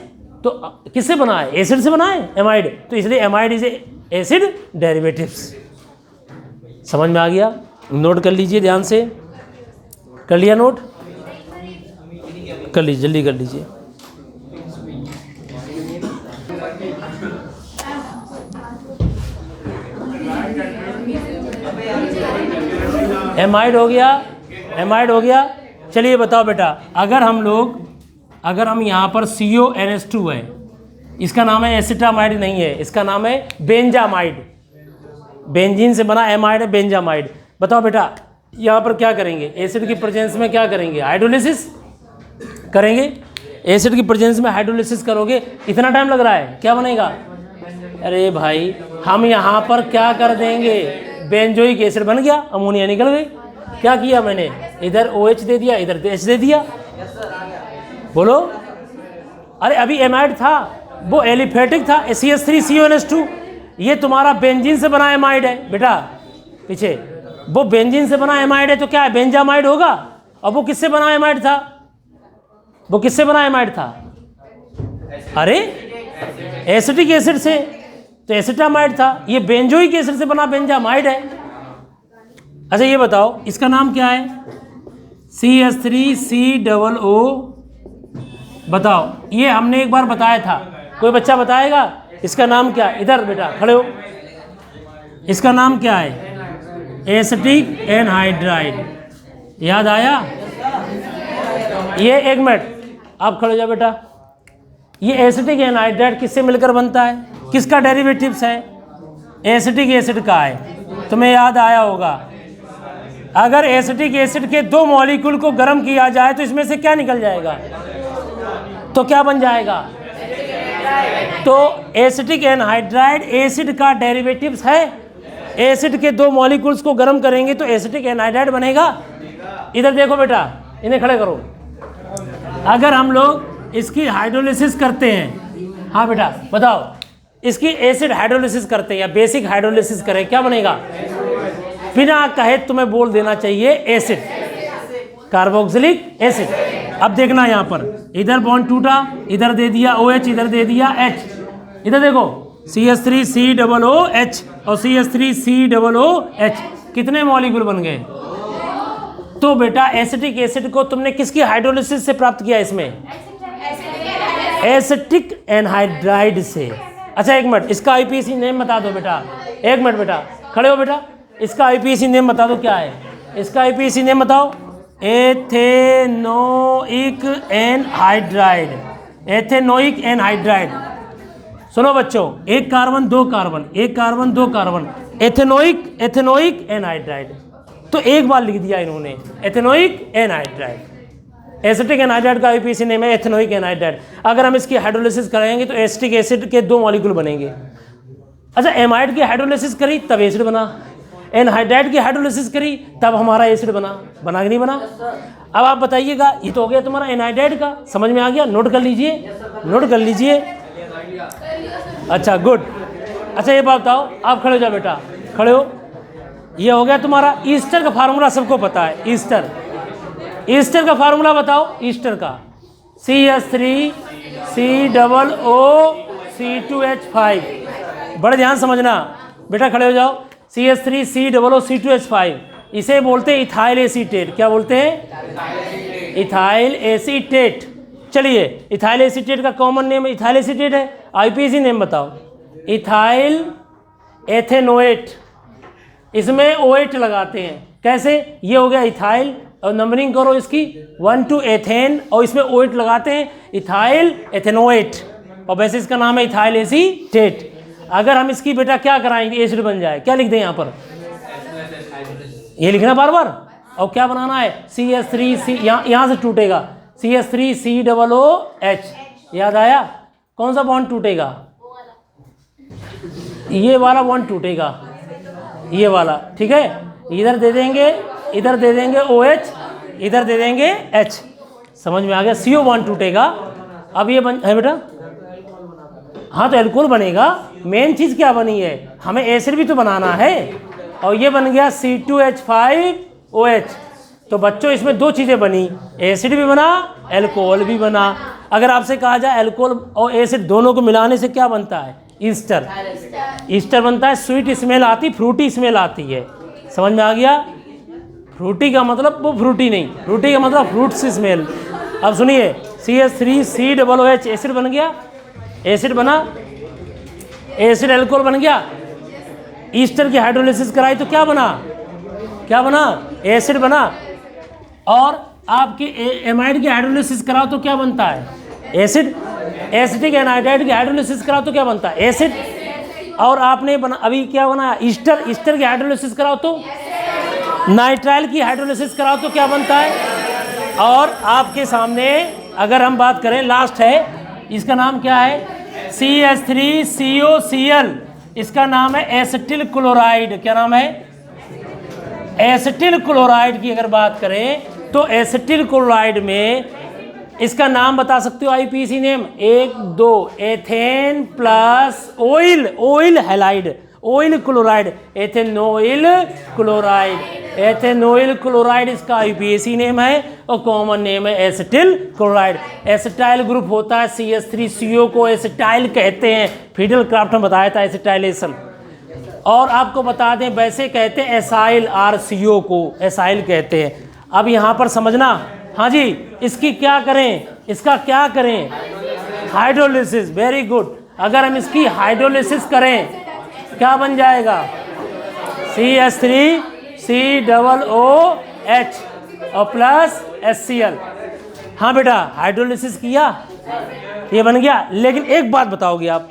तो किससे बना है? एसिड से बना है एमाइड। तो इसलिए एमाइड इज एसिड डेरिवेटिव्स। समझ में आ गया? नोट कर लीजिए ध्यान से। कर लिया नोट? कर लीजिए, जल्दी कर लीजिए। एमाइड हो गया, एमाइड हो गया। चलिए बताओ बेटा, अगर हम यहाँ पर CONH2 है, इसका नाम है एसिटामाइड नहीं है, इसका नाम है बेंजामाइड। बेंजीन से बना एमाइड है, बेंजामाइड। बताओ बेटा, यहाँ पर क्या करेंगे? एसिड की प्रेजेंस में क्या करेंगे? हाइड्रोलिसिस करेंगे। एसिड की प्रेजेंस में हाइड्रोलिसिस करोगे, इतना टाइम लग रहा है, क्या बनेगा? अरे भाई, हम यहाँ पर क्या कर देंगे? बेंजोइक एसिड बन गया, अमोनिया निकल गई। क्या किया मैंने? इधर OH दे दिया, इधर H दे दिया। बोलो। अरे अभी एमाइड था, वो एलिफेटिक था, CH3CONH2। ये तुम्हारा बेंजीन से बना एमाइड है बेटा, पीछे वो बेंजीन से बना एमाइड है, तो क्या है? बेंजामाइड होगा। और वो किससे बना एमाइड था? वो किससे बना एमाइड था? अरे एसिटिक एसिड से तो एसिटामाइड था, ये बेंजोइक एसिड से बना बेंजामाइड है। अच्छा ये बताओ इसका नाम क्या है? CH3COO। बताओ, ये हमने एक बार बताया था, कोई बच्चा बताएगा इसका नाम क्या? इधर बेटा खड़े हो, इसका नाम क्या है? Acetic anhydride. याद आया? ये एक मिनट आप खड़े हो जाओ बेटा। ये एसिटिक एनहाइड्राइड किससे मिलकर बनता है? किसका डेरिवेटिव्स है? एसिटिक एसिड का है। तुम्हें याद आया होगा, अगर एसिटिक एसिड के दो मॉलिक्यूल को गर्म किया जाए तो इसमें से क्या निकल जाएगा? तो क्या बन जाएगा? तो एसिटिक एनहाइड्राइड एसिड का डेरिवेटिव्स है। एसिड के दो मॉलिक्यूल्स को गर्म करेंगे तो एसिटिक एनहाइड्राइड बनेगा। इधर देखो बेटा, इन्हें खड़े करो। अगर हम लोग इसकी हाइड्रोलिसिस करते हैं, हाँ बेटा बताओ, इसकी एसिड हाइड्रोलिसिस करते हैं या बेसिक हाइड्रोलिसिस करें, क्या बनेगा? बिना कहे तुम्हें बोल देना चाहिए एसिड, कार्बोक्सिलिक एसिड। अब देखना यहाँ पर, इधर बॉन्ड टूटा, इधर दे दिया OH, इधर दे दिया H। इधर देखो CH3COOH और CH3COOH, कितने मॉलिक्यूल बन गए? तो बेटा एसिटिक एसिड को तुमने किसकी हाइड्रोलिसिस से प्राप्त किया? इसमें एसिटिक एनहाइड्राइड से। अच्छा एक मिनट, इसका IPAC नेम बता दो बेटा। एक मिनट बेटा खड़े हो बेटा, इसका IPAC नेम बता दो क्या है? इसका IPAC नेम बताओ। Ethanoic anhydride. Ethanoic anhydride. सुनो बच्चों, एक कार्बन दो कार्बन, एक कार्बन दो कार्बन, एथेनोइक एनहाइड्राइड। तो एक बार लिख दिया इन्होंने एथेनोइक एनहाइड्राइड। एसिटिक एनहाइड्राइड का IPAC नेम है एथेनोइक एनहाइड्राइड। अगर हम इसकी हाइड्रोलिसिस करेंगे तो एसिटिक एसिड के दो मॉलिक्यूल बनेंगे। अच्छा एमाइड की हाइड्रोलिसिस करी तब एसिड बना, एनहाइड्राइड की हाइड्रोलिसिस करी तब हमारा एसिड बना। बना कि नहीं बना? अब आप बताइएगा, ये तो हो गया तुम्हारा एनहाइड्राइड का। समझ में आ गया? नोट कर लीजिए, नोट कर लीजिए। अच्छा गुड। अच्छा ये बात बताओ, आप खड़े हो जाओ बेटा, खड़े हो। ये हो गया तुम्हारा ईस्टर का फार्मूला, सबको पता है ईस्टर। ईस्टर का फार्मूला बताओ, ईस्टर का CH3COOC2H5। बड़े ध्यान समझना बेटा, खड़े हो जाओ। CH3COOC2H5, इसे बोलते हैं इथाइल एसीटेट। क्या बोलते हैं? Ethyl acetate. चलिए, इथाइल एसीटेट का कॉमन नेम इथाइल एसीटेट है। IPAC नेम बताओ। Ethyl ethanoate. इसमें OH लगाते हैं। कैसे? ये हो गया इथाइल, और नंबरिंग करो इसकी 1 to एथेन, और इसमें OH लगाते हैं, इथाइल एथेनोएट। और वैसे इसका नाम है इथाइल एसीटेट। अगर हम इसकी बेटा क्या कराएंगे, एसिड बन जाए, क्या लिख दें यहाँ पर? ये लिखना बार बार। और क्या बनाना है? CH3C, यहाँ से टूटेगा CH3COOH। याद आया? कौन सा बॉन्ड टूटेगा? ये वाला बॉन्ड टूटेगा, ये वाला, ठीक है। इधर दे देंगे, इधर दे देंगे OH, इधर दे देंगे H। समझ में आ गया? CO बॉन्ड टूटेगा। अब ये बन है बेटा, हाँ तो एल्कोहल बनेगा। मेन चीज़ क्या बनी है? हमें एसिड भी तो बनाना है, और ये बन गया C2H5OH। तो बच्चों इसमें दो चीज़ें बनी, एसिड भी बना, एल्कोहल भी बना। अगर आपसे कहा जाए एल्कोहल और एसिड दोनों को मिलाने से क्या बनता है? ईस्टर। ईस्टर बनता है। स्वीट स्मेल आती, फ्रूटी स्मेल आती है। समझ में आ गया? फ्रूटी का मतलब वो फ्रूटी नहीं, फ्रूटी का मतलब फ्रूट्स स्मेल। अब सुनिए, CH3COOH एसिड बन गया, एसिड बना, एसिड एल्कोहल बन गया। ईस्टर की हाइड्रोलिसिस कराई तो क्या बना? क्या बना? एसिड बना। और आपकी एमाइड की हाइड्रोलिसिस कराओ तो क्या बनता है? एसिड। एसिटिक एनहाइड्राइड की हाइड्रोलिसिस कराओ तो क्या बनता है? एसिड। और आपने अभी क्या बनाया? ईस्टर। ईस्टर की हाइड्रोलिसिस कराओ तो नाइट्राइल की हाइड्रोलिसिस कराओ तो क्या बनता है? और आपके सामने अगर हम बात करें, लास्ट है, इसका नाम क्या है? CH3COCl। इसका नाम है एसिटिल क्लोराइड। क्या नाम है? एसिटिल क्लोराइड की अगर बात करें तो एसिटिल क्लोराइड में इसका नाम बता सकते हो IPAC name? 1 2 ethane plus oil, oil halide, oil chloride, ethanoyl chloride. Ethanoyl chloride इसका यूपीएसी नेम है और कॉमन नेम है एसिटिल क्लोराइड। एसिटाइल ग्रुप होता है CH3CO को एसिटाइल कहते हैं, फिडल क्राफ्ट में बताया था एसिटाइलेशन। और आपको बता दें वैसे कहते हैं एसाइल RCO को एसाइल कहते हैं। अब यहाँ पर समझना, हाँ जी, इसकी क्या करें, इसका क्या करें, हाइड्रोलिसिस। Very good. अगर हम इसकी हाइड्रोलिसिस करें क्या बन जाएगा, CH3COOH और प्लस HCl। हाँ बेटा, हाइड्रोलिसिस किया, ये बन गया। लेकिन एक बात बताओगे आप,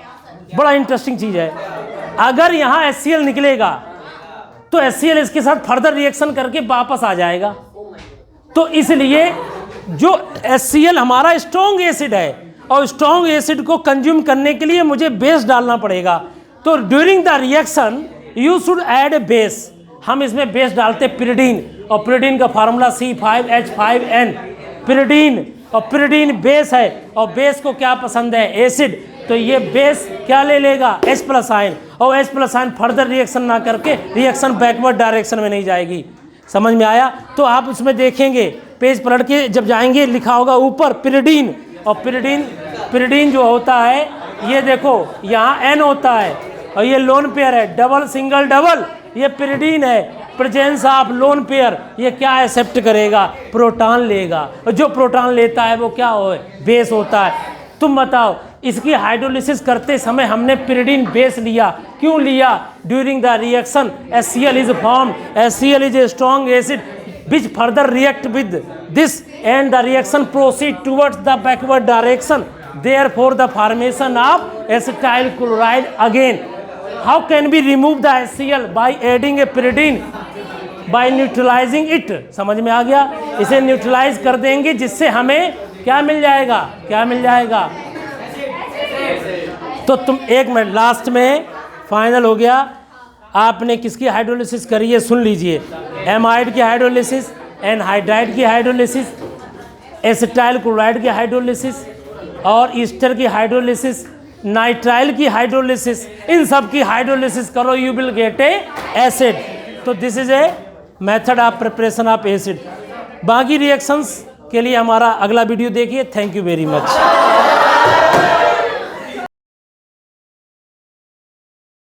बड़ा इंटरेस्टिंग चीज़ है, अगर यहाँ HCl निकलेगा तो HCl इसके साथ फर्दर रिएक्शन करके वापस आ जाएगा। तो इसलिए जो HCl हमारा स्ट्रॉन्ग एसिड है और स्ट्रॉन्ग एसिड को कंज्यूम करने के लिए मुझे बेस डालना पड़ेगा। तो during the reaction you should add a base. हम इसमें बेस डालते पिरिडीन, और पिरिडीन का फार्मूला C5H5N, पिरिडीन। और पिरिडीन बेस है, और बेस को क्या पसंद है, एसिड। तो ये बेस क्या ले लेगा, H+ आयन, और H+ आयन फर्दर रिएक्शन ना करके रिएक्शन बैकवर्ड डायरेक्शन में नहीं जाएगी। समझ में आया? तो आप उसमें देखेंगे, पेज पलट के जब जाएंगे लिखा होगा ऊपर पिरिडीन। और पिरिडीन जो होता है, ये देखो यहाँ N होता है और ये लोन पेयर है, डबल सिंगल डबल, ये पिरिडीन है। प्रेजेंस ऑफ लोन पेयर, ये क्या एक्सेप्ट करेगा, प्रोटॉन लेगा, और जो प्रोटॉन लेता है वो क्या हो, बेस होता है। तुम बताओ, इसकी हाइड्रोलिसिस करते समय हमने पिरिडीन बेस लिया, क्यों लिया? During the reaction HCl is form, HCl is a strong acid which further react with this and the reaction proceed towards the backward direction, therefore the formation of acetyl chloride again. How can we remove the HCl? By adding a pyridine, by neutralizing it. समझ में आ गया? इसे neutralise कर देंगे जिससे हमें क्या मिल जाएगा, क्या मिल जाएगा। तो तुम एक मिनट, लास्ट में फाइनल हो गया। आपने किसकी हाइड्रोलिसिस करी है सुन लीजिए, एमाइड की हाइड्रोलिसिस, एनहाइड्राइड की हाइड्रोलिसिस, एसिटाइल क्लोराइड की हाइड्रोलिसिस और ईस्टर की हाइड्रोलिसिस, नाइट्राइल की हाइड्रोलिसिस। इन सब की हाइड्रोलिसिस करो, you will get a acid. तो this is a method of preparation of acid. बाकी रिएक्शंस के लिए हमारा अगला वीडियो देखिए। Thank you very much.